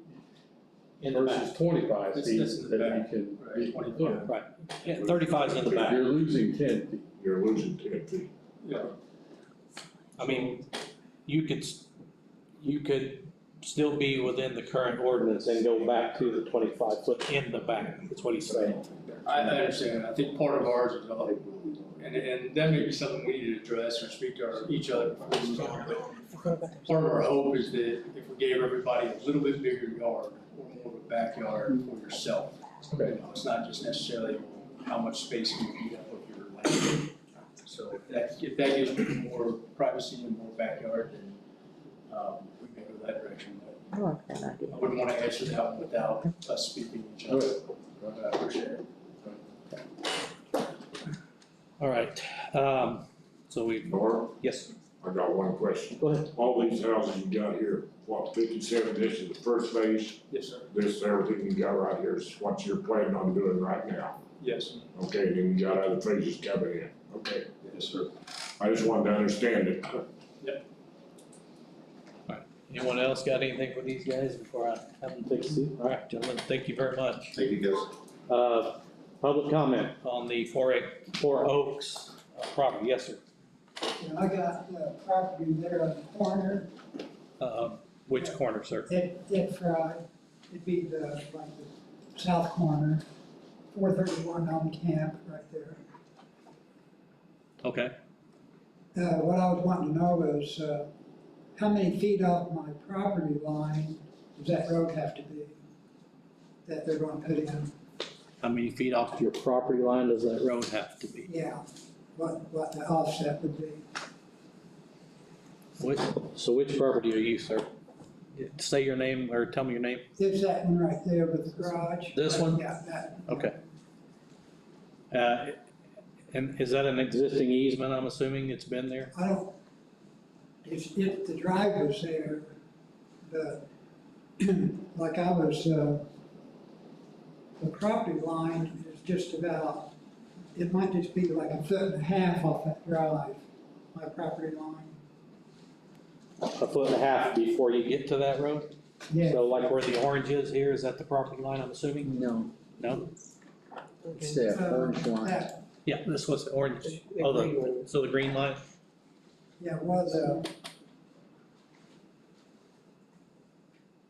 In the versus 25 That's feet in the that you back. can Right, be. 25. Right. Yeah, 35's in the back. You're losing 10 feet. You're losing 10 feet. Yeah. I mean, you could still be within the current ordinance and go back to the 25 foot in the back, that's what he's saying. I understand. I think part of ours is, and that may be something we need to address or speak to each other before we move on. But part of our hope is that if we gave everybody a little bit bigger yard or more of a backyard for yourself. Okay. It's not just necessarily how much space can you eat up with your land. So if that gives you more privacy and more backyard, then we may go that direction. But I like that idea. I wouldn't want to answer that one without us speaking to each other. I appreciate it. All right, so Norm? Yes. I got one question. Go ahead. All these houses you got here, 57, this is the first phase? Yes, sir. This, everything you got right here is what you're planning on doing right now? Yes. Okay, then you got other phases coming in, okay? Yes, sir. I just wanted to understand it. Yep. Anyone else got anything for these guys before I have them take a seat? All right, gentlemen, thank you very much. Thank you, guys. Public comment on the Four Oaks property, yes, sir. I got property there on the corner, Which corner, sir? Dick Fry, it'd be like the south corner, 431 on Camp, right there. Okay. What I was wanting to know is, how many feet off my property line does that road have to be that they're gonna put in? How many feet off your property line does that road have to be? Yeah, what the offset would be. So which property are you, sir? Say your name or tell me your name. There's that one right there with the garage. This one? Yeah, that. Okay. And is that an existing easement, I'm assuming it's been there? I don't, if the drive was there, but like I was, the property line is just about, it might just be like 1.5 feet off that drive, my property line. 1.5 feet before you get to that road? Yeah. So like where the orange is here, is that the property line, I'm assuming? No, No? it's that orange line. That, Yeah, this was the orange. The Oh, green one. so the green line? yeah, was,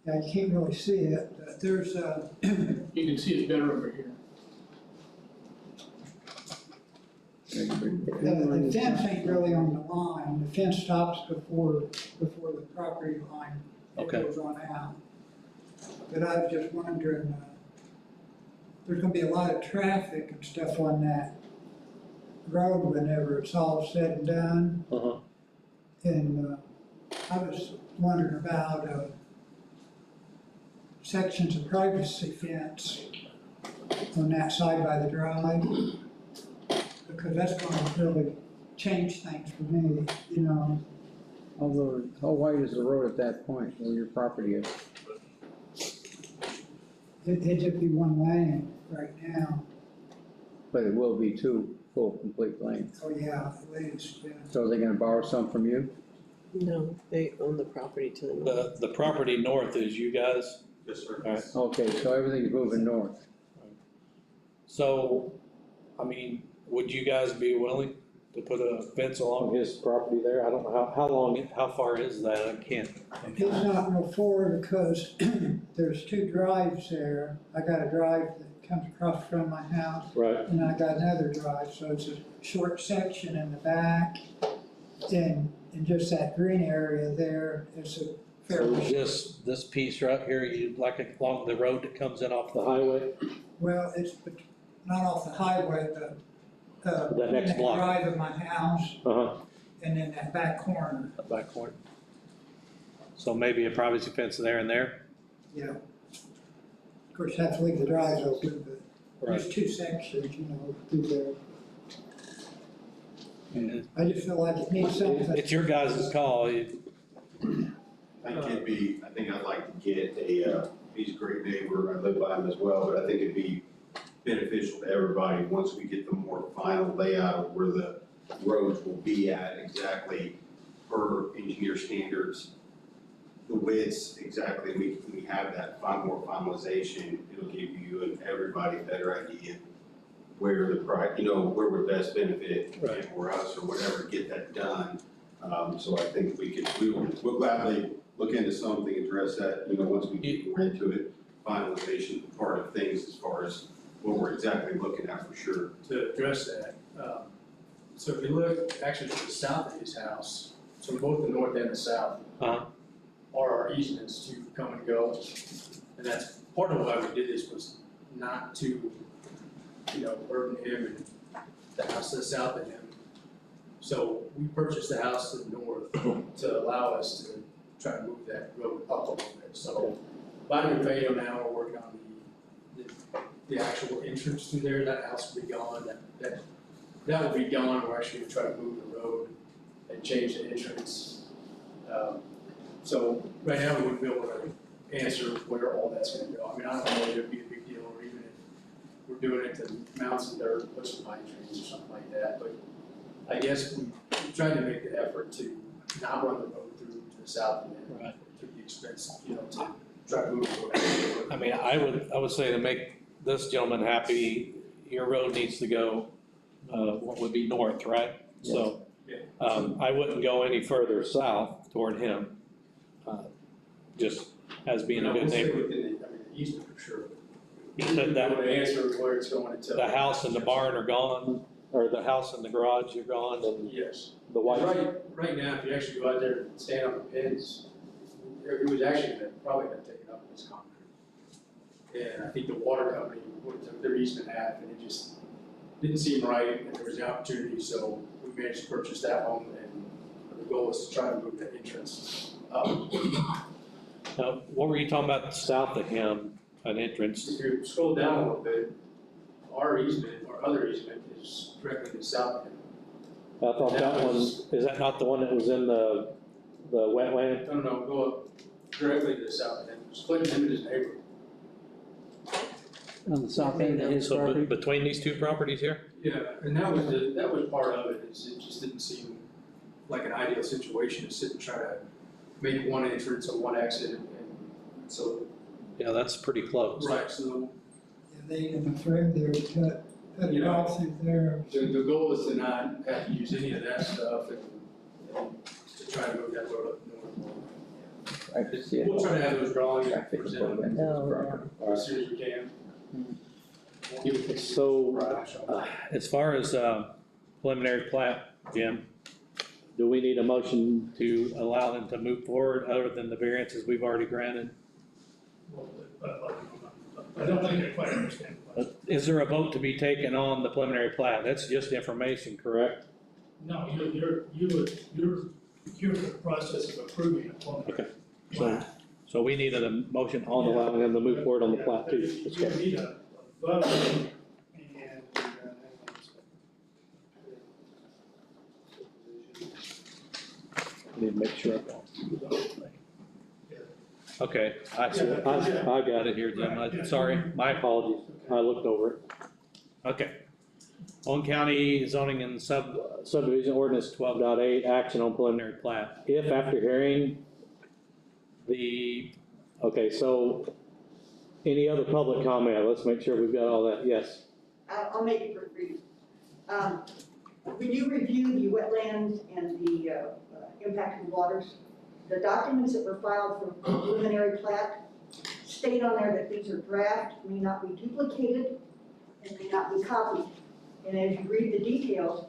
yeah, you can't really see it, but there's, You can see it better over here. the fence ain't really on the line, the fence stops before the property line. It Okay. goes on out. But I was just wondering, there's gonna be a lot of traffic and stuff on that road whenever it's all said and done. Uh-huh. And, I was wondering about, sections of privacy fence on that side by the drive. Because that's gonna really change things for me, you know. Although, how wide is the road at that point where your property is? It'd just be one lane right now. But it will be two full, complete lanes. Oh, yeah, at least, yeah. So are they gonna borrow some from you? No, they own the property to the north. The property north is you guys? Yes, sir. All right. Okay, so everything's moving north. So, I mean, would you guys be willing to put a fence along his property there? I don't know, how far is that? I can't. It's not real far because there's two drives there. I got a drive that comes across from my house. Right. And I got another drive, so it's a short section in the back. And just that green area there is a So fairly, just this piece right here, you like along the road that comes in off the highway? well, it's not off the highway, but, That next in block. drive of my house Uh-huh. and then that back corner, That back corner. So maybe a privacy fence there and there? yeah. Of course, have to leave the drives open, but there's two sections, you know, through there. And I just feel like it needs something. it's your guys' call. I think I'd like to get he's a great neighbor, I live by him as well, but I think it'd be beneficial to everybody once we get the more final layout of where the roads will be at exactly per engineer standards. The widths exactly, we have that more finalization, it'll give you and everybody a better idea where where would best benefit him or us or whatever, get that done. So I think we'll gladly look into something, address that, once we get more into it, finalization part of things as far as what we're exactly looking at for sure. To address that, so if you look actually to the south of his house, so both the north and the south Uh-huh. are our easements to come and go. And that's part of why we did this was not to, burden him and the house to the south of him. So we purchased the house to the north to allow us to try to move that road up a little bit. So by new fail now, we're working on the actual entrance through there. That house will be gone. That will be gone. We're actually gonna try to move the road and change the entrance. So right now, we wouldn't be able to answer where all that's gonna go. I mean, I don't know if it'd be a big deal, or even if we're doing it to mount some dirt, put some pine trees or something like that, but I guess we tried to make the effort to not run the road through to the south of it. Right. To the expense, to try to move the road. I mean, I would say to make this gentleman happy, your road needs to go, what would be north, right? So, I wouldn't go any further south toward him, just as being a good We'll stay neighbor. within easement for sure. You We said don't that know the answer where it's going until. the house and the barn are gone, or the house and the garage are gone, and Yes. the white. Right now, if you actually go out there and stand on the pins, it was actually probably gonna take it up as concrete. And I think the water company took their easement half, and it just didn't seem right, and there was the opportunity, so we managed to purchase that home, and the goal is to try to move that entrance up. Now, what were you talking about south of him, an entrance? If you scroll down a little bit, our easement, our other easement is directly to the south of him. I thought that one, is that not the one that was in the wetland? No, go up directly to the south of him, splitting him and his neighbor. On the south end of his So property? between these two properties here? Yeah, and that was part of it, is it just didn't seem like an ideal situation to sit and try to make one entrance or one exit, and so. Yeah, that's pretty close. Right, so They can thread their cut it off through there. the goal is to not have to use any of that stuff and to try to move that road up north. I could see it. We'll try to have those drawings Traffic presented flow into his property. as soon as we can. So, as far as preliminary plat, Jim, do we need a motion to allow them to move forward other than the variances we've already granted? I don't think I quite understand. Is there a vote to be taken on the preliminary plat? That's just information, correct? No, you're in the process of approving a preliminary plat. So we needed a motion on allowing them to move forward on the plat too. You need a vote and. Need to make sure. Okay, I got it here, Jim. Sorry, my apologies. I looked over it. Okay. Owen County zoning and subdivision ordinance 12.8, action on preliminary plat. If after hearing okay, so any other public comment? Let's make sure we've got all that. Yes. I'll make it brief. When you review the wetlands and the impacted waters, the documents that were filed for preliminary plat state on there that these are draft, may not be duplicated, and may not be copied. And as you read the details,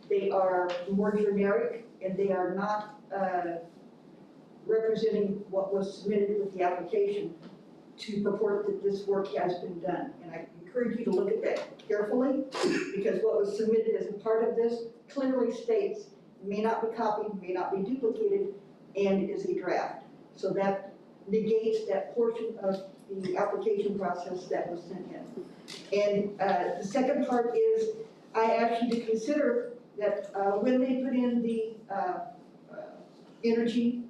they are more generic and they are not representing what was submitted with the application to purport that this work has been done. And I encourage you to look at that carefully, because what was submitted as a part of this clearly states may not be copied, may not be duplicated, and is a draft. So that negates that portion of the application process that was sent in. And the second part is, I asked you to consider that when they put in the energy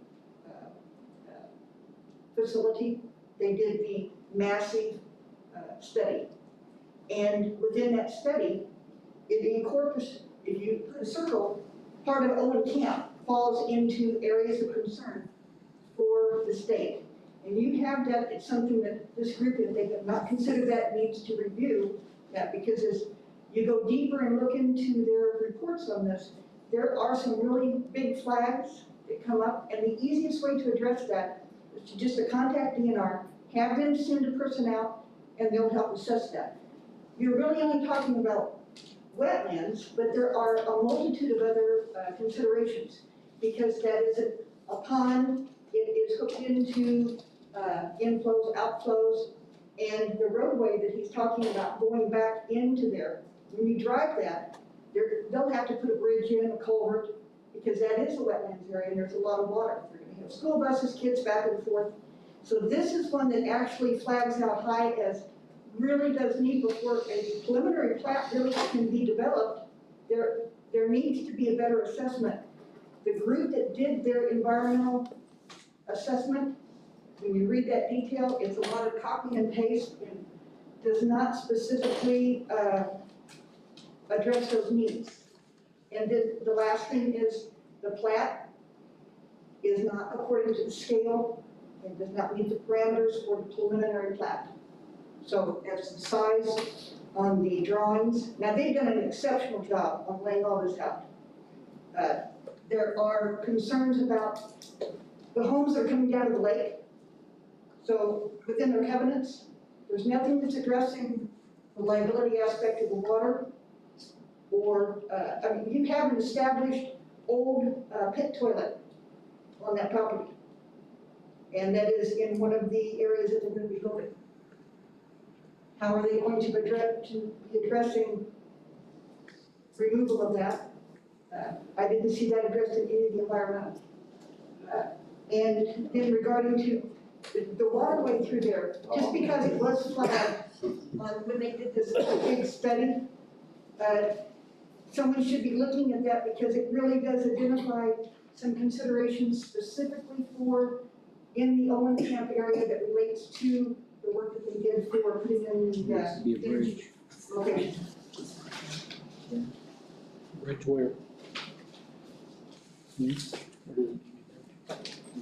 facility, they did the massive study. And within that study, it incorporates, if you put a circle, part of Owen Camp falls into areas of concern for the state. And you have that, it's something that this group, if they have not considered that, needs to review that, because as you go deeper and look into their reports on this, there are some really big flags that come up, and the easiest way to address that is to just contact DNR, have them send a person out, and they'll help assess that. You're really only talking about wetlands, but there are a multitude of other considerations, because that is a pond, it is hooked into inflows, outflows, and the roadway that he's talking about going back into there. When you drive that, they'll have to put a bridge in, a culvert, because that is a wetlands area and there's a lot of water. They're going to have school buses, kids back and forth. So this is one that actually flags out high as really does need, before a preliminary plat really can be developed, there needs to be a better assessment. The group that did their environmental assessment, when you read that detail, it's a lot of copy and paste and does not specifically address those needs. And then the last thing is the plat is not according to the scale and does not meet the parameters for the preliminary plat. So as the size on the drawings, now they've done an exceptional job on laying all this out. There are concerns about the homes that are coming down to the lake. So within their covenants, there's nothing that's addressing the liability aspect of the water. Or, I mean, you have an established old pit toilet on that property. And that is in one of the areas that they're gonna be building. How are they going to be addressing removal of that? I didn't see that addressed in any of the environmental. And then regarding to the waterway through there, just because it was flagged when they did this big study, someone should be looking at that because it really does identify some considerations specifically for in the Owen Camp area that relates to the work that they did for putting in the bridge location. Bridge where?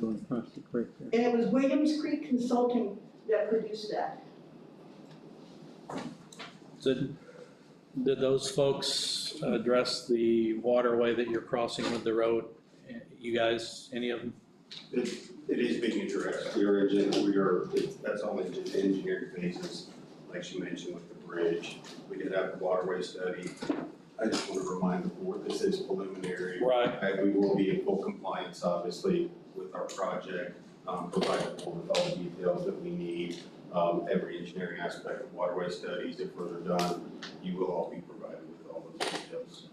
Going across the creek there. And it was Williams Creek Consulting that produced that. Did those folks address the waterway that you're crossing with the road? You guys, any of them? It is being addressed. That's only just engineering phases, like she mentioned with the bridge. We did have a waterway study. I just want to remind the board, this is preliminary. Right. We will be in full compliance, obviously, with our project, provide the board with all the details that we need. Every engineering aspect of waterway studies, if further done, you will all be provided with all those details.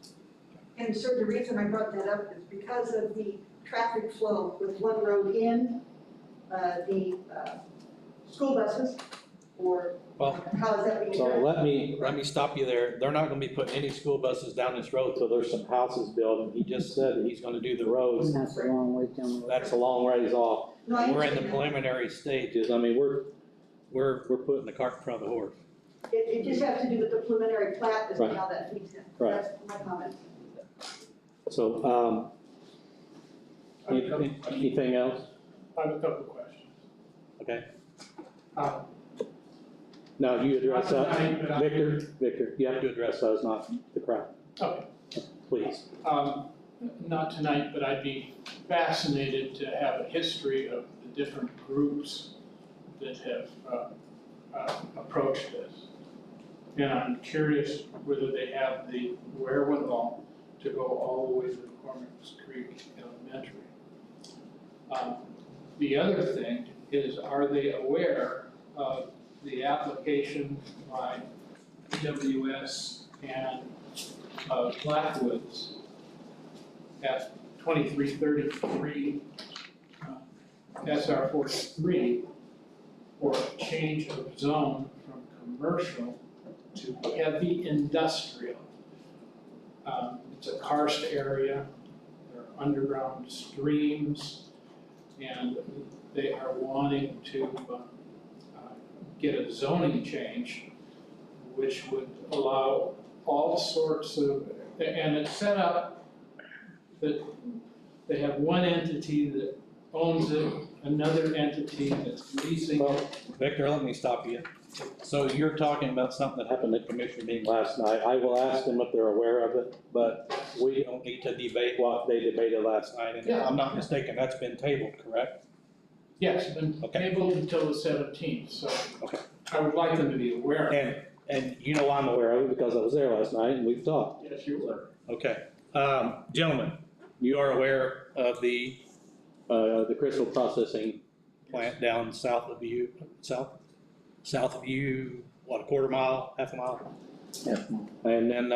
And so the reason I brought that up is because of the traffic flow with one road in, the school buses, or how is that being So addressed? let me stop you there. They're not gonna be putting any school buses down this road till there's some houses built, and he just said that he's gonna do the roads. And that's a long way down the road. That's a long ways off. No, I We're in the understand that. preliminary stages. I mean, we're putting the cart in front of the horse. It just has to do with the preliminary plat as to Right. how that feeds in. Right. That's my comment. So, anything else? I have a couple of questions. Okay. Um, Now, you address Not that, tonight, but Victor, you have to address those, not the crowd, Okay. please. Not tonight, but I'd be fascinated to have a history of the different groups that have approached this. And I'm curious whether they have the wherewithal to go all the way to the Cormorant's Creek Elementary. The other thing is, are they aware of the application by WS and Blackwoods at 2333 SR 43 for a change of zone from commercial to heavy industrial? It's a karst area, there are underground streams, and they are wanting to get a zoning change which would allow all sorts of, and it's set up that they have one entity that owns it, another entity that's leasing it. Victor, let me stop you. So you're talking about something that happened at commission meeting last night. I will ask them if they're aware of it, but we don't need to debate what they debated last night. And if I'm not mistaken, that's been tabled, correct? Yes, it's been tabled until the 17th, so I would like them to be aware of it. And you know I'm aware of it because I was there last night and we've talked. Yes, you were. Okay. Gentlemen, you are aware of the crystal processing plant down south of you, south of you, what, a quarter mile, half a mile? Yeah. And then,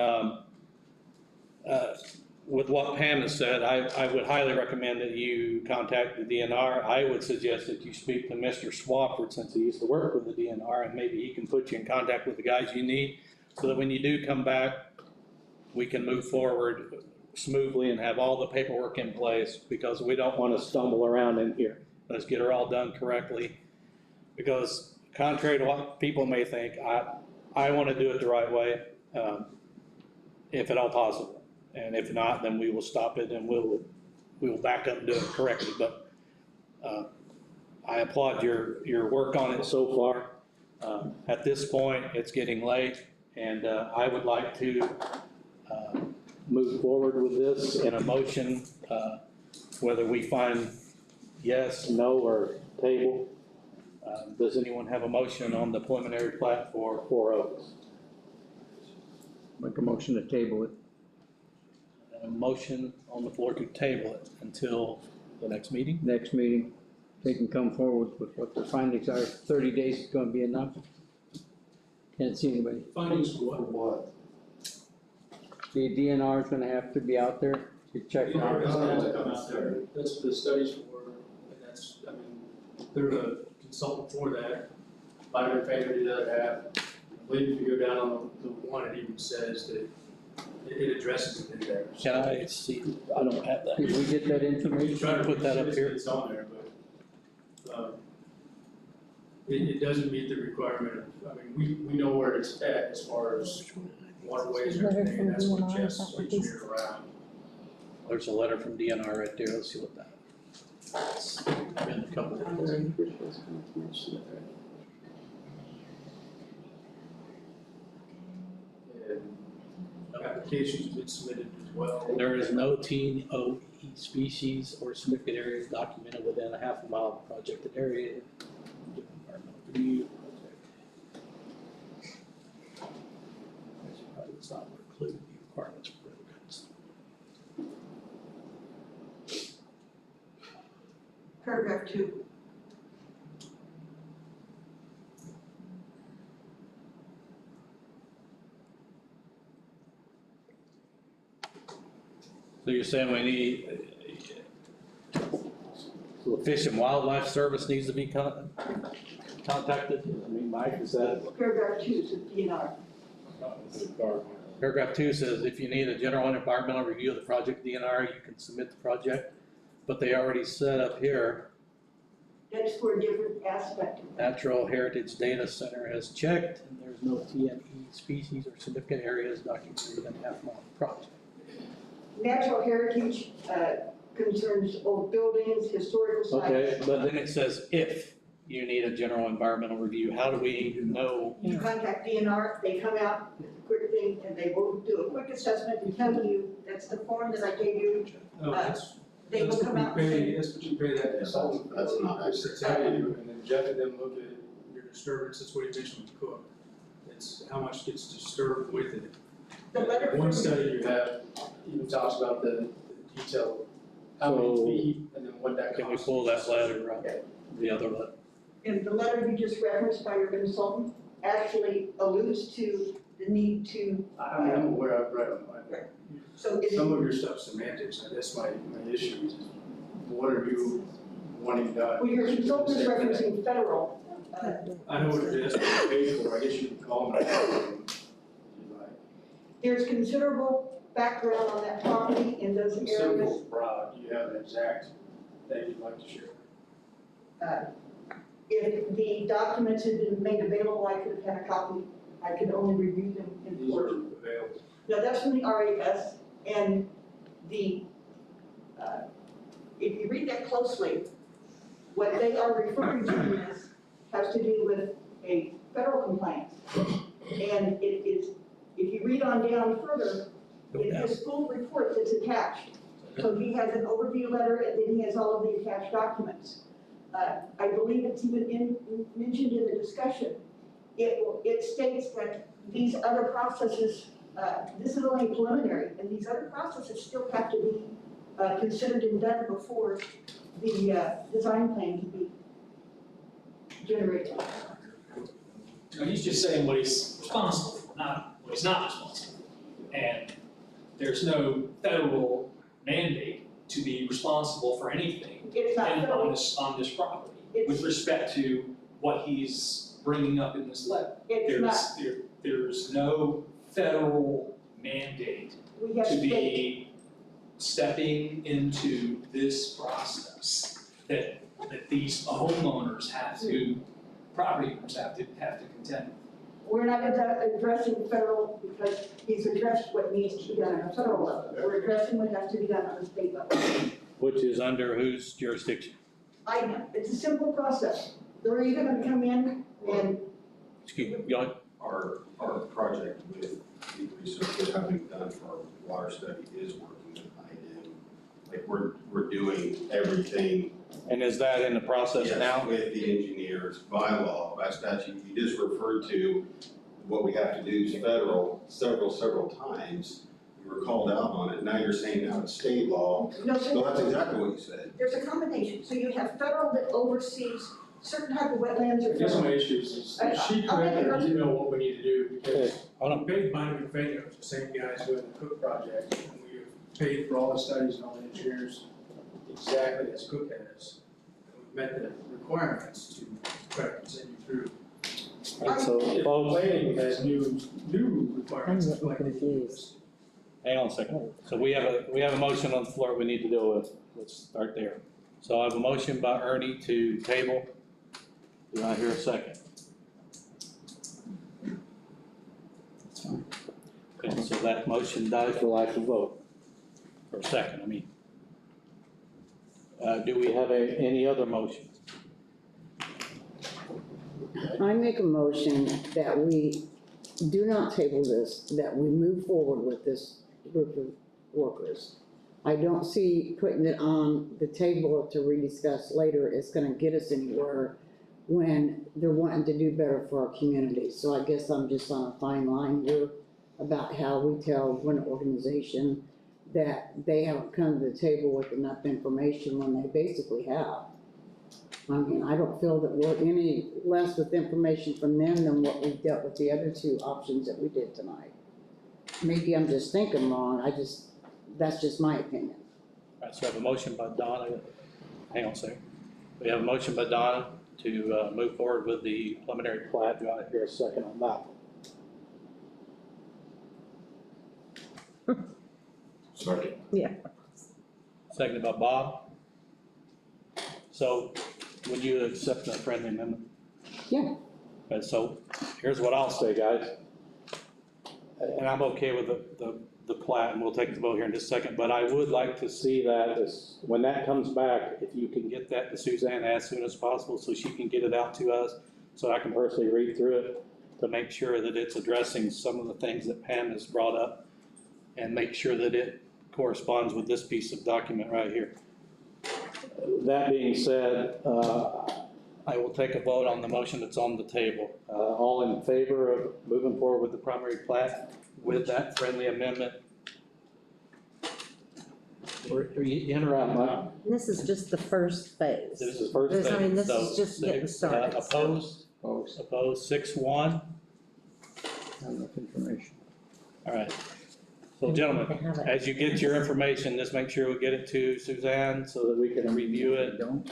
with what Pam has said, I would highly recommend that you contact the DNR. I would suggest that you speak to Mr. Swafford, since he used to work with the DNR, and maybe he can put you in contact with the guys you need, so that when you do come back, we can move forward smoothly and have all the paperwork in place, because we don't want to stumble around in here. Let's get her all done correctly, because contrary to what people may think, I want to do it the right way, if at all possible. And if not, then we will stop it and we will back up and do it correctly. But I applaud your work on it so far. At this point, it's getting late, and I would like to move forward with this in a motion, whether we find yes, no, or table. Does anyone have a motion on the preliminary plat for Four Oaks? Make a motion to table it. A motion on the floor to table it until the next meeting? Next meeting, they can come forward with what their findings are. 30 days is gonna be enough. Can't see anybody. Findings for what? The DNR is gonna have to be out there to check DNR out. doesn't have to come out there, that's what the studies for, and that's, I mean, they're the consultant for that. Might have been paid to the other half. I believe if you go down on the one, it even says that it addresses it in there. Can I see? I don't have that. Did we get that information? Try to Put that up here. It's on there, but, it doesn't meet the requirement of, I mean, we know where it's at as far as waterways and everything, and that's what Jeff's engineered around. There's a letter from DNR right there. Let's see what that. It's been a couple of days. And applications have been submitted as well. There is no TNOE species or significant areas documented within a half a mile of the projected area. Review project. Probably does not include the requirements for roadways. Paragraph 2. So you're saying we need, the Fish and Wildlife Service needs to be contacted? I mean, Mike, is that? Paragraph 2 says DNR. Paragraph 2 says if you need a general and environmental review of the project DNR, you can submit the project. But they already said up here, That's for a different aspect. Natural Heritage Data Center has checked, and there's no TNE species or significant areas documented within half a mile of the project. Natural heritage concerns old buildings, historical sites. Okay, but then it says if you need a general environmental review, how do we know? You contact DNR, they come out with a quick thing, and they will do a quick assessment and tell you, that's the form that I gave you. They will come out and say. That's what you pay that consultant. That's not It's to tell you, and then Jeff and them look at your disturbance, that's what he mentioned with Cook. It's how much gets disturbed with it. The letter One from- study you have even talks about the detail, how many feet, and then what that costs. Can we pull that letter up, the other letter? And the letter you just referenced by your consultant actually alludes to the need to. I mean, I'm aware, I've read them. So is Some of your stuff's semantics, and that's my issue, is what are you wanting done? Well, your consultant is referencing federal. I know what it is, what you paid for, I guess you can call them. There's considerable background on that property in those areas. Simple, broad, you have an exact thing you'd like to share. If the documents had been made available, I could have had a copy. I could only review them in These court. are available. No, that's from the RAS, and the, if you read that closely, what they are referring to is, has to do with a federal complaint. And it is, if you read on down further, in his full report that's attached. So he has an overview letter, and then he has all of the attached documents. I believe it's even mentioned in the discussion. It states that these other processes, this is only preliminary, and these other processes still have to be considered and done before the design plan can be generated. No, he's just saying what he's responsible for, not what he's not responsible for. And there's no federal mandate to be responsible for anything It's not federal. on this property with respect to what he's bringing up in this letter. There's no federal mandate We have to state. be stepping into this process that these homeowners have to, property owners have to contend with. We're not addressing federal because he's addressed what needs to be done on a federal level. We're addressing what has to be done on the state level. Which is under whose jurisdiction? I know, it's a simple process. They're either gonna come in and. Excuse me, go ahead. Our project with the research we're having done for our water study is working with IDM. Like we're doing everything And is that in the process Yes, now? with the engineers by law, by statute, you just referred to what we have to do is federal several times. You were called out on it, now you're saying now it's state law. No, sir. So that's exactly what you said. There's a combination, so you have federal that oversees certain type of wetlands or I guess federal. my issue is I- she I'll make it correct, or you personal. know what we need to do, because Hold on. we paid Minor McVeigh, the same guys doing the Cook project, and we have paid for all the studies and all the engineers exactly as Cook has. And we've met the requirements to try to continue through. Alright, so If folks, planning has new requirements, I'm it's like they do confused. this. hang on a second. So we have a motion on the floor we need to deal with. Let's start there. So I have a motion by Ernie to table. Do I hear a second? Okay, so that motion dies for lack of vote. Or second, I mean. Do we have any other motions? I make a motion that we do not table this, that we move forward with this group of workers. I don't see putting it on the table to rediscuss later is gonna get us anywhere when they're wanting to do better for our community. So I guess I'm just on a fine line here about how we tell one organization that they haven't come to the table with enough information when they basically have. I mean, I don't feel that we're any less with information from them than what we dealt with the other two options that we did tonight. Maybe I'm just thinking wrong, that's just my opinion. All right, so I have a motion by Donna. Hang on a second. We have a motion by Donna to move forward with the preliminary plat. Do I hear a second on that? Second. Seconded by Bob. So would you accept that friendly amendment? Yeah. And so here's what I'll say, guys. And I'm okay with the plat, and we'll take the vote here in just a second, but I would like to see that when that comes back, if you can get that to Suzanne as soon as possible so she can get it out to us, so I can personally read through it to make sure that it's addressing some of the things that Pam has brought up and make sure that it corresponds with this piece of document right here. That being said, I will take a vote on the motion that's on the table. All in favor of moving forward with the primary plat with that friendly amendment? Are you in or out, Mike? This is just the first phase. This is first phase. I mean, this So, is just getting started. Opposed? Opposed, 6-1. Not enough information. All right. So gentlemen, as you get your information, just make sure we get it to Suzanne so that we can review it. Then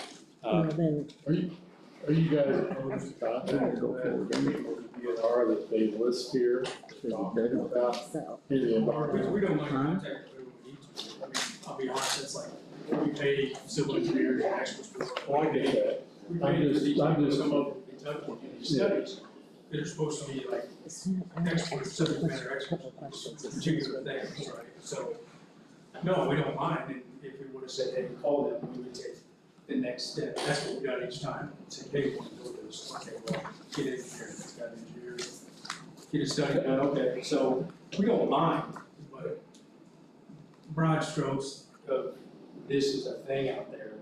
Are you guys opposed to contacting that DNR that they list here, talking about so. in the environment? We don't mind contacting whoever we need to. I mean, I'll be honest, it's like, we pay civil engineers and experts to work. Well, I get that. We I'm pay just- these people I'm to just- come up with Kentucky and do these studies. They're supposed to be like experts, subject matter experts, on particular things, right? So, no, we don't mind, and if we would have said, hey, call them, we would take the next step. That's what we got each time. Say, hey, we want to do this. Okay, well, get in here, it's got engineers, get a study done, okay, so we don't mind, but broad strokes of this is a thing out there,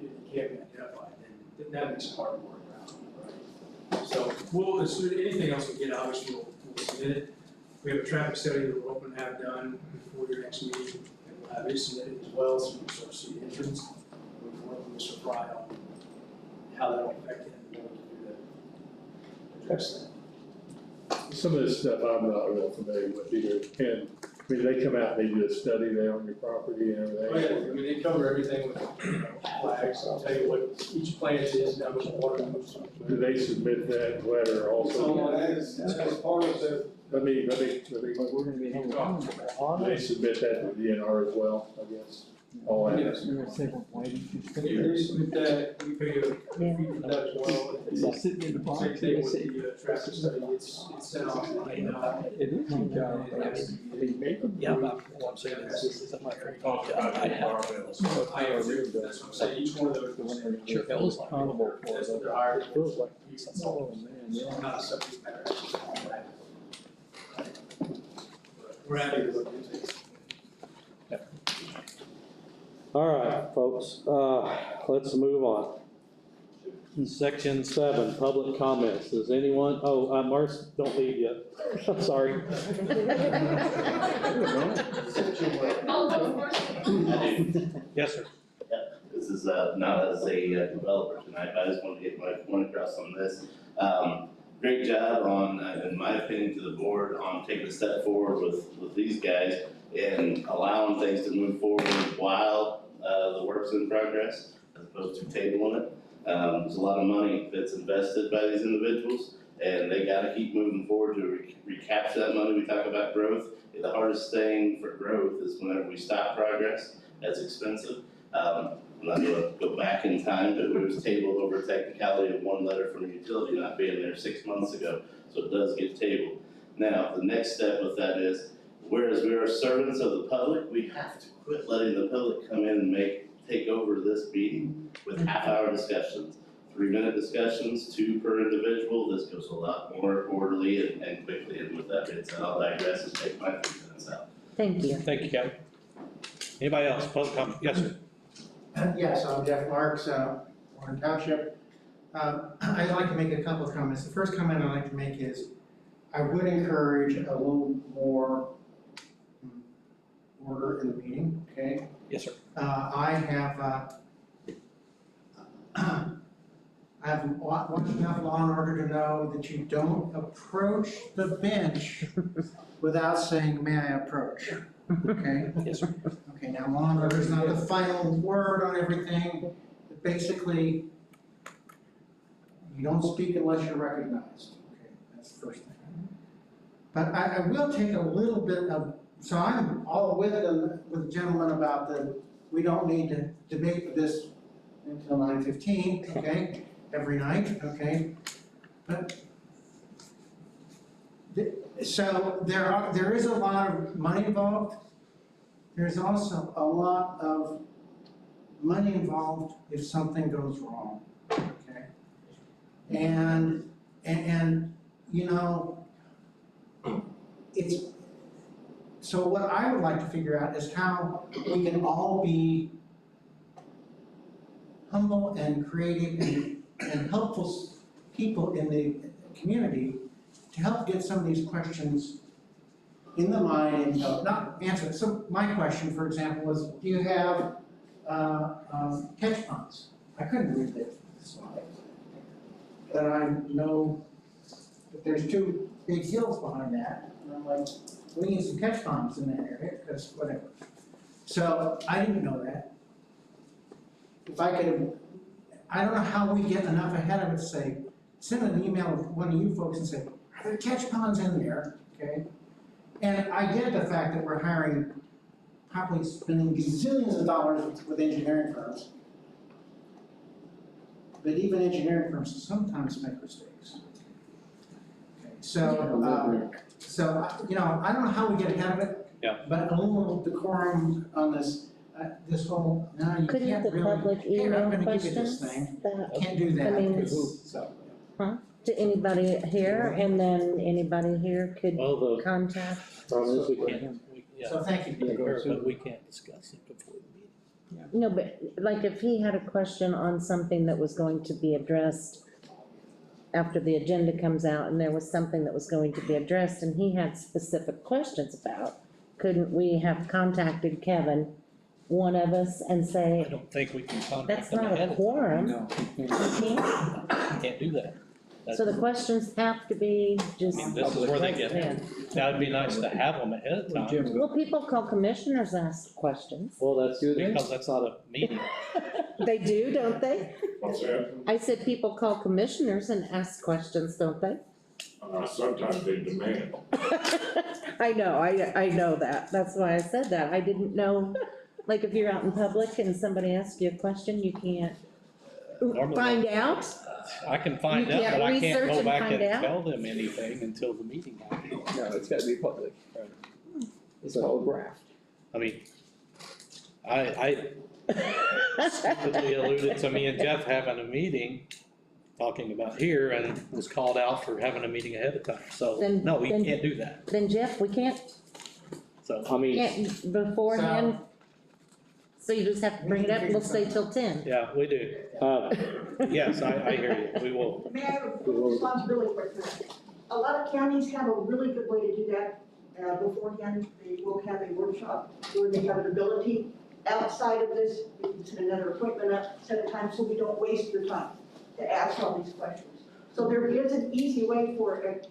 you can't be identified, and that makes it hard to work around, right? So we'll, as soon, anything else we get, obviously we'll submit it. We have a traffic study that we're hoping to have done before your next meeting, and we'll have it submitted as well, so you can sort of see the entrance. We can work with Mr. Fry on how that'll affect it and what we can do to address that. Some of this stuff I'm not real familiar with either. And, I mean, they come out, and they do a study, they own your property and everything. Oh, yeah, I mean, they cover everything with, flags, I'll tell you what each plant is, and how much water comes. Do they submit that letter also? It's part of the. Let me, We're gonna be hanging on. they submit that to the DNR as well, I guess. All that. You're gonna say, well, why didn't you spend They it? submit that, we pay a fee for that as well. It's sitting in the box. Same thing with the traffic study, it's sent off. It is your job. I mean, make them. Yeah, what I'm saying is that my friend Talk about I the have. environmental. I agree, that's what I'm saying, each one of those. Sure feels like. Accountable for That's it. what they're hired. It feels like. Oh, man, yeah. Not a subject matter expert. We're happy to look into it. All right, folks, let's move on. Section 7, public comments. Does anyone, Marcy, don't leave yet. I'm sorry. Yes, sir. This is not as a developer tonight, but I just want to get my point across on this. Great job on, in my opinion, to the board on taking a step forward with these guys and allowing things to move forward while the work's in progress, as opposed to tabling it. There's a lot of money that's invested by these individuals, and they gotta keep moving forward to recapture that money. We talk about growth. The hardest thing for growth is whenever we stop progress. That's expensive. I'm not gonna go back in time, but it was tabled over technicality of one letter from a utility not being there 6 months ago, so it does get tabled. Now, the next step with that is, whereas we are servants of the public, we have to quit letting the public come in and take over this meeting with half-hour discussions, 3-minute discussions, 2 per individual. This goes a lot more orderly and quickly, and with that being said, I'll digress and take my 3 minutes out. Thank you. Thank you, Kevin. Anybody else, public comment? Yes, sir. Yes, I'm Jeff Marks, Warren Township. I'd like to make a couple of comments. The first comment I'd like to make is, I would encourage a little more order in the meeting, okay? Yes, sir. I have watched enough Law and Order to know that you don't approach the bench without saying, may I approach? Okay? Yes, sir. Okay, now Law and Order is not the final word on everything, but basically, you don't speak unless you're recognized. Okay, that's the first thing. But I will take a little bit of, so I'm all with the gentleman about we don't need to debate this until 9:15, okay, every night, okay? But, so there is a lot of money involved. There's also a lot of money involved if something goes wrong, okay? And you know, so what I would like to figure out is how we can all be humble and creative and helpful people in the community to help get some of these questions in the mind and not answer. So my question, for example, was, do you have catch ponds? I couldn't read the slide. But I know that there's 2 big hills behind that, and I'm like, we need some catch ponds in that area, because whatever. So I didn't know that. If I could, I don't know how we get enough ahead of it to say, send an email to one of you folks and say, are there catch ponds in there, okay? And I get the fact that we're hiring, probably spending gazillions of dollars with engineering firms. But even engineering firms sometimes make mistakes. Okay, so, you know, I don't know how we get ahead of it. Yeah. But a little decorum on this, this whole, no, you Couldn't can't the really, public here, I'm email gonna give you this questions thing. that, Can't do that. I mean, because- so. to anybody here, and then anybody here could Well, the contact? problem is we can't, So thank you. but we can't discuss it before the meeting. No, but like if he had a question on something that was going to be addressed after the agenda comes out, and there was something that was going to be addressed and he had specific questions about, couldn't we have contacted Kevin, one of us, and I say, don't think we can contact that's them not ahead a of quorum? No. Can't do that. So the questions have to be just. I mean, this is where they get, Yeah. now it'd be nice to have them ahead of Well, time. Jim, Well, people call commissioners ask questions. Well, that's because that's not a meeting. They do, don't they? What's that? I said people call commissioners and ask questions, don't they? Sometimes they demand. I know that. That's why I said that. I didn't know, like if you're out in public and somebody asks you a question, you can't Normally- find out? I can find You out, can't but I research can't go and back find and out? tell them anything until the meeting happens. No, it's gotta be public. It's called graft. I mean, I stupidly alluded to me and Jeff having a meeting, talking about here, and was called out for having a meeting ahead of time, so, Then- no, we then- can't do that. Then Jeff, we can't So, I mean, beforehand So you just have to bring it up, we'll stay till 10. Yeah, we do. Yes, I hear you, we will. May I respond really quickly? A lot of counties have a really good way to do that beforehand. They will have a workshop where they have an ability outside of this, you can set another appointment up, set a time so we don't waste your time to ask all these questions. So there is an easy way for that.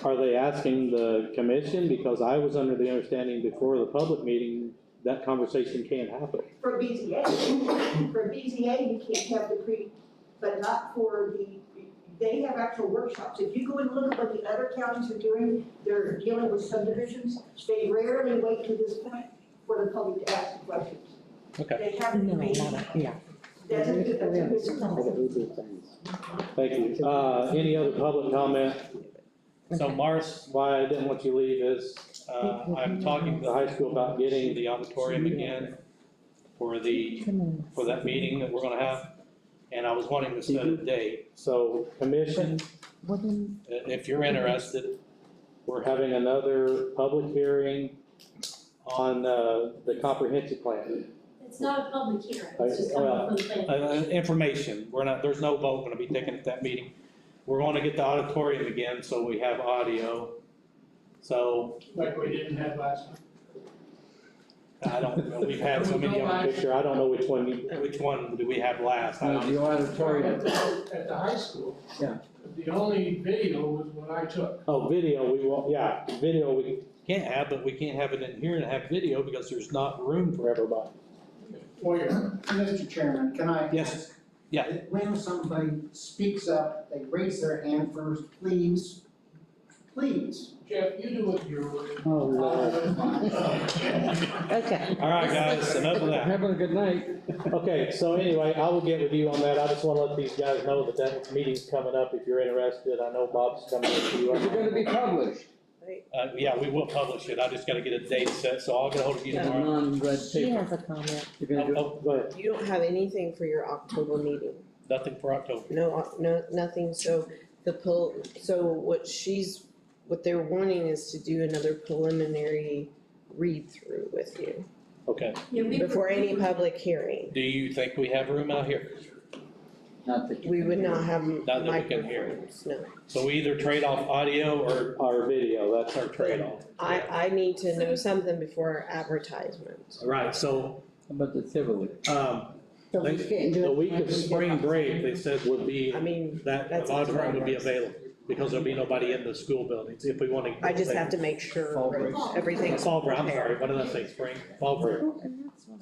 Are they asking the commission? Because I was under the understanding before the public meeting, that conversation can't happen. For BZA, you can't have the but not for they have actual workshops. If you go and look at what the other counties are doing, they're dealing with subdivisions, they rarely wait to this point for the public to ask the questions. Okay. They haven't made, Yeah. that's a good sign. Thank you. Any other public comment? So Mars, why I didn't want you to leave is, I'm talking to the high school about getting the auditorium again for that meeting that we're gonna have. And I was wanting to set a date. So commission, if you're interested, we're having another public hearing on, the comprehensive plan. It's not a public hearing, it's just coming up with the plan. Information, there's no vote gonna be taken at that meeting. We're gonna get the auditorium again, so we have audio. So, Like we didn't have last time. I don't know, we've had so many on the picture, I don't know which one do we have last? I don't The auditorium. At the high school. Yeah. The only video was what I took. Oh, video, video we can't have, but we can't have it in here and have video because there's not room for everybody. Mr. Chairman, can I? Yes. Yeah. When somebody speaks up, they raise their hand first, please. Jeff, you do what you're. Oh, Lord. Okay. All right, guys, enough of that. Having a good night. Okay, so anyway, I will get with you on that. I just wanna let these guys know that that meeting's coming up if you're interested. I know Bob's coming with you. Is it gonna be published? Yeah, we will publish it. I just gotta get a date set, so I'll get ahold of you tomorrow. Non-red She paper. has a comment. You're gonna do it? Oh, go ahead. You don't have anything for your October meeting? Nothing for October. No, nothing, so what they're wanting is to do another preliminary read-through with you. Okay. Before any public hearing. Do you think we have room out here? Not that you We would not have Not that we can hear. microphones, no. So we either trade off audio or video, that's our trade-off. I need to know something before advertisement. Right, so, How about the Tivoli? So we can't do the it week when of we get spring back. break, they said would be, I mean, that that's auditorium would be progress. available, because there'll be nobody in the school buildings, if we wanna. I just have to make Fall sure break. everything's Fall break, I'm sorry, prepared. what did I say, spring, fall break.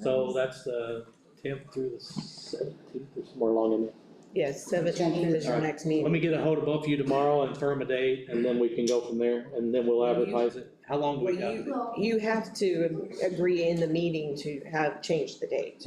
So that's the 10th through the 17th, or somewhere along in there. Yes, 17th is your next Let meeting. me get a hold of both of you tomorrow and firm a date, and then we can go from there, and then we'll advertise it. How long do we got? You have to agree in the meeting to change the date.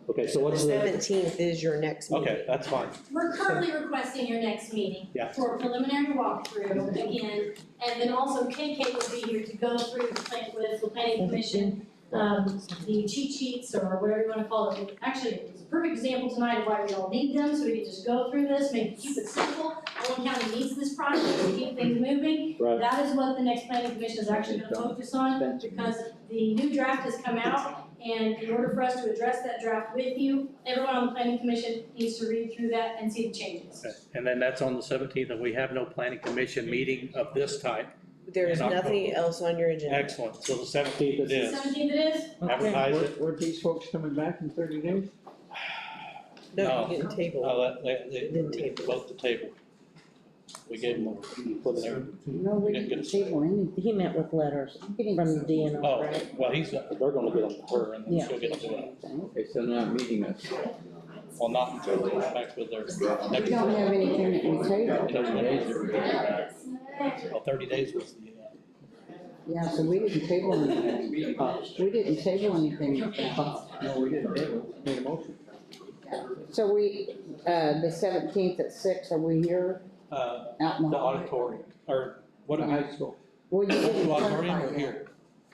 Okay, so The what's the, 17th is your next meeting. okay, that's fine. We're currently requesting your next meeting Yeah. for a preliminary walkthrough again, and then also KK will be here to go through the plan with the planning commission, the cheat sheets or whatever you wanna call it. Actually, it's a perfect example tonight of why we all need them, so we can just go through this, maybe keep it simple. Owen County needs this project to keep things moving. Right. That is what the next planning commission is actually gonna focus on, because the new draft has come out, and in order for us to address that draft with you, everyone on the planning commission needs to read through that and see the changes. Okay. And then that's on the 17th, and we have no planning commission meeting of this type. There is in October. nothing else on your agenda. Excellent, so the 17th it is. 17th it is? Advertise it. Weren't these folks coming back in 30 days? No, you didn't table. No, they vote the table. We gave them a preliminary. No, we didn't get didn't a table anything. He meant with letters from the DNR, Oh, right? well, they're gonna get them to her, and then Yeah. she'll get them to us. Okay, so they're not meeting us. Well, not until they come back with their We next. don't have anything that we tabled. 30 days are back. Well, 30 days was the, Yeah, so we didn't table anything. We didn't table anything. No, we didn't table, made a motion. So we, the 17th at 6, are we here? Out in the hall? auditorium, or what do The we? high school. Well, you didn't The auditorium clarify or that. here?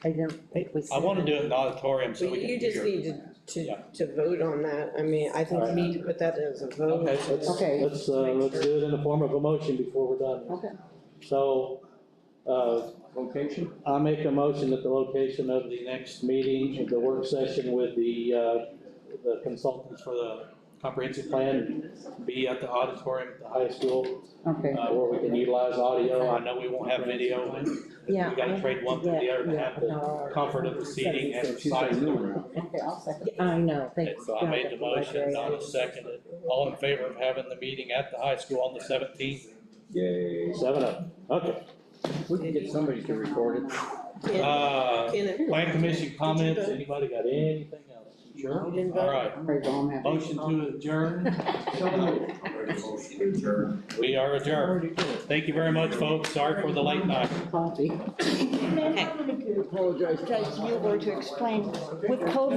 I don't think we said. I wanna do it in the auditorium so But we can hear. you just need to vote on that. I mean, I think we need to put that as a vote. Okay, Okay. let's do it in the form of a motion before we're done. Okay. So, Location? I make a motion that the location of the next meeting, the work session with the consultants for the comprehensive plan be at the auditorium at the high school. Okay. Where we can utilize audio. I know we won't have video, but we Yeah. gotta trade one for the other to have the comfort of the seating and the size of the room. Okay, I'll second. I know, they. And so I made the motion, Donna seconded. All in favor of having the meeting at the high school on the 17th? Yay. 7-0, okay. We can get somebody to record it. Plan commission comments, anybody got anything else? Sure, all right. I'm ready to go home after. Motion to adjourn. Motion to adjourn. We are adjourned. Thank you very much, folks. Sorry for the late night. Coffee. Apologize, Ted, you were to explain with COVID